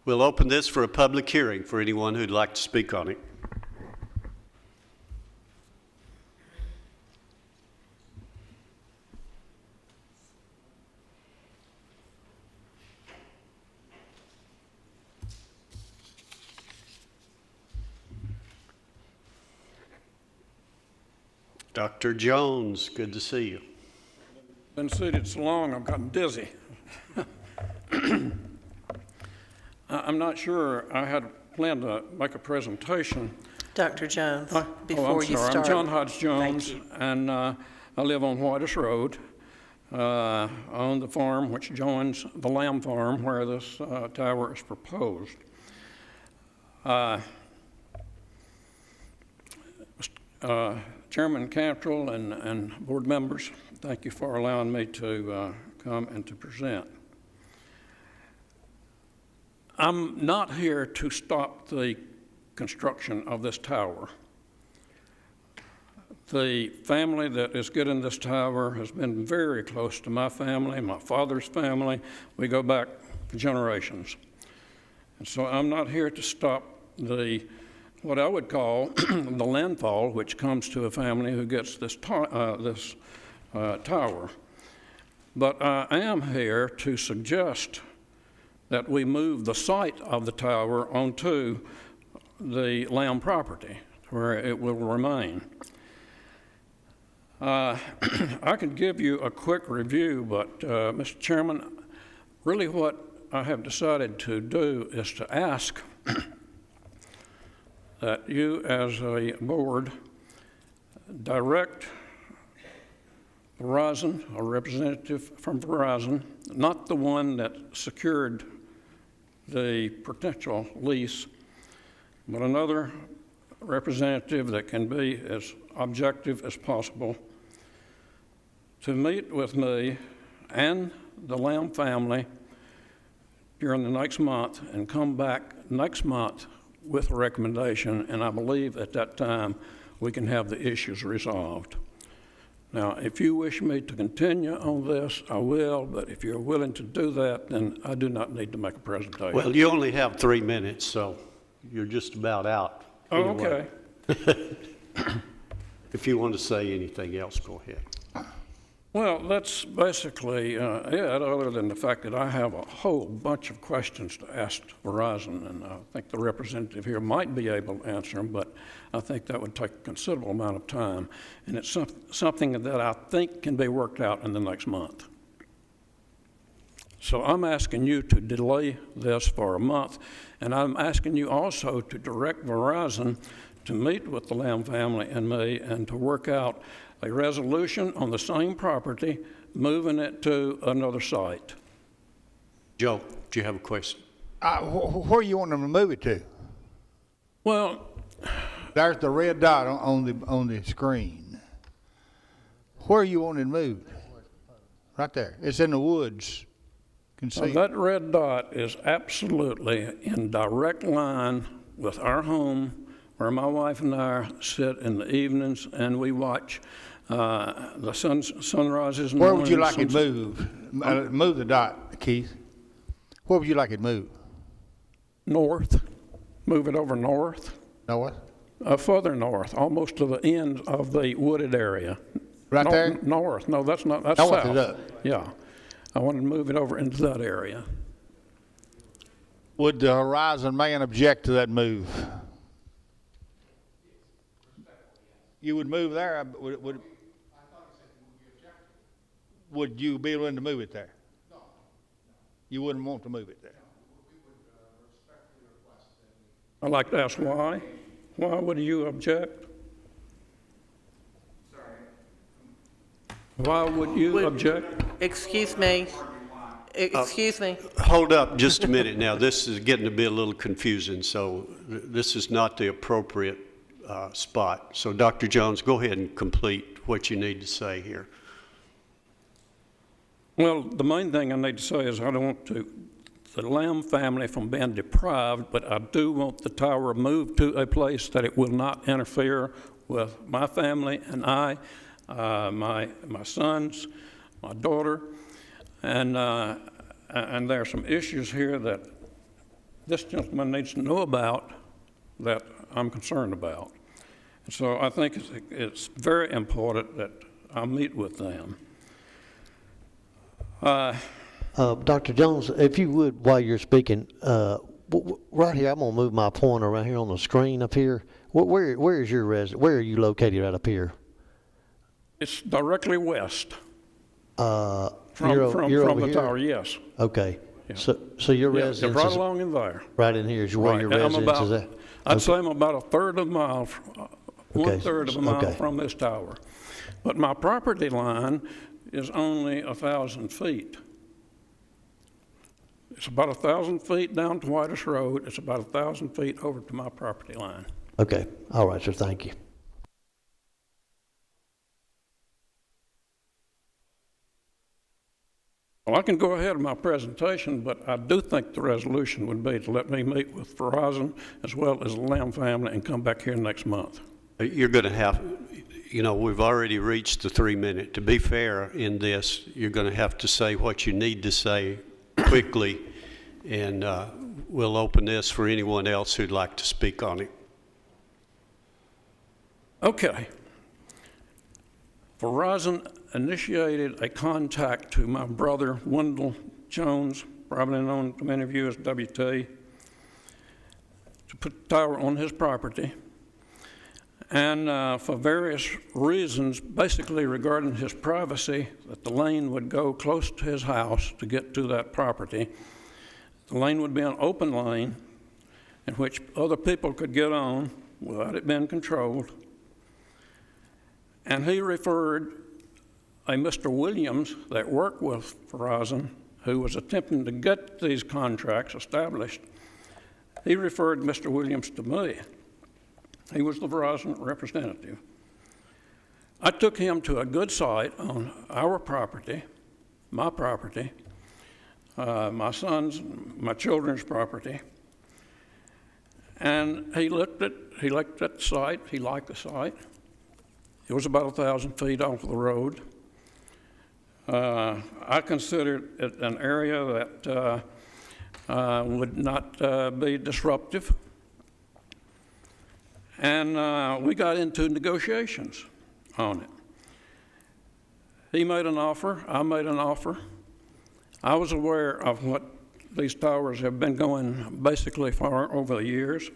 We'll open this for a public hearing for anyone who'd like to speak on it. Dr. Jones, good to see you. Been seated so long, I've gotten dizzy. I'm not sure I had planned to make a presentation. Dr. Jones, before I'm you sorry. start. I'm John Hodge Jones, Thank you. and I live on Whitus Road, on the farm which joins the Lamb Farm where this tower is proposed. Chairman Cantrell and board members, thank you for allowing me to come and to present. I'm not here to stop the construction of this tower. The family that is getting this tower has been very close to my family, my father's family. We go back generations. And so I'm not here to stop what I would call the landfall, which comes to a family who gets this tower. But I am here to suggest that we move the site of the tower onto the Lamb property, where it will remain. I could give you a quick review, but Mr. Chairman, Really what I have decided to do is to ask that you as a board direct Verizon, a representative from Verizon, not the one that secured the potential lease, but another representative that can be as objective as possible, to meet with me and the Lamb family during the next month and come back next month with a recommendation, and I believe at that time we can have the issues resolved. Now, if you wish me to continue on this, I will, but if you're willing to do that, then I do not need to make a presentation. Well, you only have 3 minutes, so you're just about out. Oh, anyway. okay. If you want to say anything else, go ahead. Well, that's basically it, other than the fact that I have a whole bunch of questions to ask Verizon, and I think the representative here might be able to answer them, but I think that would take a considerable amount of time, and it's something that I think can be worked out in the next month. So I'm asking you to delay this for a month, and I'm asking you also to direct Verizon to meet with the Lamb family and me and to work out a resolution on the same property, moving it to another site. Joe, do you have a question? Where you want them to move it to? Well, there's the red dot on the screen. Where you want it moved? Right there. It's in the woods. Can see. That red dot is absolutely in direct line with our home, where my wife and I sit in the evenings and we watch the sunrises. Where would you like it moved? Move the dot, Keith. Where would you like it moved? North. Move it over north. North? Further north, almost to the end of the wooded area. Right there? North. No, that's not. That's north south. Is up. Yeah. I wanted to move it over into that area. Would the Horizon man object to that move? You would move there? Would you be willing to move it there? No. You wouldn't want to move it there? I'd like to ask why. Why would you object? Why would you object? Excuse me. Excuse me. Hold up just a minute now. This is getting to be a little confusing, so this is not the appropriate spot. So Dr. Jones, go ahead and complete what you need to say here. Well, the main thing I need to say is I don't want the Lamb family from being deprived, but I do want the tower moved to a place that it will not interfere with my family and I, my sons, my daughter, and there are some issues here that this gentleman needs to know about that I'm concerned about. And so I think it's very important that I meet with them. Dr. Jones, if you would, while you're speaking, right here, I'm gonna move my pointer right here on the screen up here. Where is your residence? Where are you located right up here? It's directly west. From the tower, yes. Okay. Yeah. So your residence right is along in there. right in here is where your residence is at? I'd say I'm about a third of a mile, one-third of a mile from this tower. But my property line is only 1,000 feet. It's about 1,000 feet down to Whitus Road. It's about 1,000 feet over to my property line. Okay. All right, sir. Thank you. Well, I can go ahead with my presentation, but I do think the resolution would be to let me meet with Verizon as well as the Lamb family and come back here next month. You're going to have, we've already reached the 3 minute. To be fair in this, you're going to have to say what you need to say quickly, and we'll open this for anyone else who'd like to speak on it. Okay. Verizon initiated a contact to my brother, Wendell Jones, probably known to many of you as WT, to put the tower on his property. And for various reasons, basically regarding his privacy, that the lane would go close to his house to get to that property. The lane would be an open lane in which other people could get on without it being controlled. And he referred a Mr. Williams that worked with Verizon, who was attempting to get these contracts established. He referred Mr. Williams to me. He was the Verizon representative. I took him to a good site on our property, my property, my son's, my children's property, and he looked at the site. He liked the site. It was about 1,000 feet off the road. I considered it an area that would not be disruptive. And we got into negotiations on it. He made an offer, I made an offer. I was aware of what these towers have been going basically for over the years.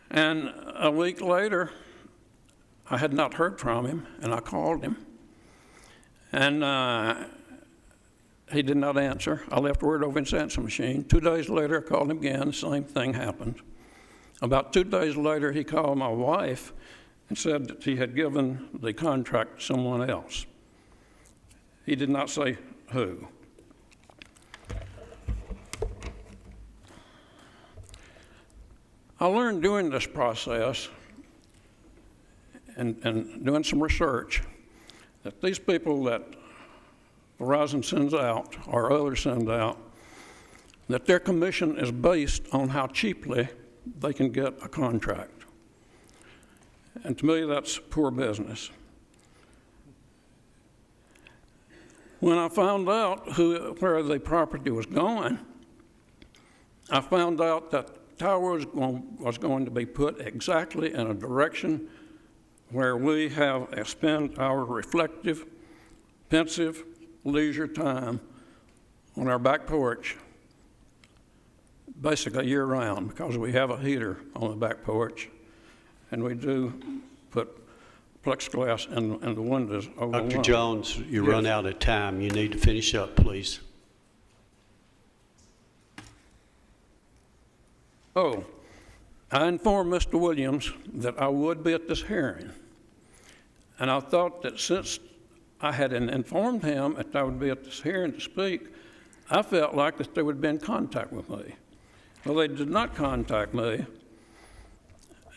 And a week later, I had not heard from him, and I called him. And he did not answer. I left word over his answer machine. 2 days later, I called him again, the same thing happened. About 2 days later, he called my wife and said that he had given the contract to someone else. He did not say who. I learned during this process and doing some research that these people that Verizon sends out or others send out, that their commission is based on how cheaply they can get a contract. And to me, that's poor business. When I found out where the property was going, I found out that the tower was going to be put exactly in a direction where we have spent our reflective, pensive leisure time on our back porch, basically year-round, because we have a heater on the back porch, and we do put plexiglass in the windows over the Dr. line. Jones, you run out of time. You need to finish up, please. Oh, I informed Mr. Williams that I would be at this hearing. And I thought that since I had informed him that I would be at this hearing to speak, I felt like that they would be in contact with me. Well, they did not contact me.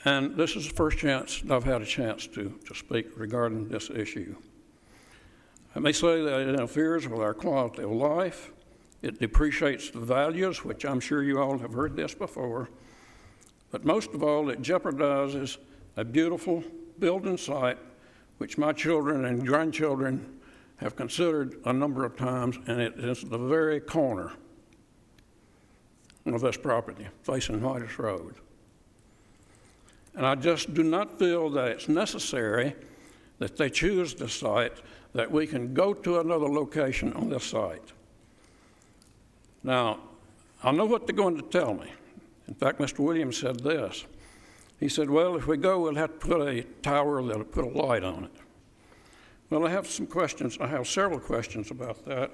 And this is the first chance I've had a chance to speak regarding this issue. I may say that it interferes with our quality of life. It depreciates the values, which I'm sure you all have heard this before. But most of all, it jeopardizes a beautiful building site, which my children and grandchildren have considered a number of times, and it is the very corner of this property, facing Whitus Road. And I just do not feel that it's necessary that they choose the site, that we can go to another location on this site. Now, I know what they're going to tell me. In fact, Mr. Williams said this. He said, well, if we go, we'll have to put a tower that'll put a light on it. Well, I have some questions. I have several questions about that.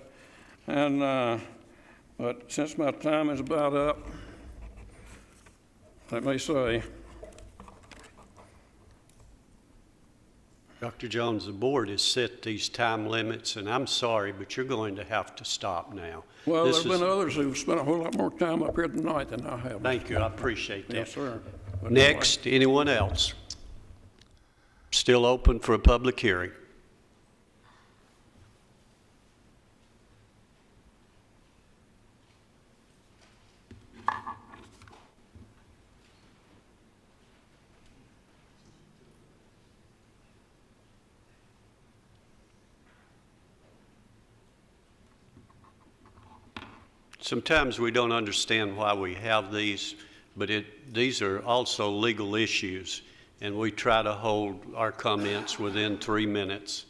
And, but since my time is about up, let me say, Dr. Jones, the board has set these time limits, and I'm sorry, but you're going to have to stop now. well, there have been others who've spent a whole lot more time up here tonight than I have. Thank you, I appreciate that. Yes, sir. But Next, anyone else? Still open for a public hearing. Sometimes we don't understand why we have these, but these are also legal issues, and we try to hold our comments within 3 minutes.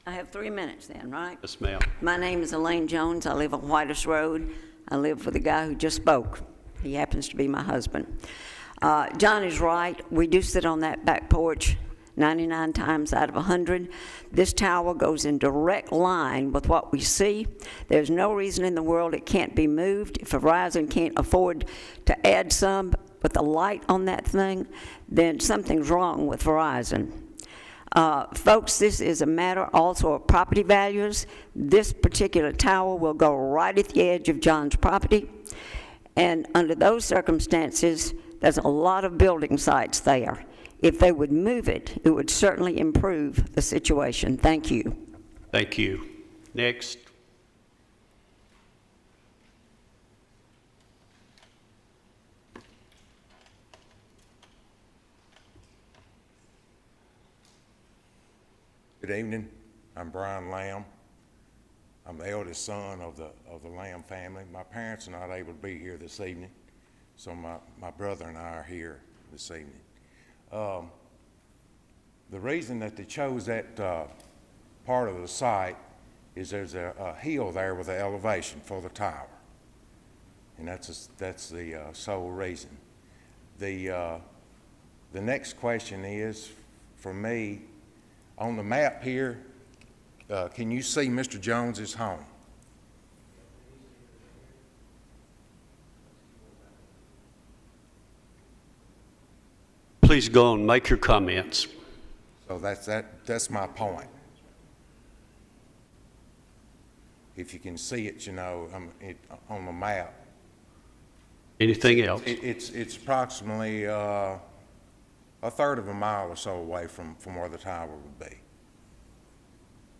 I have 3 minutes then, right? Yes, ma'am. My name is Elaine Jones. I live on Whitus Road. I live with the guy who just spoke. He happens to be my husband. John is right. We do sit on that back porch 99 times out of 100. This tower goes in direct line with what we see. There's no reason in the world it can't be moved. If Verizon can't afford to add some with a light on that thing, then something's wrong with Verizon. Folks, this is a matter also of property values. This particular tower will go right at the edge of John's property, and under those circumstances, there's a lot of building sites there. If they would move it, it would certainly improve the situation. Thank you. Thank you. Next. Good evening. I'm Brian Lamb. I'm the eldest son of the Lamb family. My parents are not able to be here this evening, so my brother and I are here this evening. The reason that they chose that part of the site is there's a hill there with an elevation for the tower, and that's the sole reason. The next question is, for me, on the map here, can you see Mr. Jones's home? Please go and make your comments. So that's my point. If you can see it, you know, on the map. Anything else? It's approximately a third of a mile or so away from where the tower would be.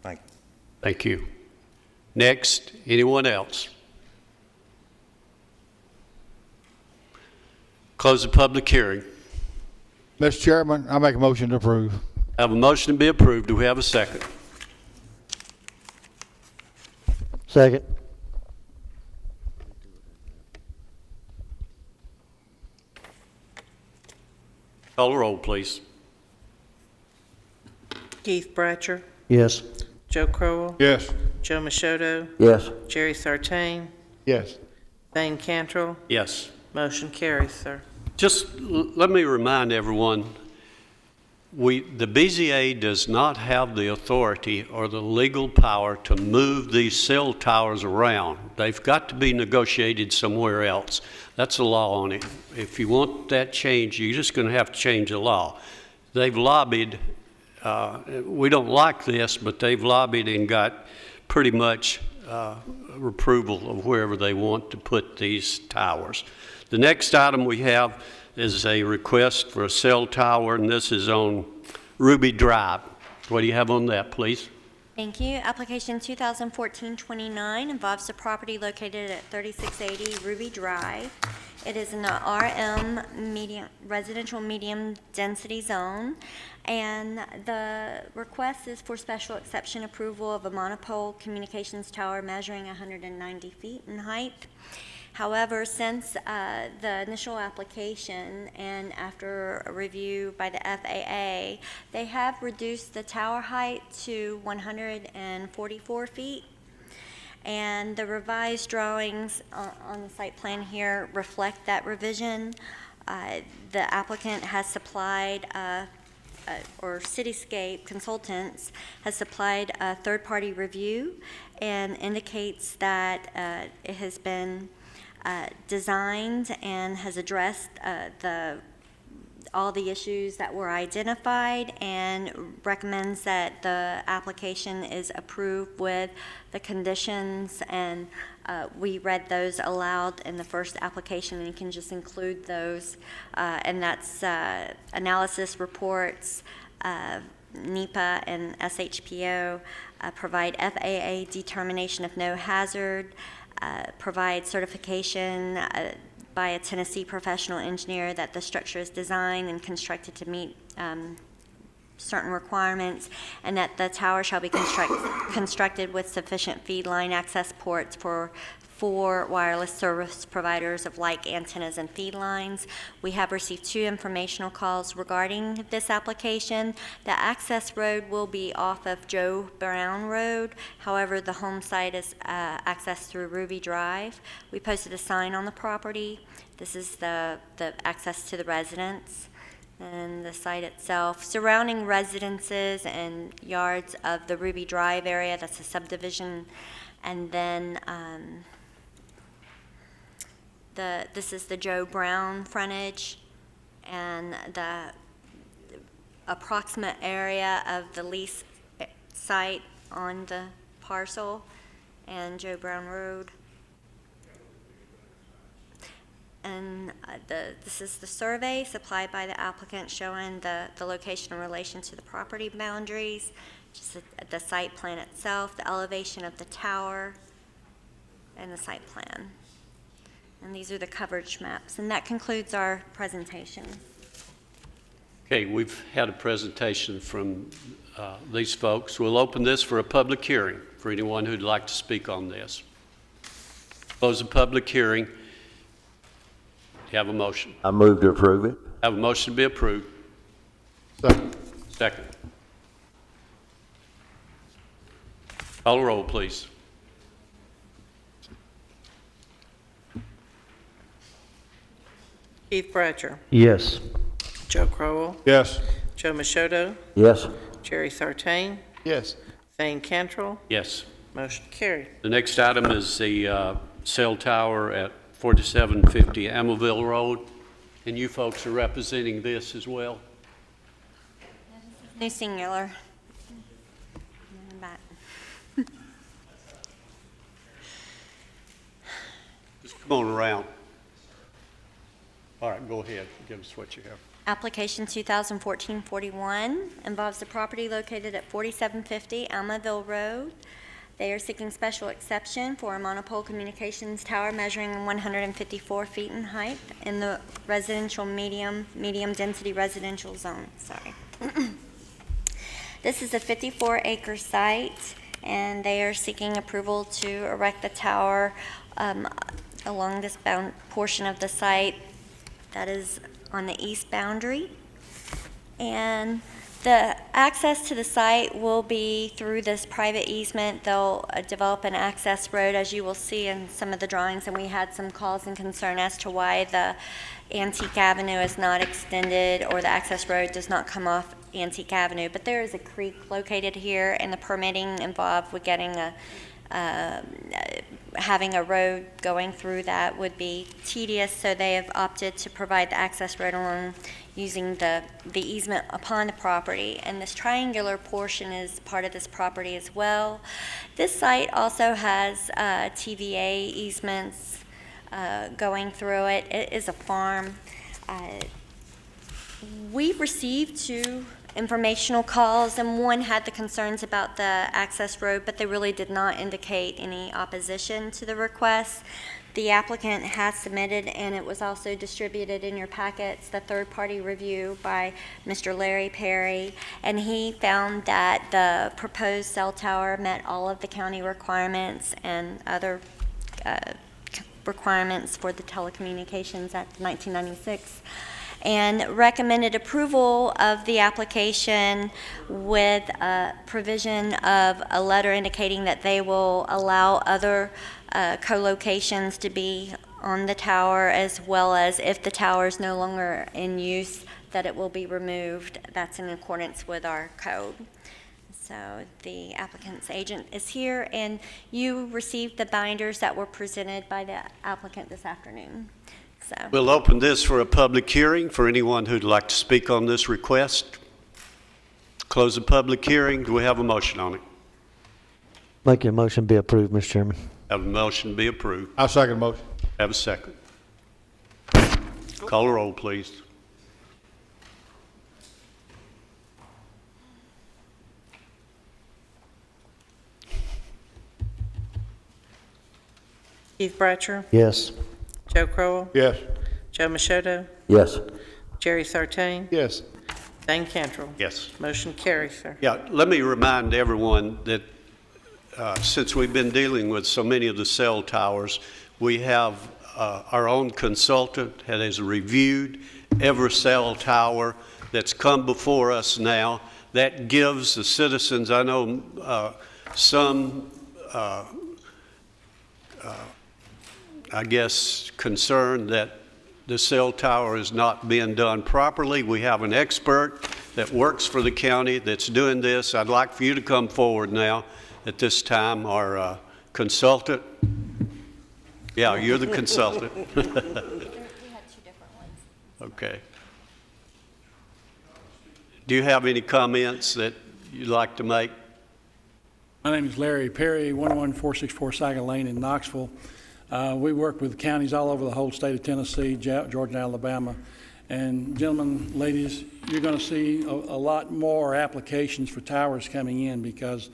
Thank you. Thank you. Next, anyone else? Close the public hearing. Mr. Chairman, I make a motion to approve. I have a motion to be approved. Do we have a second? Second. Call the roll, please. Keith Bratcher, Yes. Joe Crowell, Yes. Joe Machoto, Yes. Jerry Sartain, Yes. Thane Cantrell. Yes. Motion carries, sir. Just let me remind everyone, the BZA does not have the authority or the legal power to move these cell towers around. They've got to be negotiated somewhere else. That's the law on it. If you want that change, you're just going to have to change the law. They've lobbied, we don't like this, but they've lobbied and got pretty much approval of wherever they want to put these towers. The next item we have is a request for a cell tower, and this is on Ruby Drive. What do you have on that, please? Thank you. Application 2014-29 involves the property located at 3680 Ruby Drive. It is in the RM residential medium density zone, and the request is for special exception approval of a monopole communications tower measuring 190 feet in height. However, since the initial application and after a review by the FAA, they have reduced the tower height to 144 feet. And the revised drawings on the site plan here reflect that revision. The applicant has supplied, or Cityscape Consultants has supplied a third-party review and indicates that it has been designed and has addressed all the issues that were identified, and recommends that the application is approved with the conditions, and we read those aloud in the first application, and you can just include those, and that's analysis reports, NEPA and SHPO, provide FAA determination of no hazard, provide certification by a Tennessee professional engineer that the structure is designed and constructed to meet certain requirements, and that the tower shall be constructed with sufficient feed line access ports for for wireless service providers of like antennas and feed lines. We have received 2 informational calls regarding this application. The access road will be off of Joe Brown Road. However, the home site is accessed through Ruby Drive. We posted a sign on the property. This is the access to the residence and the site itself. Surrounding residences and yards of the Ruby Drive area, that's a subdivision. And then this is the Joe Brown frontage, and the approximate area of the lease site on the parcel and Joe Brown Road. And this is the survey supplied by the applicant showing the location in relation to the property boundaries, just the site plan itself, the elevation of the tower, and the site plan. And these are the coverage maps. And that concludes our presentation. Okay, we've had a presentation from these folks. We'll open this for a public hearing for anyone who'd like to speak on this. Close the public hearing. Do you have a motion? I move to approve it. Have a motion to be approved. Second. Call the roll, please. Keith Bratcher. Yes. Joe Crowell. Yes. Joe Machado. Yes. Jerry Sartain. Yes. Thane Cantrell. Yes. Motion carried. The next item is the cell tower at 4750 Amaville Road, and you folks are representing this as well. New singular. Back. Just come on around. All right, go ahead. Give us what you have. Application 2014-41 involves the property located at 4750 Almaville Road. They are seeking special exception for a monopole communications tower measuring 154 feet in height in the residential medium density residential zone. Sorry. This is a 54-acre site, and they are seeking approval to erect the tower along this portion of the site that is on the east boundary. And the access to the site will be through this private easement. They'll develop an access road, as you will see in some of the drawings, and we had some calls and concern as to why the Antique Avenue is not extended or the access road does not come off Antique Avenue. But there is a creek located here, and the permitting involved with getting having a road going through that would be tedious, so they have opted to provide the access road along using the easement upon the property. And this triangular portion is part of this property as well. This site also has TVA easements going through it. It is a farm. We received 2 informational calls, and one had the concerns about the access road, but they really did not indicate any opposition to the request. The applicant has submitted, and it was also distributed in your packets, the third-party review by Mr. Larry Perry, and he found that the proposed cell tower met all of the county requirements and other requirements for the Telecommunications Act 1996. And recommended approval of the application with a provision of a letter indicating that they will allow other co-locations to be on the tower, as well as if the tower is no longer in use, that it will be removed. That's in accordance with our code. So the applicant's agent is here, and you received the binders that were presented by the applicant this afternoon. So. We'll open this for a public hearing for anyone who'd like to speak on this request. Close the public hearing. Do we have a motion on it? Make a motion be approved, Mr. Chairman. Have a motion be approved. I'll second the motion. Have a second. Call the roll, please. Keith Bratcher. Yes. Joe Crowell. Yes. Joe Machado. Yes. Jerry Sartain. Yes. Thane Cantrell. Yes. Motion carries, sir. Yeah, let me remind everyone that since we've been dealing with so many of the cell towers, we have our own consultant that has reviewed every cell tower that's come before us now. That gives the citizens, I know some, I guess, concern that the cell tower is not being done properly. We have an expert that works for the county that's doing this. I'd like for you to come forward now at this time, our consultant. Yeah, you're the consultant. Okay. Do you have any comments that you'd like to make? My name is Larry Perry, 11464 Saga Lane in Knoxville. We work with counties all over the whole state of Tennessee, Georgia, and Alabama. And gentlemen, ladies, you're going to see a lot more applications for towers coming in, because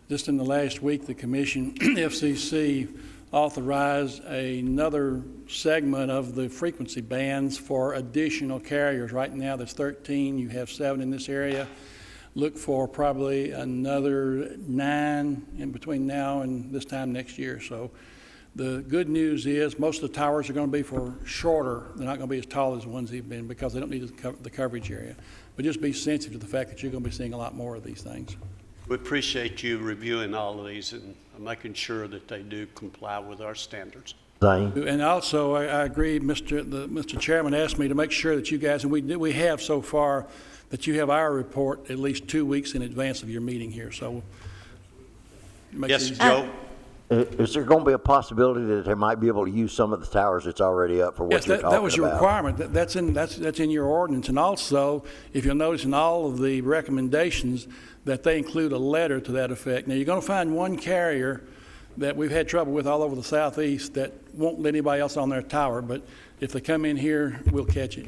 just in the last week, the Commission, FCC, authorized another segment of the frequency bands for additional carriers. Right now, there's 13. You have 7 in this area. Look for probably another 9 in between now and this time next year. So the good news is most of the towers are going to be for shorter. They're not going to be as tall as the ones they've been, because they don't need the coverage area. But just be sensitive to the fact that you're going to be seeing a lot more of these things. We appreciate you reviewing all of these and making sure that they do comply with our standards. And also, I agree, Mr. Chairman asked me to make sure that you guys, and we have so far, that you have our report at least 2 weeks in advance of your meeting here. So, yes, Joe. Is there going to be a possibility that they might be able to use some of the towers that's already up for what yes, you're talking about? That was your requirement. That's in your ordinance. And also, if you'll notice in all of the recommendations, that they include a letter to that effect. Now, you're going to find one carrier that we've had trouble with all over the southeast that won't let anybody else on their tower, but if they come in here, we'll catch it.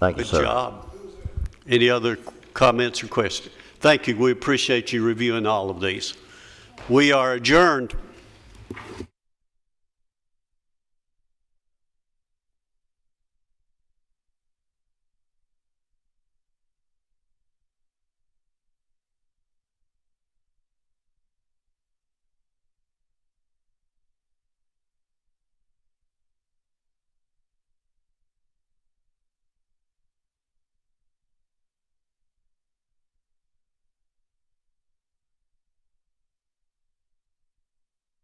Thank you, sir. Good job. Any other comments or questions? Thank you. We appreciate you reviewing all of these. We are adjourned.